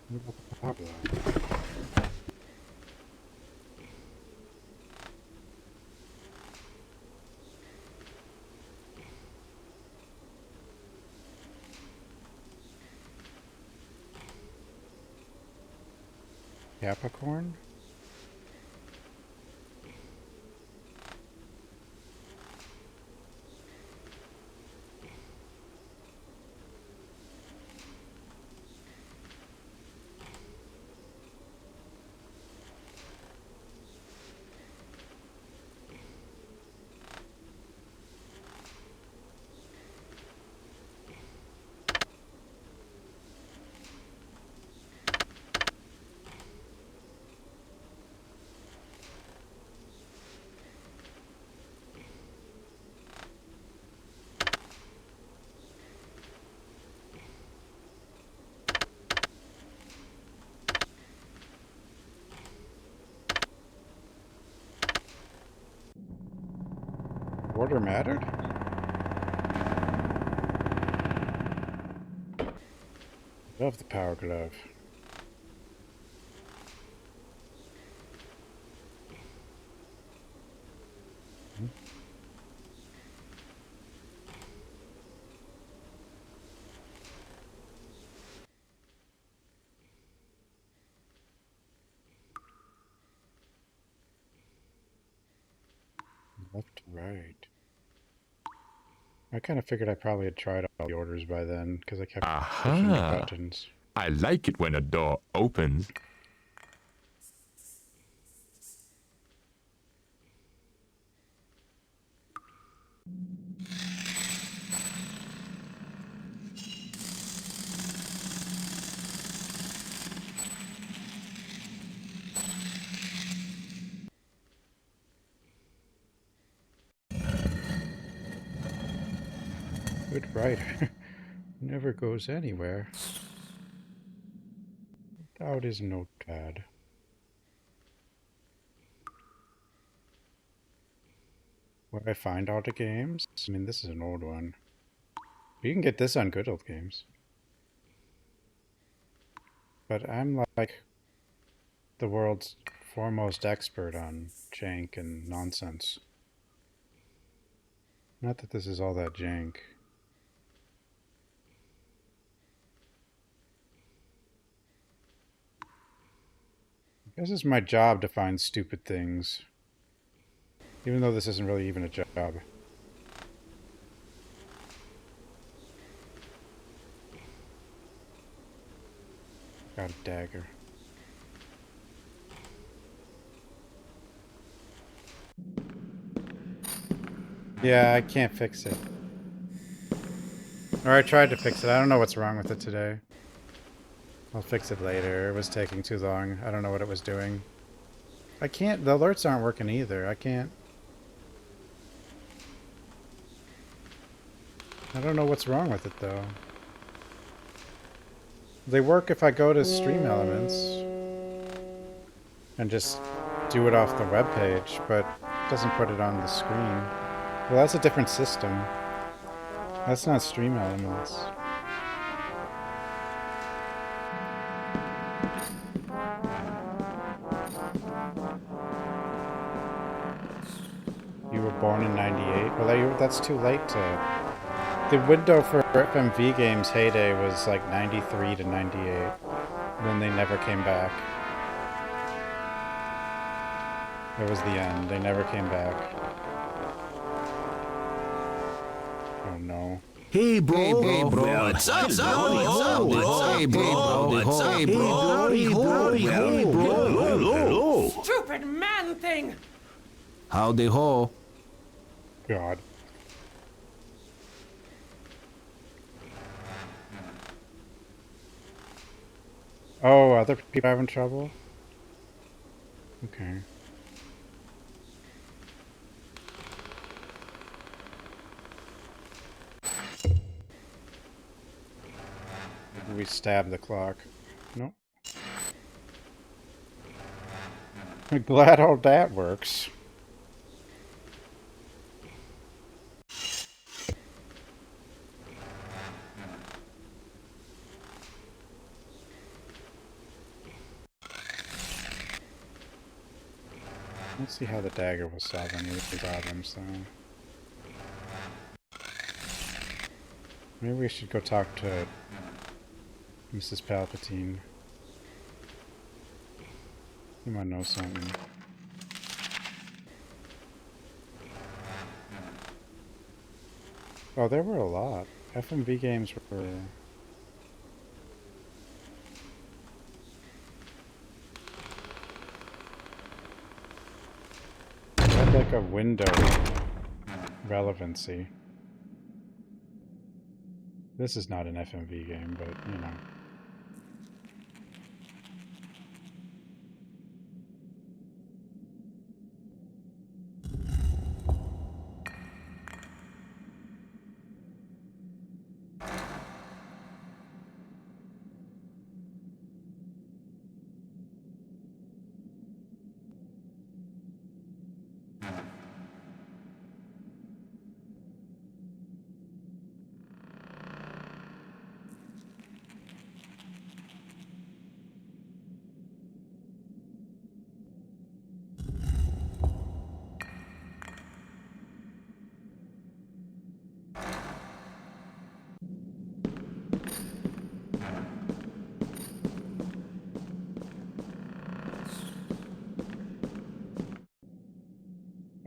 Speaker 1: What about the power glove? Capricorn? Order mattered? Love the power glove. Left to right. I kind of figured I probably had tried all the orders by then, because I kept pushing the buttons.
Speaker 10: I like it when a door opens.
Speaker 1: Good writer. Never goes anywhere. Without his notepad. Where I find all the games? I mean, this is an old one. You can get this on Good Old Games. But I'm like the world's foremost expert on jank and nonsense. Not that this is all that jank. I guess it's my job to find stupid things. Even though this isn't really even a job. Got a dagger. Yeah, I can't fix it. Or I tried to fix it. I don't know what's wrong with it today. I'll fix it later. It was taking too long. I don't know what it was doing. I can't... The alerts aren't working either. I can't... I don't know what's wrong with it, though. They work if I go to Stream Elements and just do it off the web page, but it doesn't put it on the screen. Well, that's a different system. That's not Stream Elements. You were born in 98? Well, that's too late to... The window for FMV games heyday was like 93 to 98. Then they never came back. That was the end. They never came back. Oh no.
Speaker 12: Hey bro, hey bro, what's up, bro? Hey bro, what's up, bro? Hey bro, hello.
Speaker 13: Stupid man thing!
Speaker 12: Howdy ho.
Speaker 1: God. Oh, other people having trouble? Okay. We stab the clock. Nope. I'm glad all that works. Let's see how the dagger will solve any of the problems, though. Maybe we should go talk to Mrs. Palpatine. You might know something. Oh, there were a lot. FMV games were... had like a window relevancy. This is not an FMV game, but you know.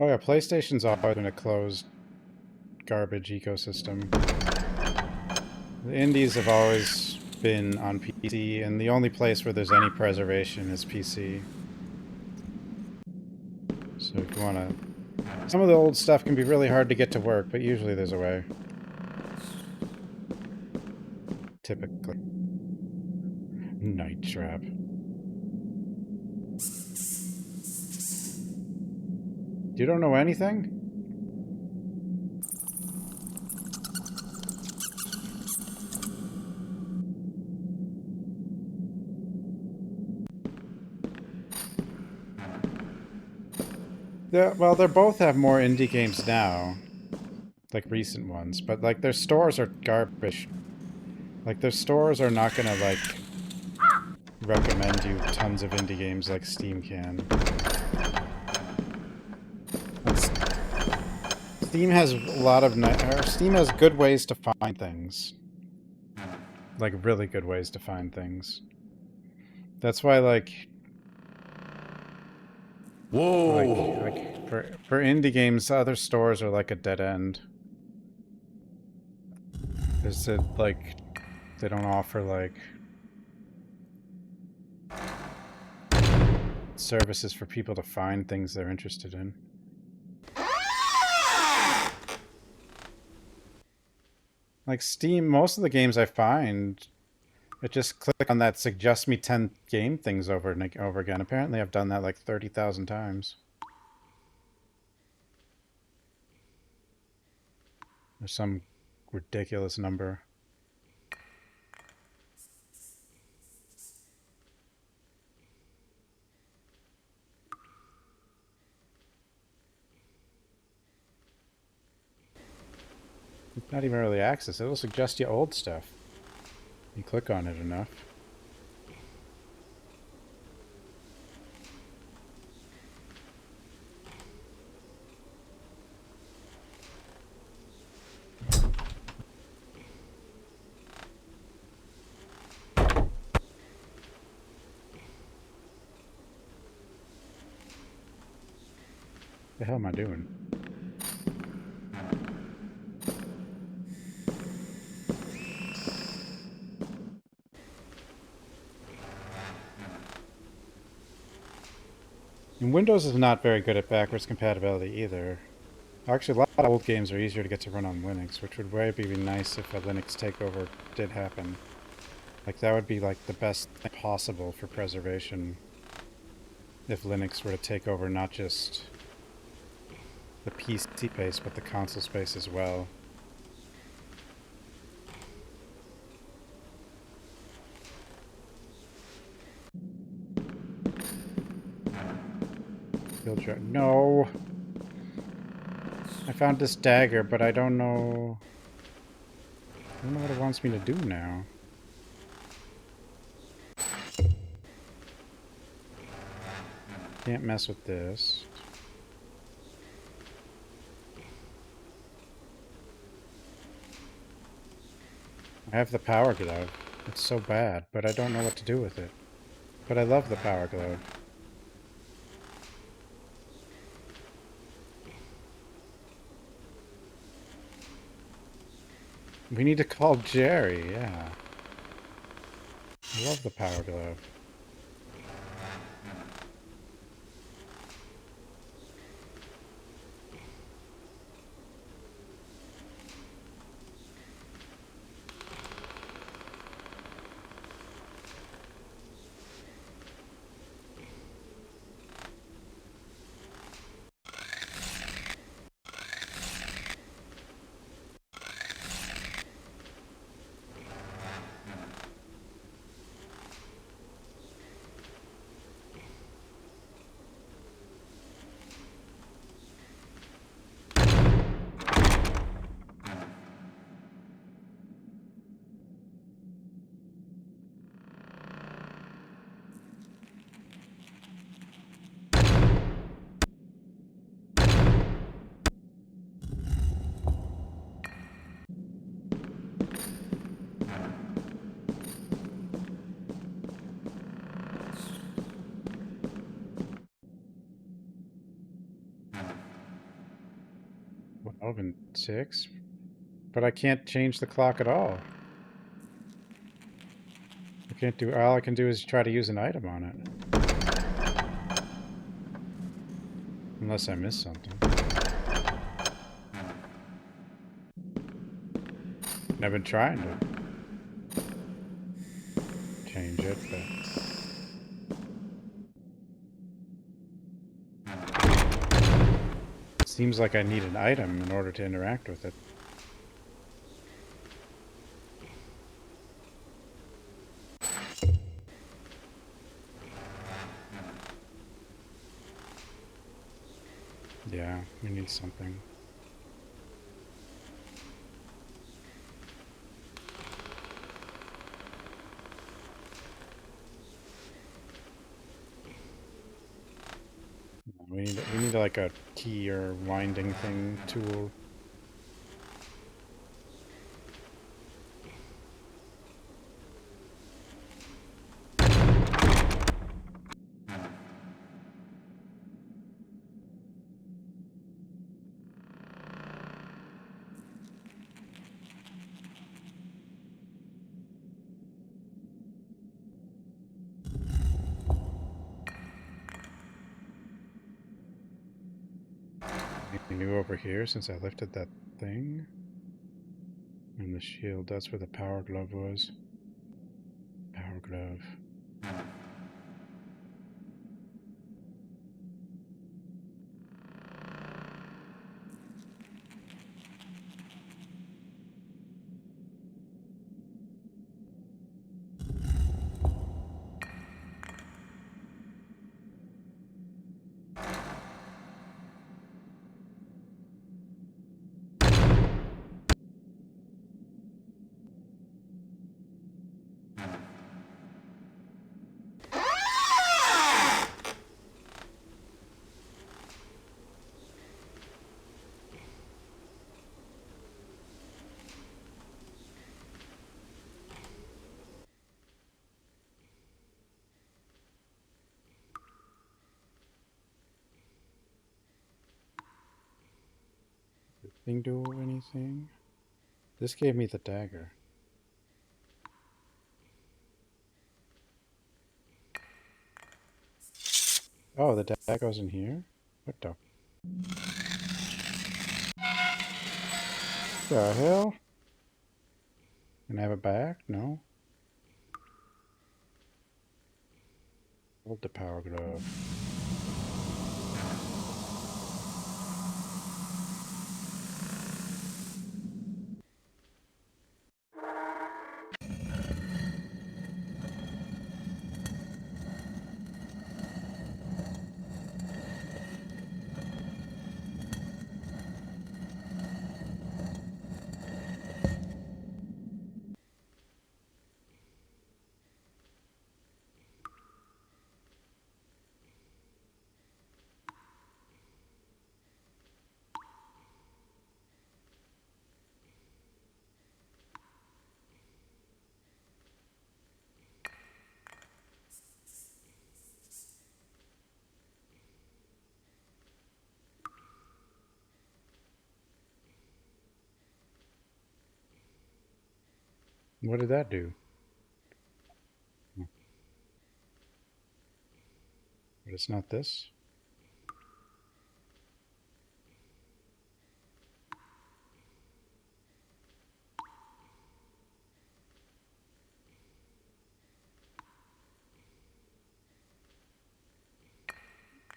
Speaker 8: Oh yeah, PlayStation's always been a closed garbage ecosystem. The indies have always been on PC, and the only place where there's any preservation is PC. So if you want to... Some of the old stuff can be really hard to get to work, but usually there's a way. Typically. Night Trap. You don't know anything? Yeah, well, they both have more indie games now. Like recent ones. But, like, their stores are garbage. Like, their stores are not gonna, like, recommend you tons of indie games like Steam can. Steam has a lot of... Steam has good ways to find things. Like, really good ways to find things. That's why, like...
Speaker 12: Whoa!
Speaker 8: Like for indie games, other stores are like a dead end. Is it like they don't offer like services for people to find things they're interested in? Like Steam, most of the games I find, I just click on that suggest me 10 game things over and over again. Apparently I've done that like 30,000 times. There's some ridiculous number. It's not even really access. It'll suggest you old stuff. You click on it enough. The hell am I doing? And Windows is not very good at backwards compatibility either. Actually, a lot of old games are easier to get to run on Linux, which would really be nice if a Linux takeover did happen. Like, that would be like the best thing possible for preservation if Linux were to take over not just the PC space, but the console space as well. No! I found this dagger, but I don't know... I don't know what it wants me to do now. Can't mess with this. I have the power glove. It's so bad, but I don't know what to do with it. But I love the power glove. We need to call Jerry, yeah. I love the power glove. 12 and 6. But I can't change the clock at all. I can't do... All I can do is try to use an item on it. Unless I miss something. And I've been trying to change it, but... It seems like I need an item in order to interact with it. Yeah, we need something. We need like a key or winding thing tool. Anything new over here since I lifted that thing? And the shield, that's where the power glove was. Power glove. Thing do anything? This gave me the dagger. Oh, the dagger goes in here? What the hell? Can I have it back? No? Hold the power glove. What did that do? But it's not this?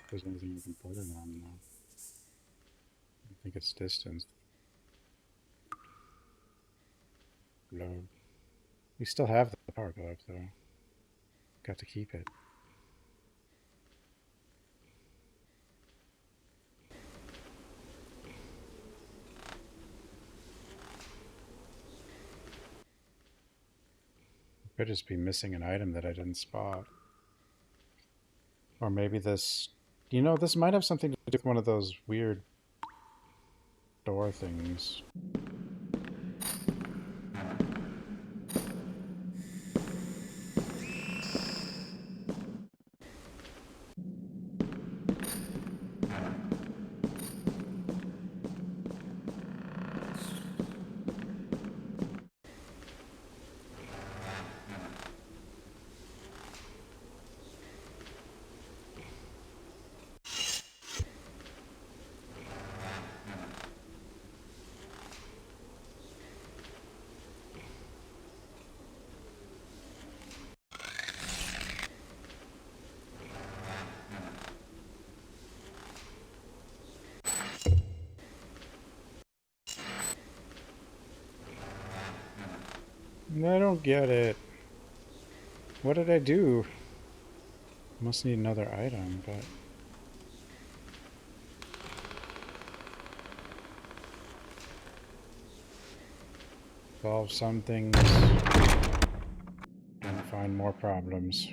Speaker 8: If there's anything you can put it on now. I think it's distance. Glove. We still have the power glove though. Got to keep it. Could just be missing an item that I didn't spot. Or maybe this... You know, this might have something to do with one of those weird door things. I don't get it. What did I do? Must need another item, but... Solve some things. Don't find more problems.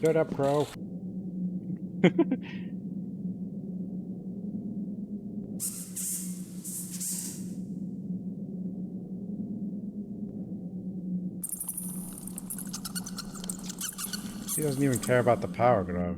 Speaker 8: Shut up, Crow. He doesn't even care about the power glove.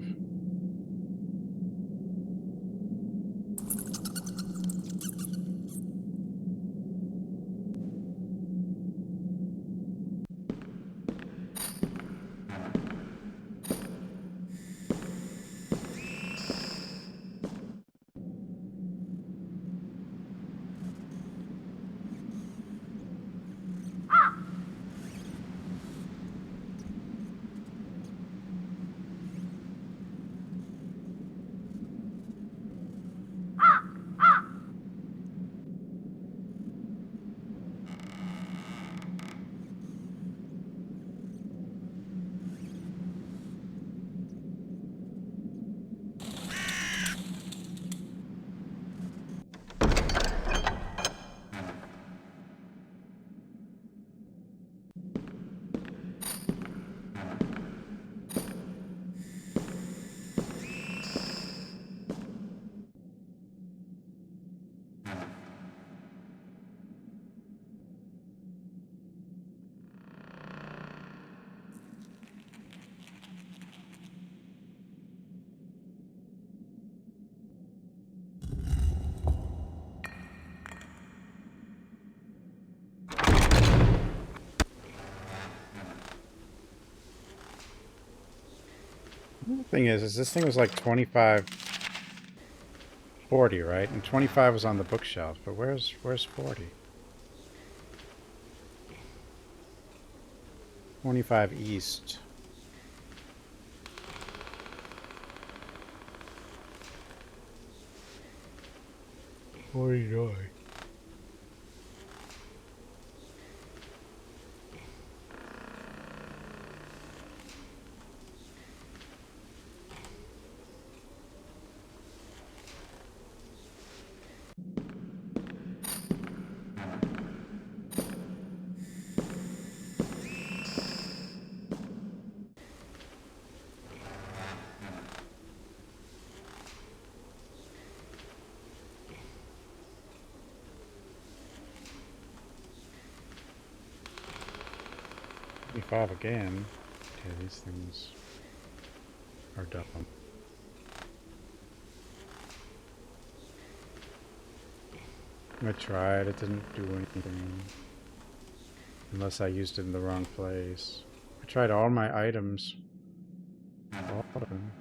Speaker 8: The thing is this thing was like 25, 40, right? And 25 was on the bookshelf, but where's 40? 25 east. Joy. Five again. Okay, these things are dumb. I tried, it didn't do anything. Unless I used it in the wrong place. I tried all my items. All of them.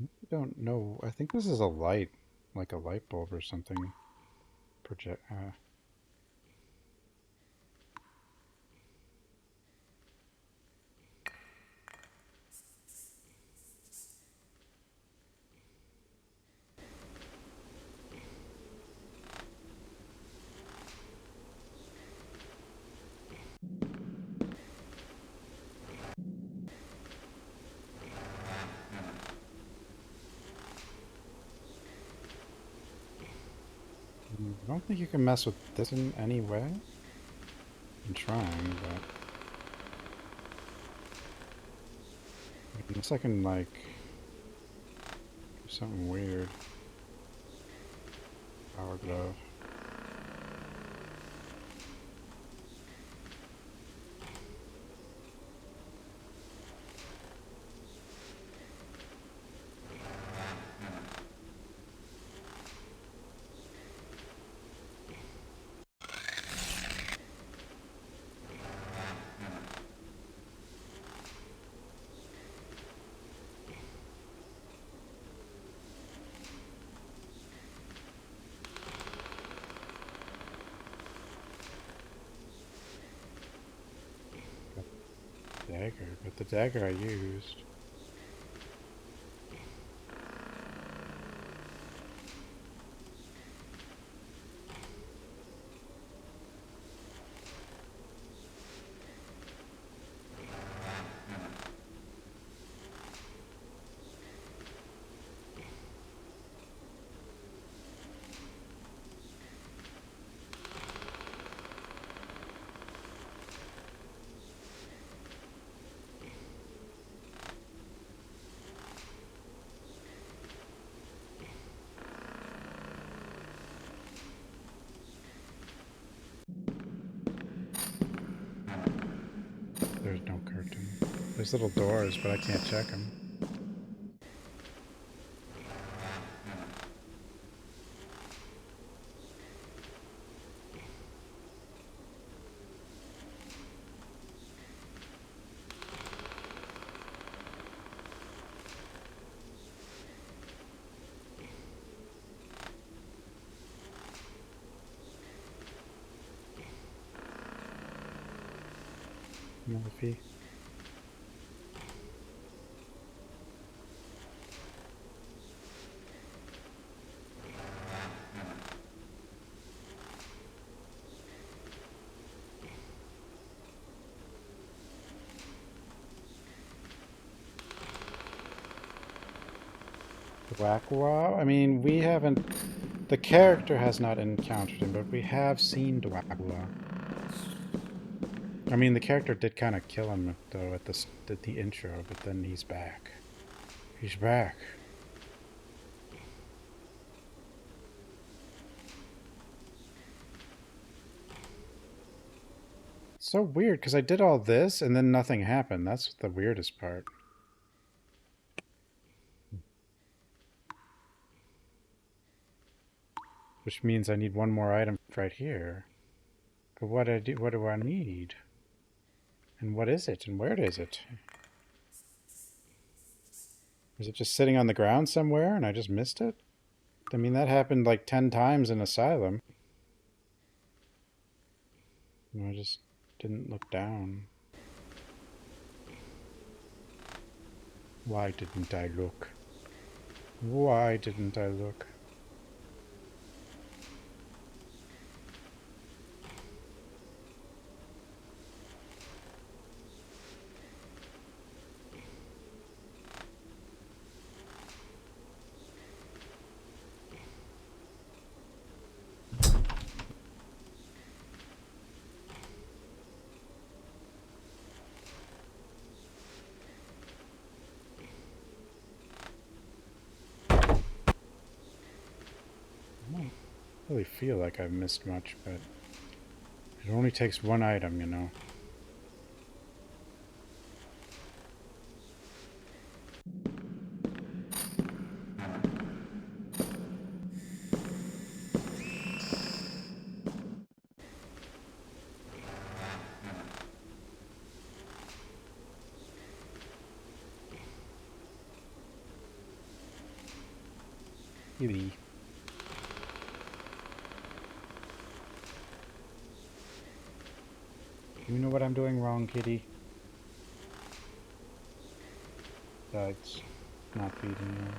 Speaker 8: I don't know. I think this is a light, like a light bulb or something. Project. I don't think you can mess with this in any way. I'm trying, but... Unless I can, like... do something weird. Power glove.
Speaker 1: dagger, but the dagger I used. There's no curtain. There's little doors, but I can't check them. Murphy. Dracula? I mean, we haven't... The character has not encountered him, but we have seen Dracula. I mean, the character did kind of kill him, though, at the intro, but then he's back. He's back. It's so weird, because I did all this, and then nothing happened. That's the weirdest part. Which means I need one more item right here. But what do I need? And what is it? And where is it? Is it just sitting on the ground somewhere and I just missed it? I mean, that happened like 10 times in Asylum. And I just didn't look down. Why didn't I look? Why didn't I look? I really feel like I've missed much, but it only takes one item, you know. Kitty. You know what I'm doing wrong, kitty? Besides not feeding you.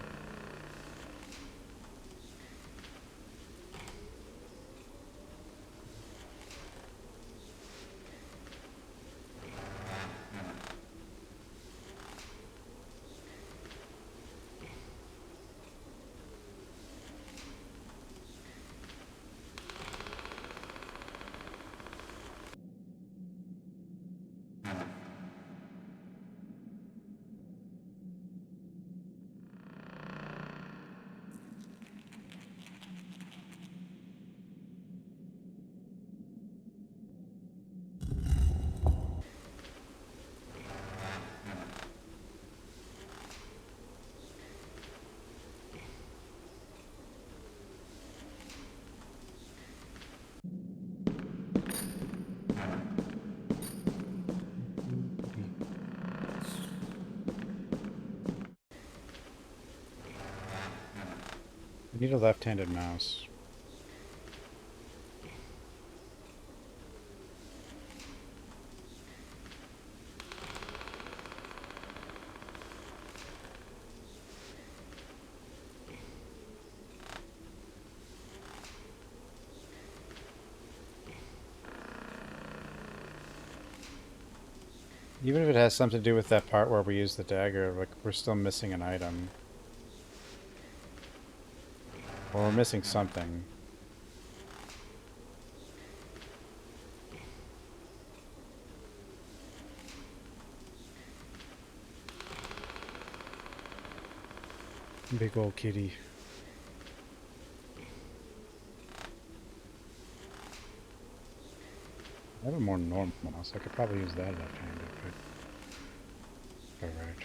Speaker 1: I need a left-handed mouse.
Speaker 8: Even if it has something to do with that part where we use the dagger, like, we're still missing an item. Or we're missing something. Big old kitty. I have a more normal mouse. I could probably use that left-handed, but alright.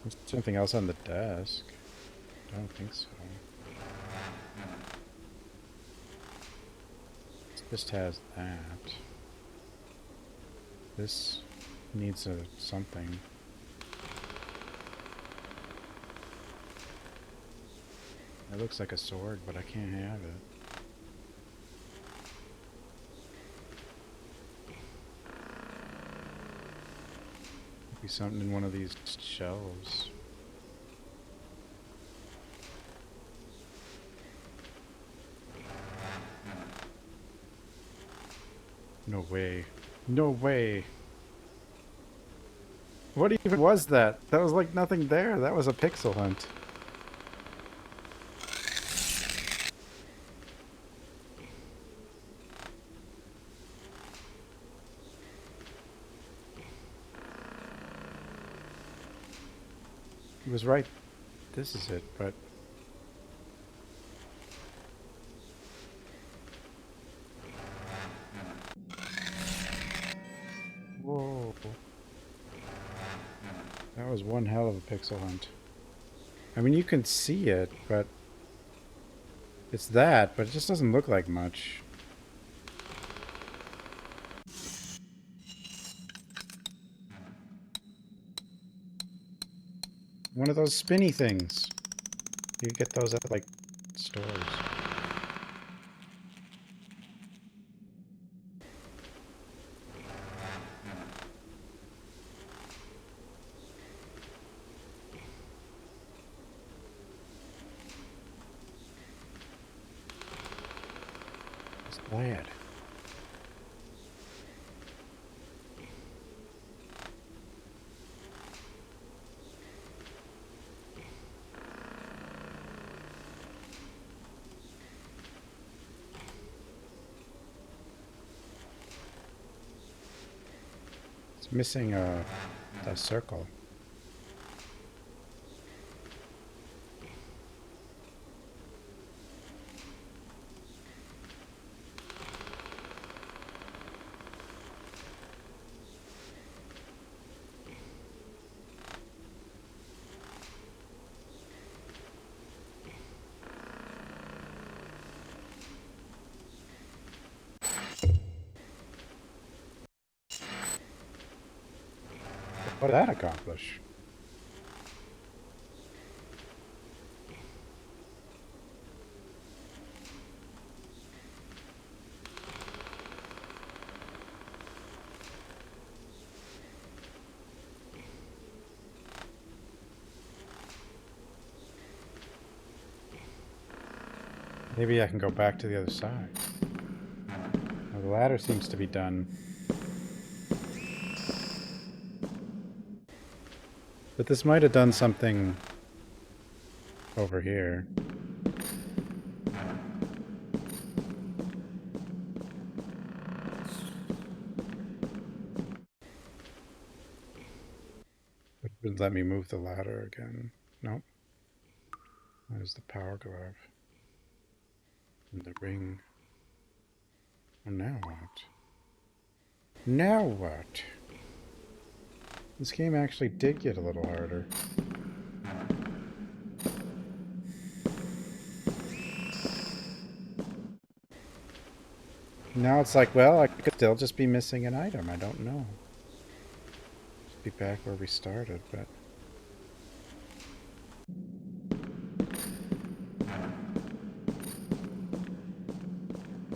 Speaker 8: Is there something else on the desk? I don't think so. This just has that. This needs a something. It looks like a sword, but I can't have it. Could be something in one of these shelves. No way. No way. What even was that? That was like nothing there. That was a pixel hunt. He was right. This is it, but... Whoa. That was one hell of a pixel hunt. I mean, you can see it, but... It's that, but it just doesn't look like much. One of those spinny things. You get those at, like, stores. It's glad. It's missing a circle. What did that accomplish? Maybe I can go back to the other side. Well, the ladder seems to be done. But this might have done something over here. It would let me move the ladder again. Nope. There's the power glove. And the ring. Well, now what? Now what? This game actually did get a little harder. Now it's like, well, I could still just be missing an item. I don't know. Just be back where we started, but...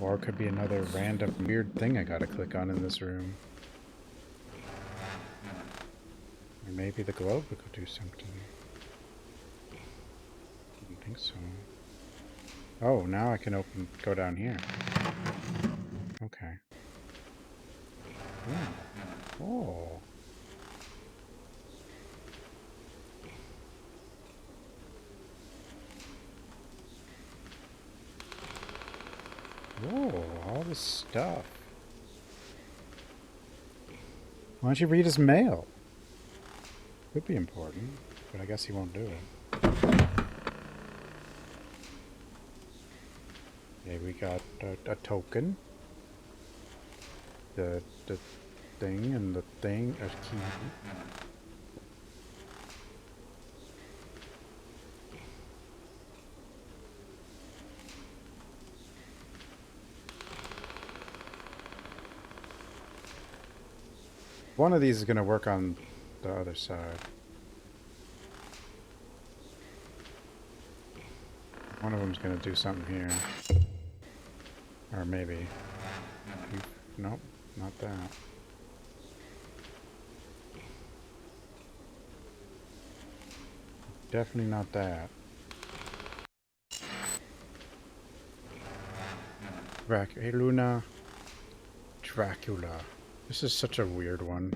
Speaker 8: Or it could be another random weird thing I gotta click on in this room. Or maybe the globe could do something. I don't think so. Oh, now I can go down here. Okay. Ooh. Oh. Whoa, all this stuff. Why don't you read his mail? Could be important, but I guess he won't do it. Okay, we got a token. The thing and the thing, a key. One of these is going to work on the other side. One of them's going to do something here. Or maybe. Nope, not that. Definitely not that. Hey Luna. Dracula. This is such a weird one.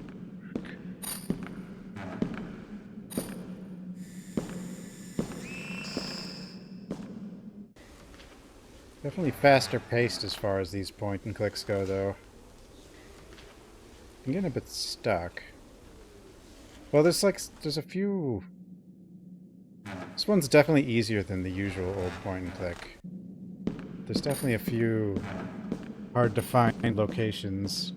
Speaker 8: Definitely faster paced as far as these point and clicks go, though. I'm getting a bit stuck. Well, there's a few... This one's definitely easier than the usual old point and click. There's definitely a few hard to find locations.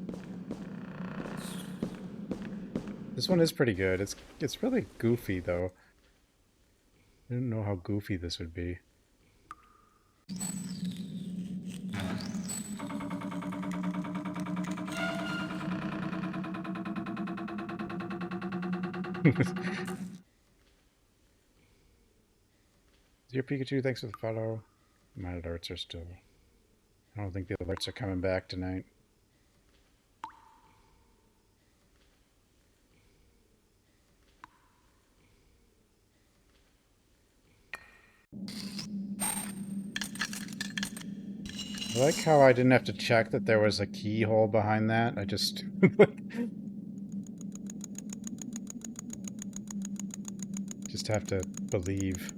Speaker 8: This one is pretty good. It's really goofy, though. I didn't know how goofy this would be. Dear Pikachu, thanks for the follow. My alerts are still... I don't think the alerts are coming back tonight. I like how I didn't have to check that there was a keyhole behind that. I just... just have to believe.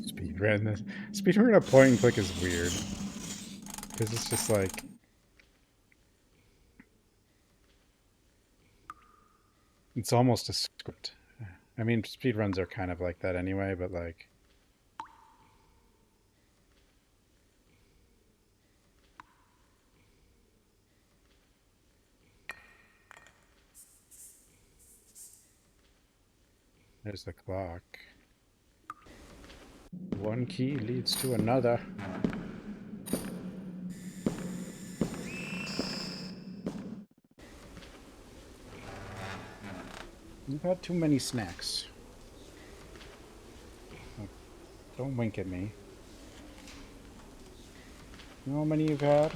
Speaker 8: Speedrun this. Speedrun a point and click is weird. Because it's just like... It's almost a script. I mean, speedruns are kind of like that anyway, but like... There's the clock. One key leads to another. You've had too many snacks. Oh, don't wink at me. You know how many you've had?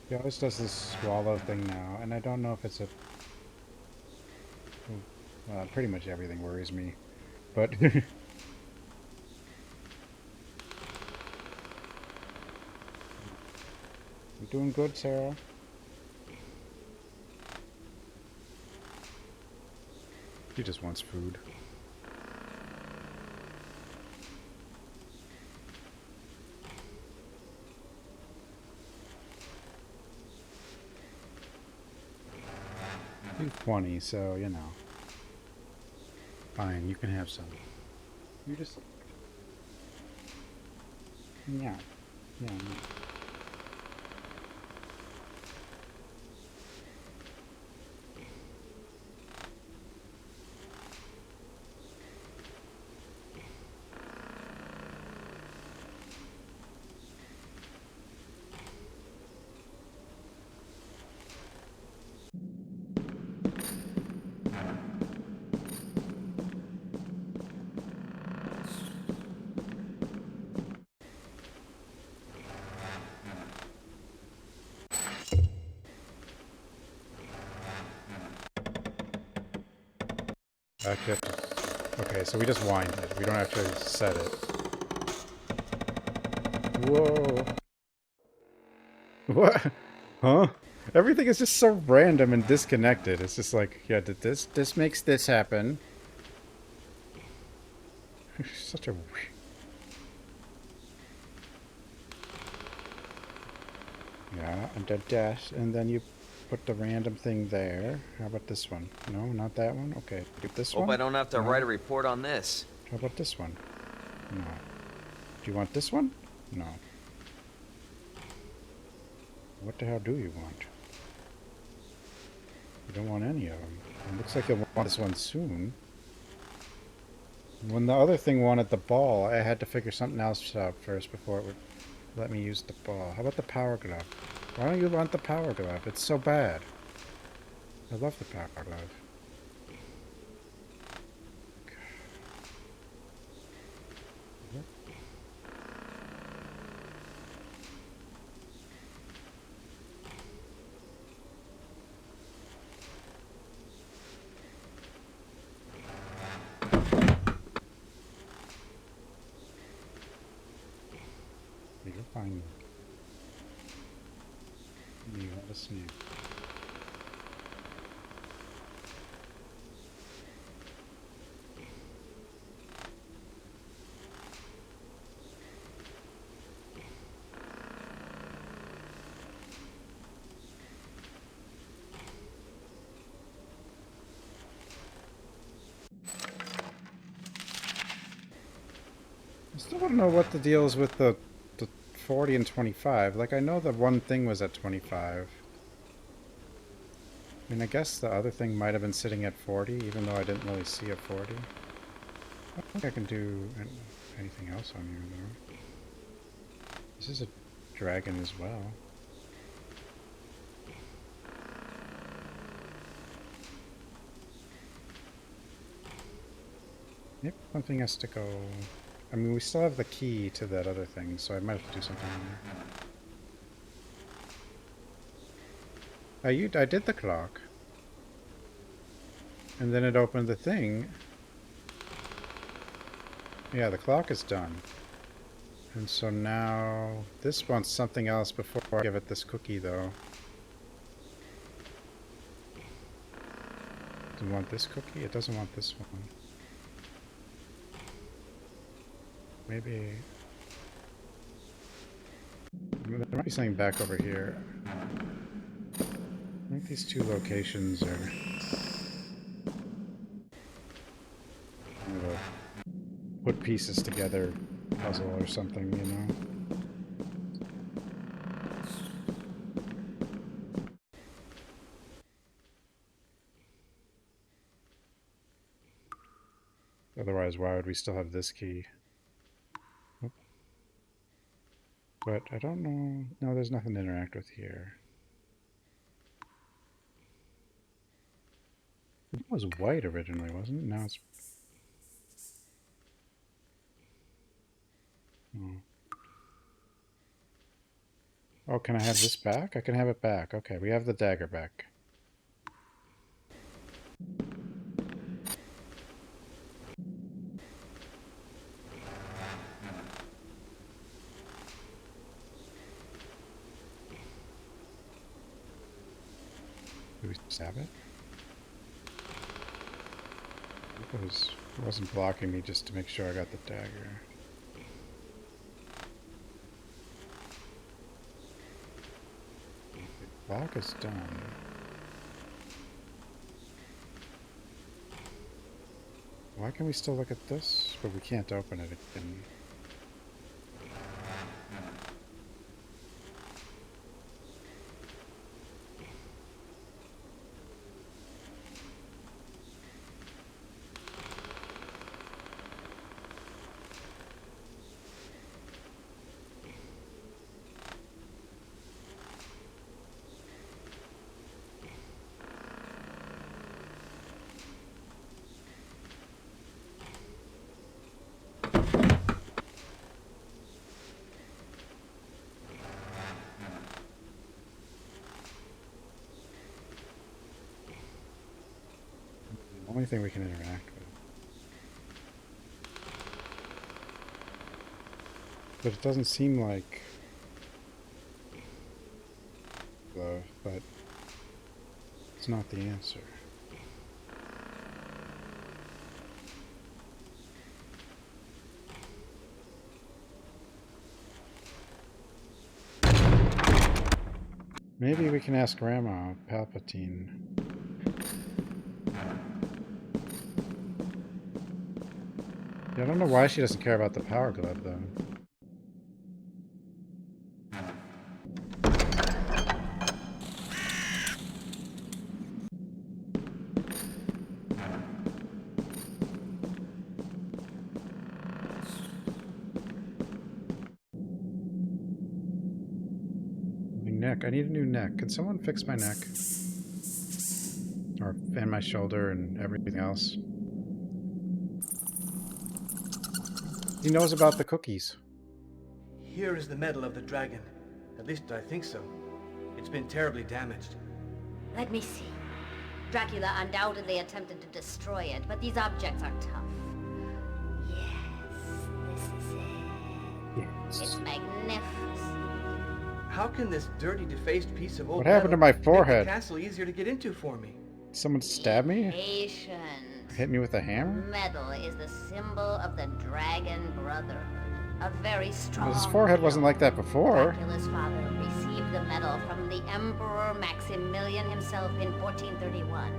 Speaker 8: He always does this swallow thing now, and I don't know if it's a... pretty much everything worries me, but... You're doing good, Sarah? She just wants food. You're 20, so, you know. Fine, you can have some. You just... Yeah. Yeah. Actually, okay, so we just wind it. We don't actually set it. Whoa. What? Huh? Everything is just so random and disconnected. It's just like, yeah, did this makes this happen. Such a weird... Yeah, and did that, and then you put the random thing there. How about this one? No, not that one? Okay, do this one?
Speaker 13: Hope I don't have to
Speaker 8: No.
Speaker 13: write a report on this.
Speaker 8: How about this one? No. Do you want this one? No. What the hell do you want? You don't want any of them. It looks like you'll want this one soon. When the other thing wanted the ball, I had to figure something else out first before it would let me use the ball. How about the power glove? Why don't you want the power glove? It's so bad. I love the power glove. You're fine. You want a snack. I still don't know what the deal is with the 40 and 25. Like, I know the one thing was at 25. I mean, I guess the other thing might have been sitting at 40, even though I didn't really see a 40. I don't think I can do anything else on here, though. This is a dragon as well. Yep, one thing has to go... I mean, we still have the key to that other thing, so I might have to do something on there. I did the clock. And then it opened the thing. Yeah, the clock is done. And so now... This wants something else before I give it this cookie, though. Does it want this cookie? It doesn't want this one. Maybe... There might be something back over here. I think these two locations are... kind of a put pieces together puzzle or something, you know? Otherwise, why would we still have this key? But I don't know... No, there's nothing to interact with here. It was white originally, wasn't it? Now it's... Oh. Oh, can I have this back? I can have it back. Okay, we have the dagger back. Do we stab it? It wasn't blocking me just to make sure I got the dagger. The block is done. Why can we still look at this? But we can't open it again. Only thing we can interact with.
Speaker 1: But it doesn't seem like love, but it's not the answer. Maybe we can ask Grandma Palpatine. Yeah, I don't know why she doesn't care about the power glove, though. Neck. I need a new neck. Can someone fix my neck? And my shoulder and everything else? He knows about the cookies.
Speaker 2: Here is the medal of the dragon. At least I think so. It's been terribly damaged.
Speaker 11: Let me see. Dracula undoubtedly attempted to destroy it, but these objects are tough. Yes, this is it.
Speaker 1: Yes.
Speaker 11: It's magnificent.
Speaker 2: How can this dirty, defaced piece of old
Speaker 1: What happened to my forehead?
Speaker 2: make the castle easier to get into for me?
Speaker 1: Someone stabbed me?
Speaker 11: Patient.
Speaker 1: Hit me with a hammer?
Speaker 11: Medal is the symbol of the Dragon Brotherhood. A very strong...
Speaker 1: His forehead wasn't like that before.
Speaker 11: Dracula's father received the medal from the Emperor Maximilian himself in 1431.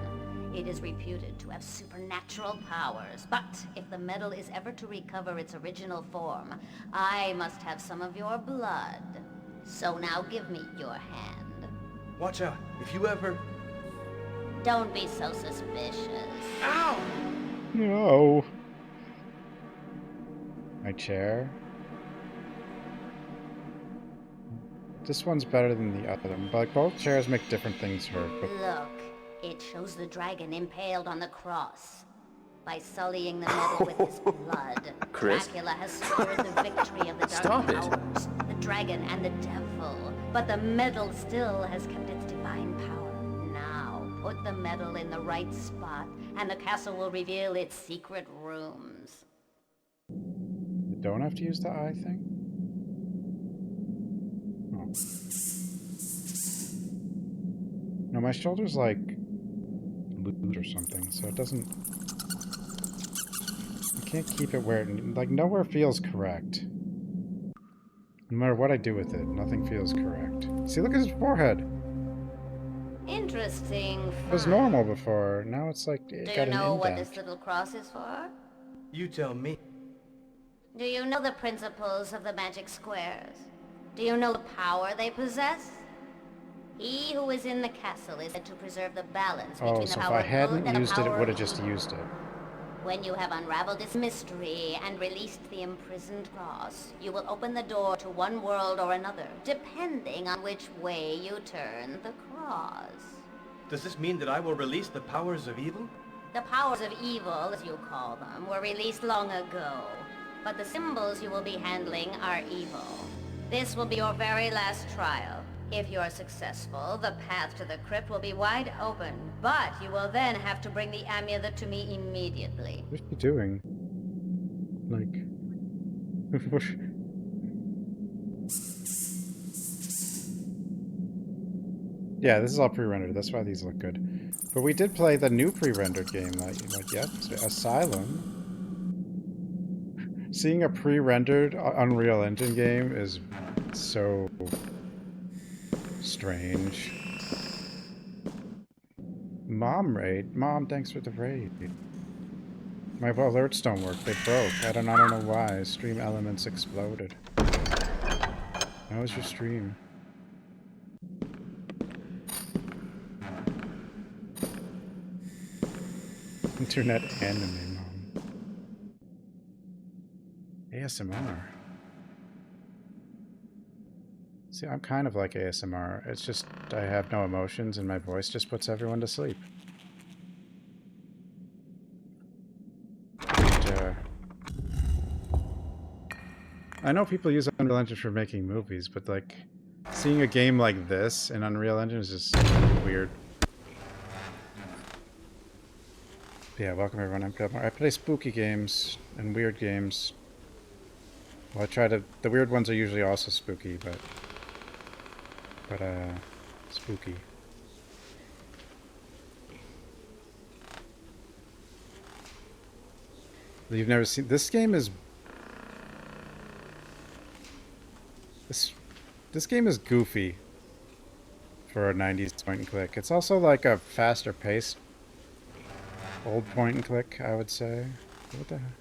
Speaker 11: It is reputed to have supernatural powers, but if the medal is ever to recover its original form, I must have some of your blood. So now give me your hand.
Speaker 2: Watch out. If you ever...
Speaker 11: Don't be so suspicious.
Speaker 2: Ow!
Speaker 1: No. My chair. This one's better than the other. Like, both chairs make different things hurt, but...
Speaker 11: Look, it shows the dragon impaled on the cross. By sullying the medal with his blood, Dracula has secured the victory of the dark powers, the dragon and the devil. But the medal still has kept its divine power. Now, put the medal in the right spot, and the castle will reveal its secret rooms.
Speaker 1: You don't have to use the eye thing? Oh. No, my shoulder's like loose or something, so it doesn't... I can't keep it where it... Like, nowhere feels correct. No matter what I do with it, nothing feels correct. See, look at his forehead!
Speaker 11: Interesting.
Speaker 1: It was normal before. Now it's like, it
Speaker 11: Do
Speaker 1: got
Speaker 11: you
Speaker 1: an
Speaker 11: know what
Speaker 1: indent.
Speaker 11: this little cross is for?
Speaker 2: You tell me.
Speaker 11: Do you know the principles of the magic squares? Do you know the power they possess? He who is in the castle is said to preserve the balance between the
Speaker 1: So if
Speaker 11: power
Speaker 1: I
Speaker 11: of good
Speaker 1: hadn't
Speaker 11: and the
Speaker 1: used it, it
Speaker 11: power
Speaker 1: would
Speaker 11: of
Speaker 1: have just
Speaker 11: evil.
Speaker 1: used it.
Speaker 11: When you have unraveled its mystery and released the imprisoned cross, you will open the door to one world or another, depending on which way you turn the cross.
Speaker 2: Does this mean that I will release the powers of evil?
Speaker 11: The powers of evil, as you call them, were released long ago, but the symbols you will be handling are evil. This will be your very last trial. If you are successful, the path to the crypt will be wide open, but you will then have to bring the amulet to me immediately.
Speaker 1: What's he doing? Like... Yeah, this is all pre-rendered. That's why these look good. But we did play the new pre-rendered game, like yesterday, Asylum. Seeing a pre-rendered Unreal Engine game is so strange. Mom raid? Mom, thanks for the raid. My alerts don't work. They broke. I don't know why. Stream elements exploded. How was your stream? Internet anime, Mom. ASMR. See, I'm kind of like ASMR. It's just I have no emotions and my voice just puts everyone to sleep. And, I know people use Unreal Engine for making movies, but like seeing a game like this in Unreal Engine is just weird. Yeah, welcome everyone. I'm Failmore. I play spooky games and weird games.
Speaker 8: Well, I try to... The weird ones are usually also spooky, but... spooky. You've never seen... This game is... This game is goofy for a 90s point and click. It's also like a faster paced old point and click, I would say. What the heck?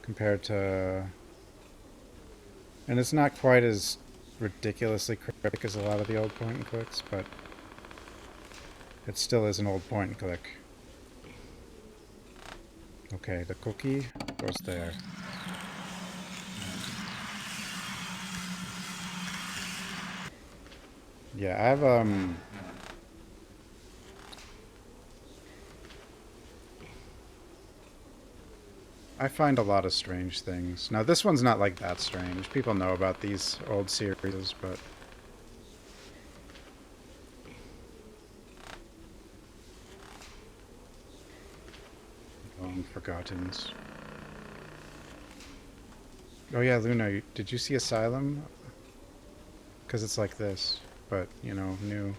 Speaker 8: Compared to... And it's not quite as ridiculously cryptic as a lot of the old point and clicks, but it still is an old point and click. Okay, the cookie goes there. Yeah, I have, I find a lot of strange things. Now, this one's not like that strange. People know about these old series, but... Long Forgottens. Oh yeah, Luna, did you see Asylum? Because it's like this, but, you know, new.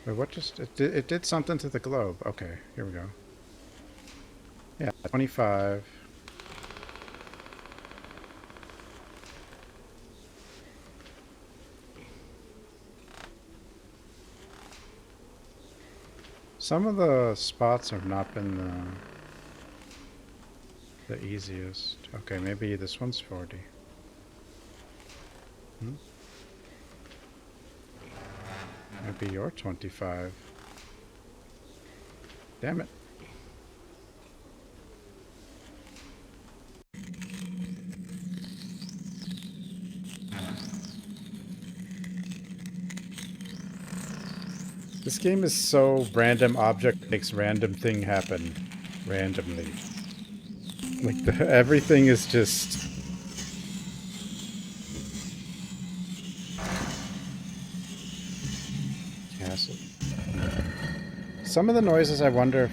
Speaker 8: Wait, what just... It did something to the globe. Okay, here we go. Yeah, 25. Some of the spots have not been the easiest. Okay, maybe this one's 40. Hmm? Maybe you're 25. Damn it. This game is so random object makes random thing happen randomly. Like everything is just... Castle. Some of the noises, I wonder if...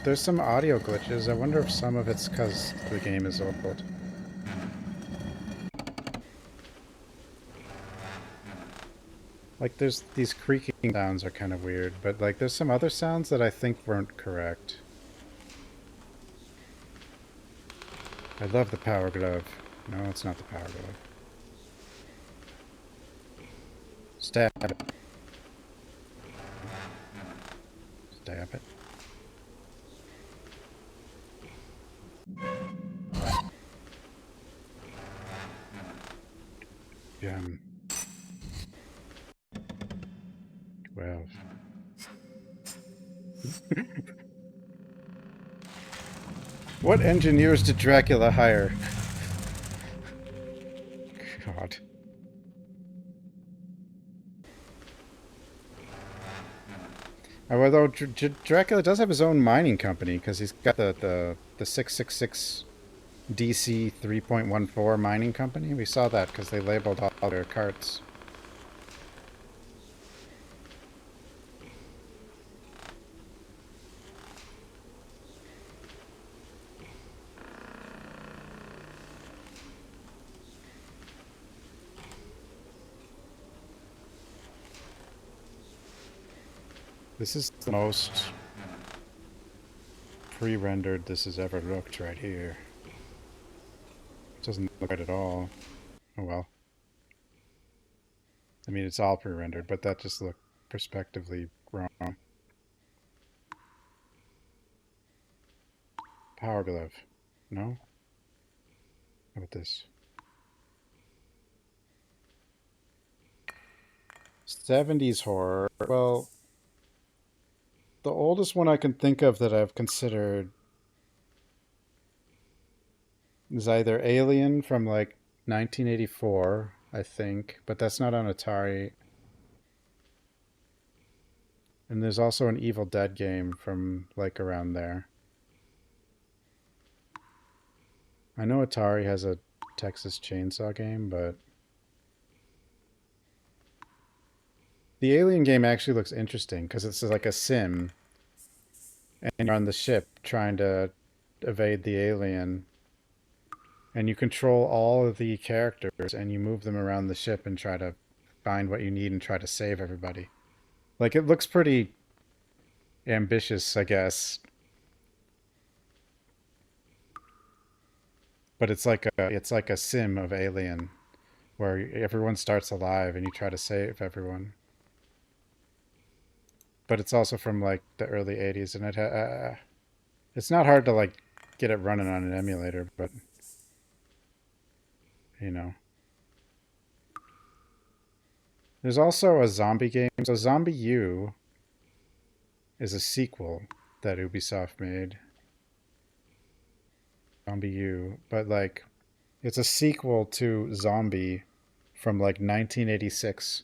Speaker 8: There's some audio glitches. I wonder if some of it's because the game is old. Like, there's these creaking sounds are kind of weird, but like there's some other sounds that I think weren't correct. I love the power glove. No, it's not the power glove. Stab it. Stab it. Gem. 12. What engineers did Dracula hire? God. Although Dracula does have his own mining company, because he's got the 666 DC 3.14 mining company. We saw that because they labeled all their carts. This is the most pre-rendered this has ever looked right here. It doesn't look right at all. Oh well. I mean, it's all pre-rendered, but that just looked prospectively wrong. Power glove. No? How about this? 70s horror. Well... The oldest one I can think of that I've considered is either Alien from like 1984, I think, but that's not on Atari. And there's also an Evil Dead game from like around there. I know Atari has a Texas Chainsaw game, but the Alien game actually looks interesting because it's like a sim. and you're on the ship trying to evade the alien. And you control all of the characters, and you move them around the ship and try to find what you need and try to save everybody. Like, it looks pretty ambitious, I guess. But it's like a sim of Alien, where everyone starts alive and you try to save everyone. But it's also from like the early 80s, and it's not hard to like get it running on an emulator, but you know. There's also a zombie game. So Zombie U is a sequel that Ubisoft made. Zombie U, but like it's a sequel to Zombie from like 1986,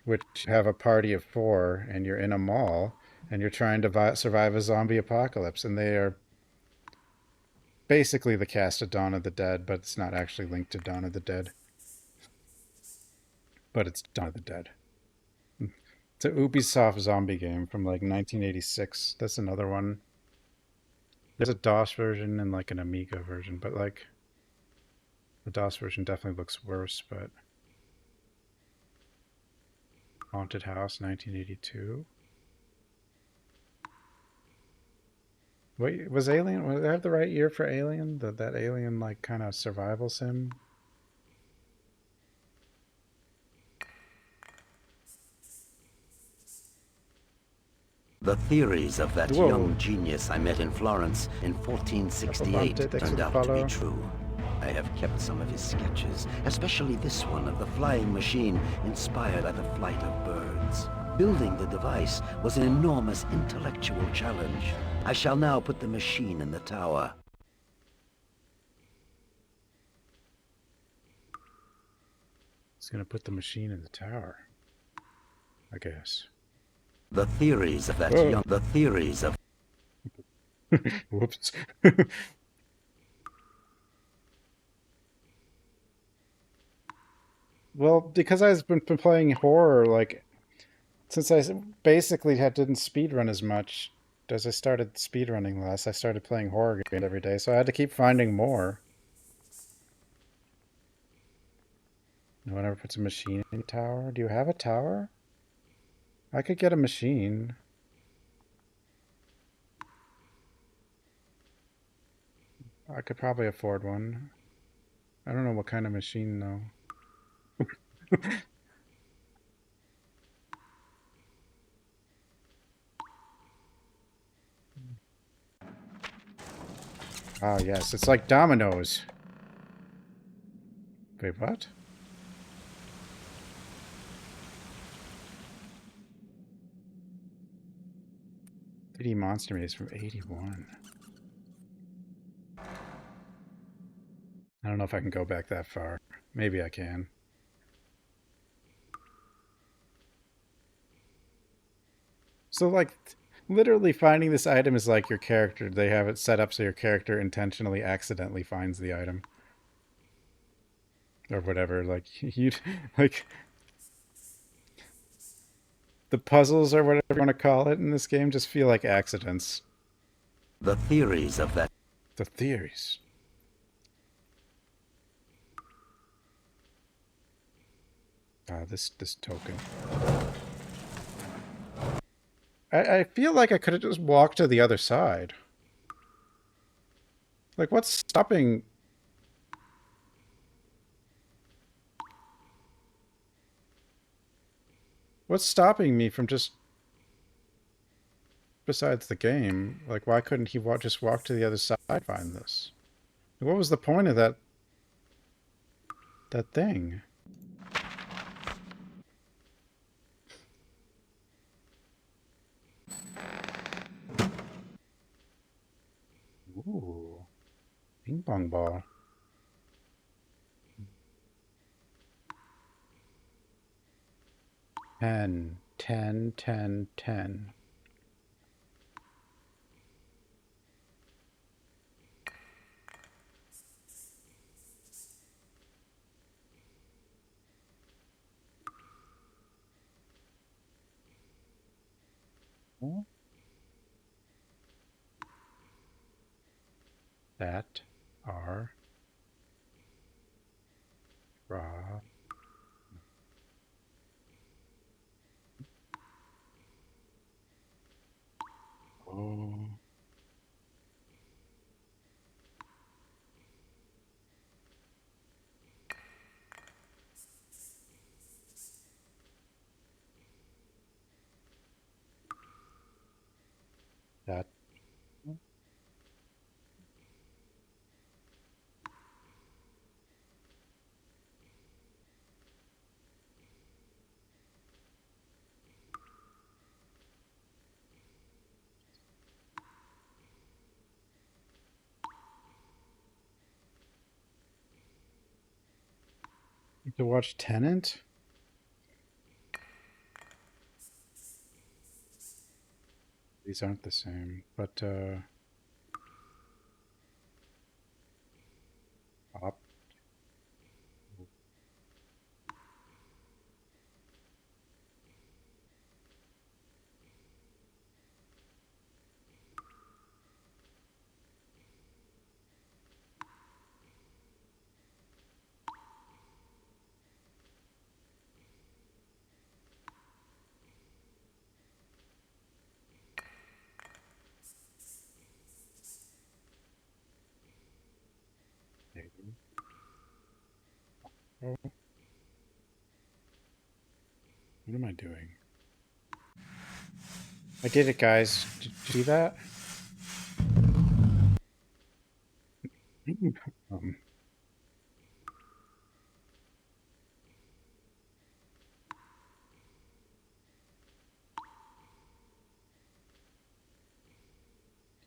Speaker 8: which have a party of 4 and you're in a mall and you're trying to survive a zombie apocalypse, and they are basically the cast of Dawn of the Dead, but it's not actually linked to Dawn of the Dead. But it's Dawn of the Dead. It's a Ubisoft zombie game from like 1986. That's another one. There's a DOS version and like an Amiga version, but like the DOS version definitely looks worse, but Haunted House 1982. Wait, was Alien, was I have the right year for Alien? That Alien like kind of survival sim?
Speaker 5: The theories of that
Speaker 8: Whoa.
Speaker 5: young genius I met in Florence in 1468 turned out to be true. I have kept some of his sketches, especially this one of the flying machine inspired by the flight of birds. Building the device was an enormous intellectual challenge. I shall now put the machine in the tower.
Speaker 8: It's gonna put the machine in the tower, I guess.
Speaker 5: The theories of that the theories of...
Speaker 8: Whoops. Well, because I've been playing horror, like, since I basically didn't speedrun as much as I started speedrunning less, I started playing horror games every day, so I had to keep finding more. No one ever puts a machine in a tower? Do you have a tower? I could get a machine. I could probably afford one. I don't know what kind of machine, though. Ah, yes, it's like dominoes. Wait, what? D Monster Maze from 81. I don't know if I can go back that far. Maybe I can. So, like, literally finding this item is like your character. They have it set up so your character intentionally accidentally finds the item. Or whatever. Like, like, the puzzles or whatever you want to call it in this game just feel like accidents.
Speaker 5: The theories of that...
Speaker 8: The theories. This token. I feel like I could have just walked to the other side. Like, what's stopping... What's stopping me from just... Besides the game, like, why couldn't he just walk to the other side and find this? What was the point of that thing? Ooh. Ping pong ball. Ten.
Speaker 1: that are raw. Oh. That. To watch Tenant? These aren't the same, but op. Oh. What am I doing? I did it, guys. Did you see that? um,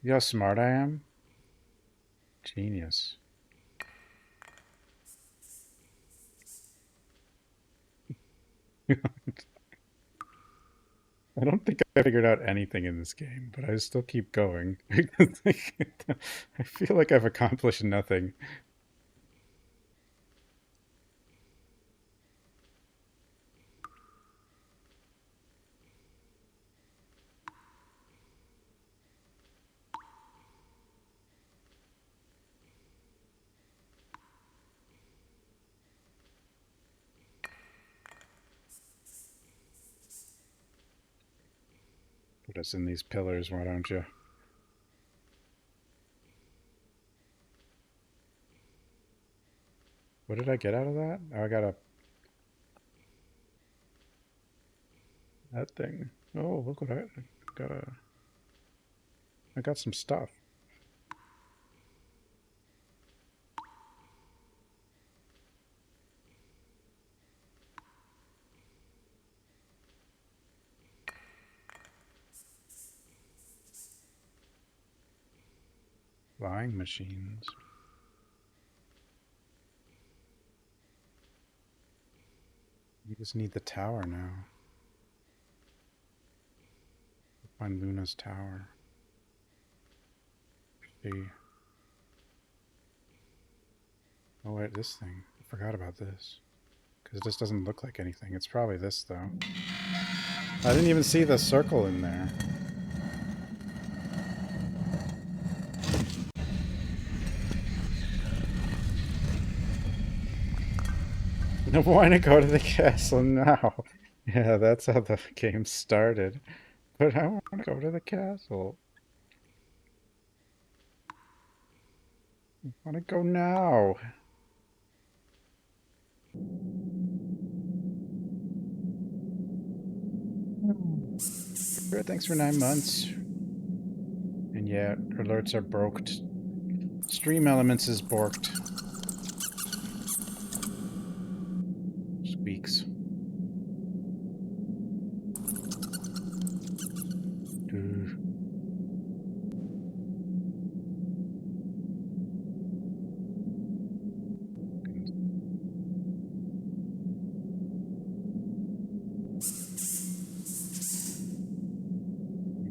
Speaker 1: you know how smart I am? Genius. I don't think I figured out anything in this game, but I still keep going. I feel like I've accomplished nothing. Put us in these pillars, why don't you? What did I get out of that? Oh, I got that thing. Oh, look what I got. I got some stuff. Flying machines. We just need the tower now. Find Luna's tower. See. Oh wait, this thing. I forgot about this. Because this doesn't look like anything. It's probably this though. I didn't even see the circle in there. No point to go to the castle now. Yeah, that's how the game started. But I want to go to the castle. I want to go now. Thanks for 9 months. And yeah, alerts are broked. Stream elements is borked. Squeaks.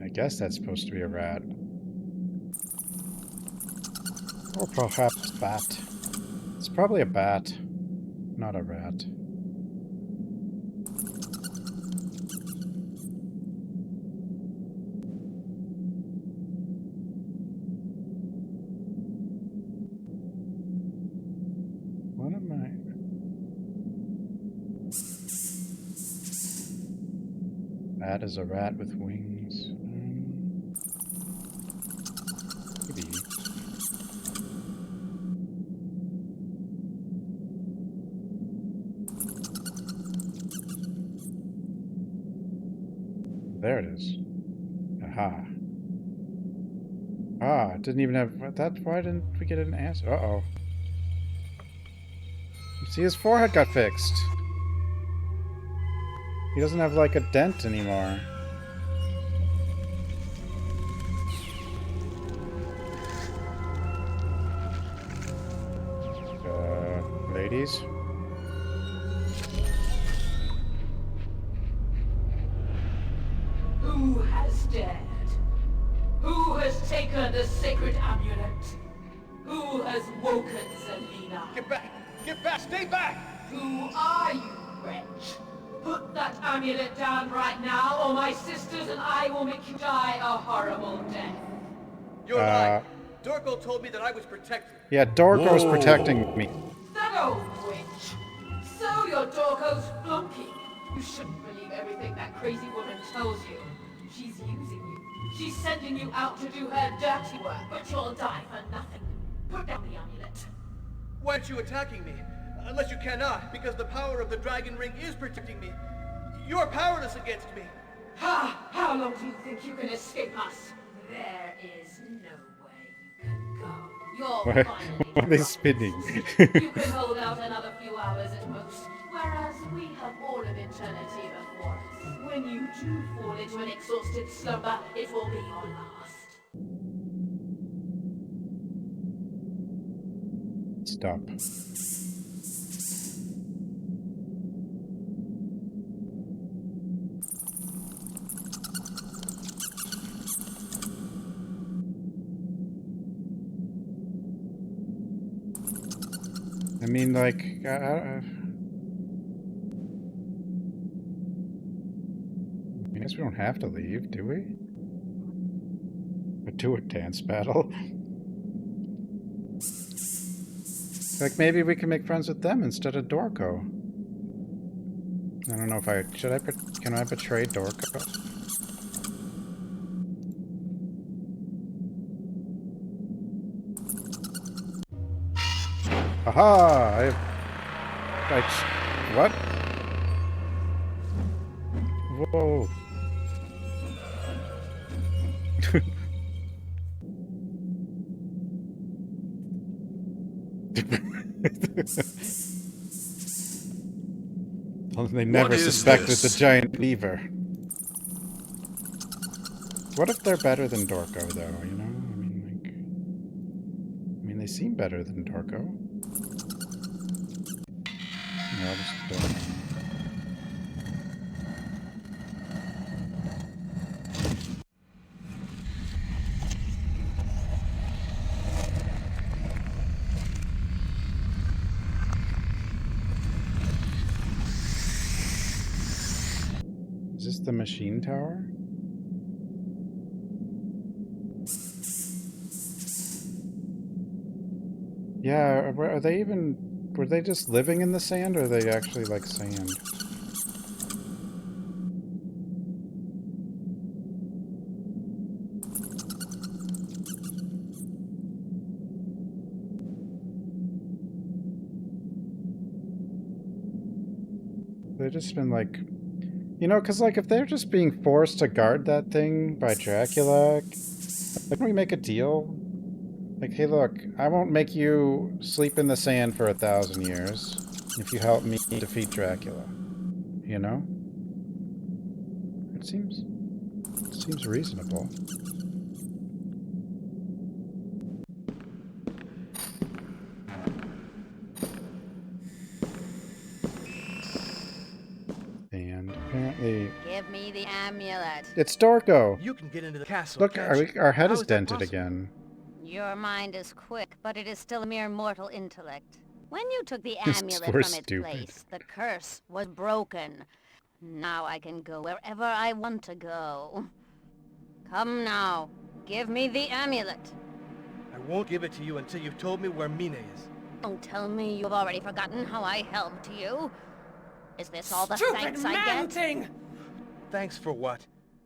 Speaker 1: I guess that's supposed to be a rat. Or perhaps bat. It's probably a bat, not a rat.
Speaker 8: rat is a rat with wings. Maybe. There it is. Aha. Ah, it didn't even have that. Why didn't we get an answer? Uh-oh. See, his forehead got fixed. He doesn't have like a dent anymore. Ladies?
Speaker 4: Who has dared? Who has taken the sacred amulet? Who has woken Selena?
Speaker 2: Get back! Get back! Stay back!
Speaker 4: Who are you, wretch? Put that amulet down right now, or my sisters and I will make you die a horrible death.
Speaker 2: You're lying. Dorko told me that I was protected.
Speaker 8: Yeah, Dorko's protecting me.
Speaker 4: That old witch. So you're Dorko's flunky. You shouldn't believe everything that crazy woman tells you. She's using you. She's sending you out to do her dirty work, but you'll die for nothing. Put down the amulet.
Speaker 2: Why aren't you attacking me? Unless you cannot, because the power of the dragon ring is protecting me. You're powerless against me.
Speaker 4: Ha! How long do you think you can escape us? There is no way you can go. You're finally
Speaker 8: Why are they spinning?
Speaker 4: You can hold out another few hours at most, whereas we have all of eternity before us. When you do fall into an exhausted slumber, it will be your last.
Speaker 8: Stop. I mean, like, I guess we don't have to leave, do we? Or do a dance battle? Like, maybe we can make friends with them instead of Dorko. I don't know if I... Can I betray Dorko? Aha! What? Whoa. They never suspected the giant beaver. What if they're better than Dorko, though, you know? I mean, they seem better than Dorko. Yeah, I'll just do it. Is this the machine tower? Yeah, are they even... Were they just living in the sand, or are they actually like sand? They've just been like... You know, because like if they're just being forced to guard that thing by Dracula, like, can we make a deal? Like, hey look, I won't make you sleep in the sand for 1,000 years if you help me defeat Dracula. You know? It seems reasonable. And apparently...
Speaker 11: Give me the amulet.
Speaker 8: It's Dorko!
Speaker 2: You can get into the castle.
Speaker 8: Look, our head is dented again.
Speaker 11: Your mind is quick, but it is still a mere mortal intellect. When you took the
Speaker 8: This is
Speaker 11: amulet
Speaker 8: for
Speaker 11: from its
Speaker 8: stupid.
Speaker 11: place, the curse was broken. Now I can go wherever I want to go. Come now, give me the amulet.
Speaker 2: I won't give it to you until you've told me where Mina is.
Speaker 11: Don't tell me you've already forgotten how I helped you. Is this all the thanks I get?
Speaker 4: Thing!
Speaker 2: Thanks for what?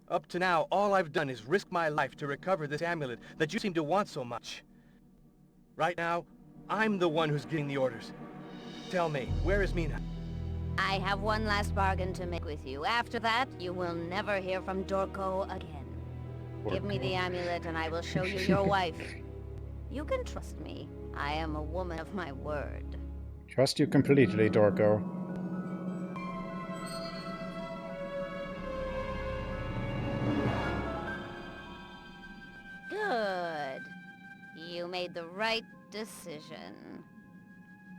Speaker 2: Up to now, all I've done is risk my life to recover this amulet that you seem to want so much. Right now, I'm the one who's getting the orders. Tell me, where is Mina?
Speaker 11: I have one last bargain to make with you. After that, you will never hear from Dorko again. Give me the amulet and I will show you your wife. You can trust me. I am a woman of my word.
Speaker 8: Trust you completely, Dorko.
Speaker 11: Good. You made the right decision.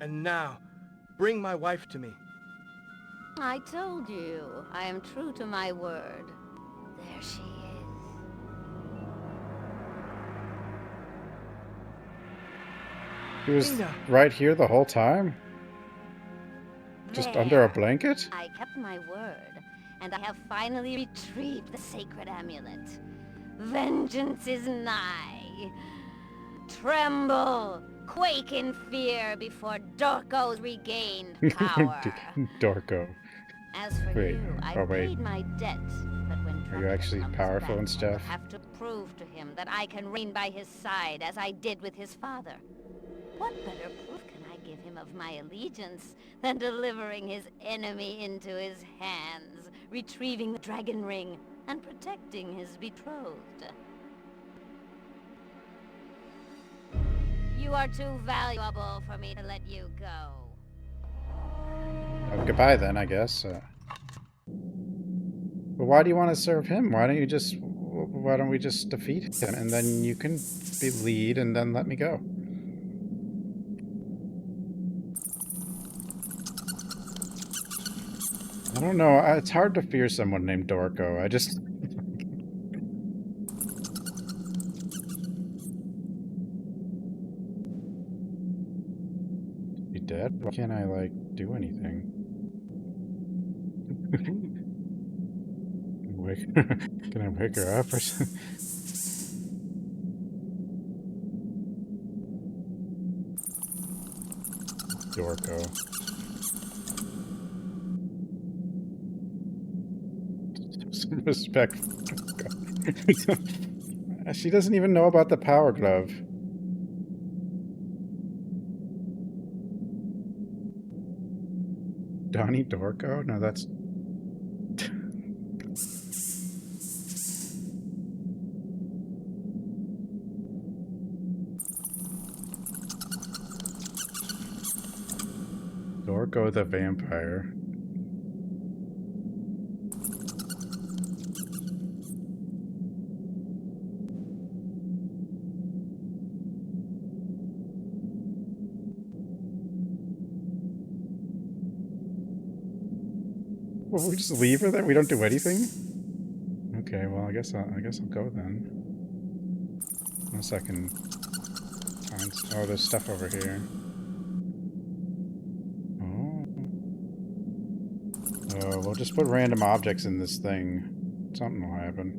Speaker 2: And now, bring my wife to me.
Speaker 11: I told you, I am true to my word. There she is.
Speaker 8: He was
Speaker 2: Mina.
Speaker 8: right here the whole time? Just
Speaker 11: There.
Speaker 8: under a blanket?
Speaker 11: I kept my word, and I have finally retrieved the sacred amulet. Vengeance is nigh. Tremble, quake in fear before Dorko's regained power.
Speaker 8: Dorko.
Speaker 11: As for
Speaker 8: Wait,
Speaker 11: you, I
Speaker 8: oh, wait.
Speaker 11: paid my debt, but when
Speaker 8: Are you
Speaker 11: Dracula
Speaker 8: actually
Speaker 11: comes
Speaker 8: powerful
Speaker 11: back,
Speaker 8: and stuff?
Speaker 11: I will have to prove to him that I can reign by his side as I did with his father. What better proof can I give him of my allegiance than delivering his enemy into his hands, retrieving the dragon ring, and protecting his betrothed? You are too valuable for me to let you go.
Speaker 8: Goodbye then, I guess. But why do you want to serve him? Why don't we just defeat him and then you can be lead and then let me go? I don't know. It's hard to fear someone named Dorko. I just... He dead? Why can't I, like, do anything? Can I wake her up or something? Dorko. Some respect. She doesn't even know about the power glove. Donnie Dorko? No, that's... Dorko the vampire. Well, we just leave her there? We don't do anything? Okay, well, I guess I'll go then. Unless I can find... Oh, there's stuff over here. Oh, we'll just put random objects in this thing. Something will happen.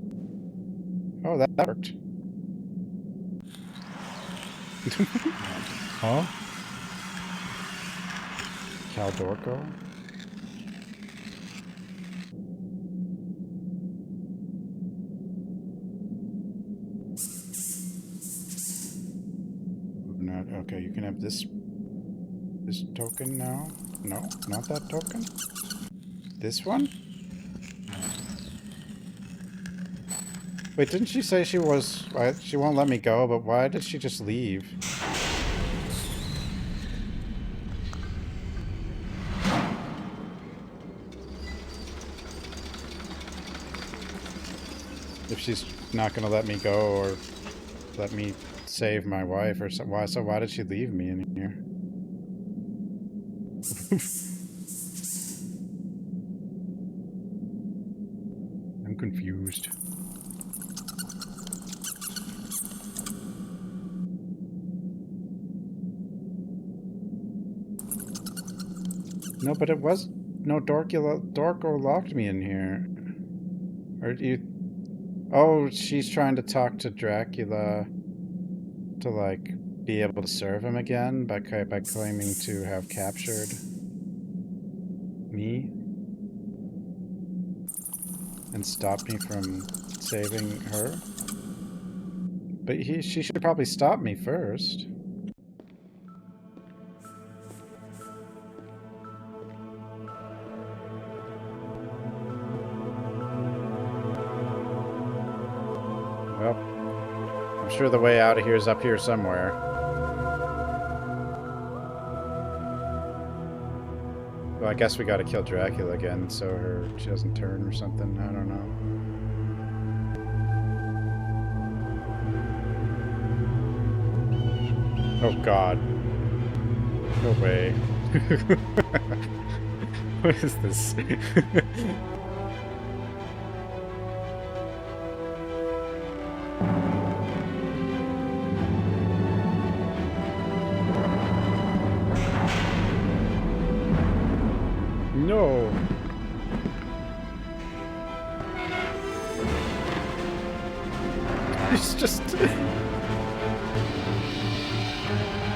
Speaker 8: Oh, that worked. Huh? Cal Dorko? Not okay. You can have this token now. No, not that token. This one? Wait, didn't she say she was... she won't let me go, but why did she just leave? If she's not gonna let me go or let me save my wife or so, why did she leave me in here? I'm confused. No, but it was... No, Dorko locked me in here. Or do you... Oh, she's trying to talk to Dracula to, like, be able to serve him again by claiming to have captured me. and stop me from saving her. But she should probably stop me first. Well, I'm sure the way out of here is up here somewhere. Well, I guess we gotta kill Dracula again so she doesn't turn or something. I don't know. Oh god. No way. What is this? No. It's just...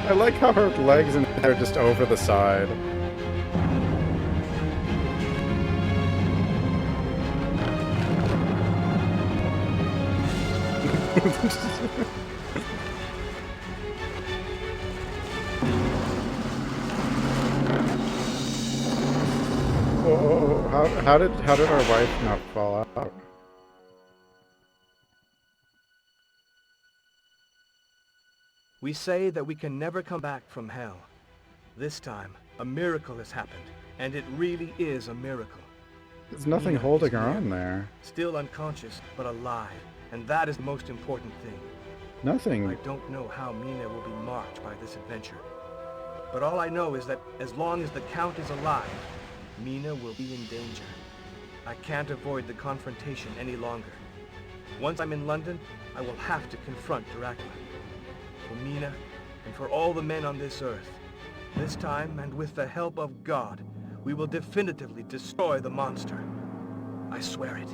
Speaker 8: I like how her legs and head are just over the side. Oh, how did our wife not fall out?
Speaker 2: We say that we can never come back from hell. This time, a miracle has happened, and it really is a miracle.
Speaker 8: There's nothing
Speaker 2: Mina
Speaker 8: holding
Speaker 2: is
Speaker 8: her
Speaker 2: here,
Speaker 8: on there.
Speaker 2: still unconscious, but alive, and that is the most important thing.
Speaker 8: Nothing.
Speaker 2: I don't know how Mina will be marked by this adventure, but all I know is that as long as the Count is alive, Mina will be in danger. I can't avoid the confrontation any longer. Once I'm in London, I will have to confront Dracula. For Mina, and for all the men on this earth, this time, and with the help of God, we will definitively destroy the monster. I swear it.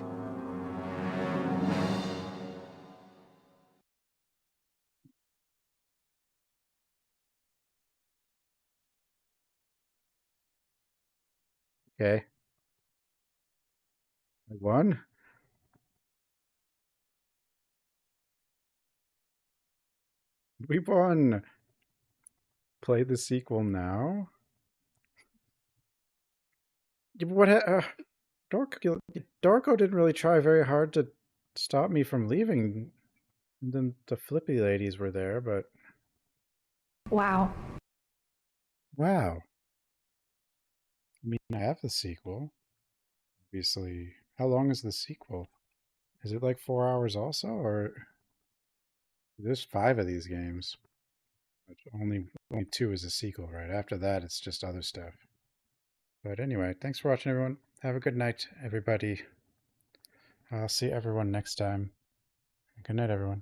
Speaker 8: Okay. I won? We won! Play the sequel now? Yeah, but what Darko didn't really try very hard to stop me from leaving. And then the flippy ladies were there, but...
Speaker 9: Wow.
Speaker 8: Wow. I mean, I have the sequel. Obviously. How long is the sequel? Is it like 4 hours also, or... There's 5 of these games. But only 2 is a sequel, right? After that, it's just other stuff. But anyway, thanks for watching, everyone. Have a good night, everybody. I'll see everyone next time. Good night, everyone.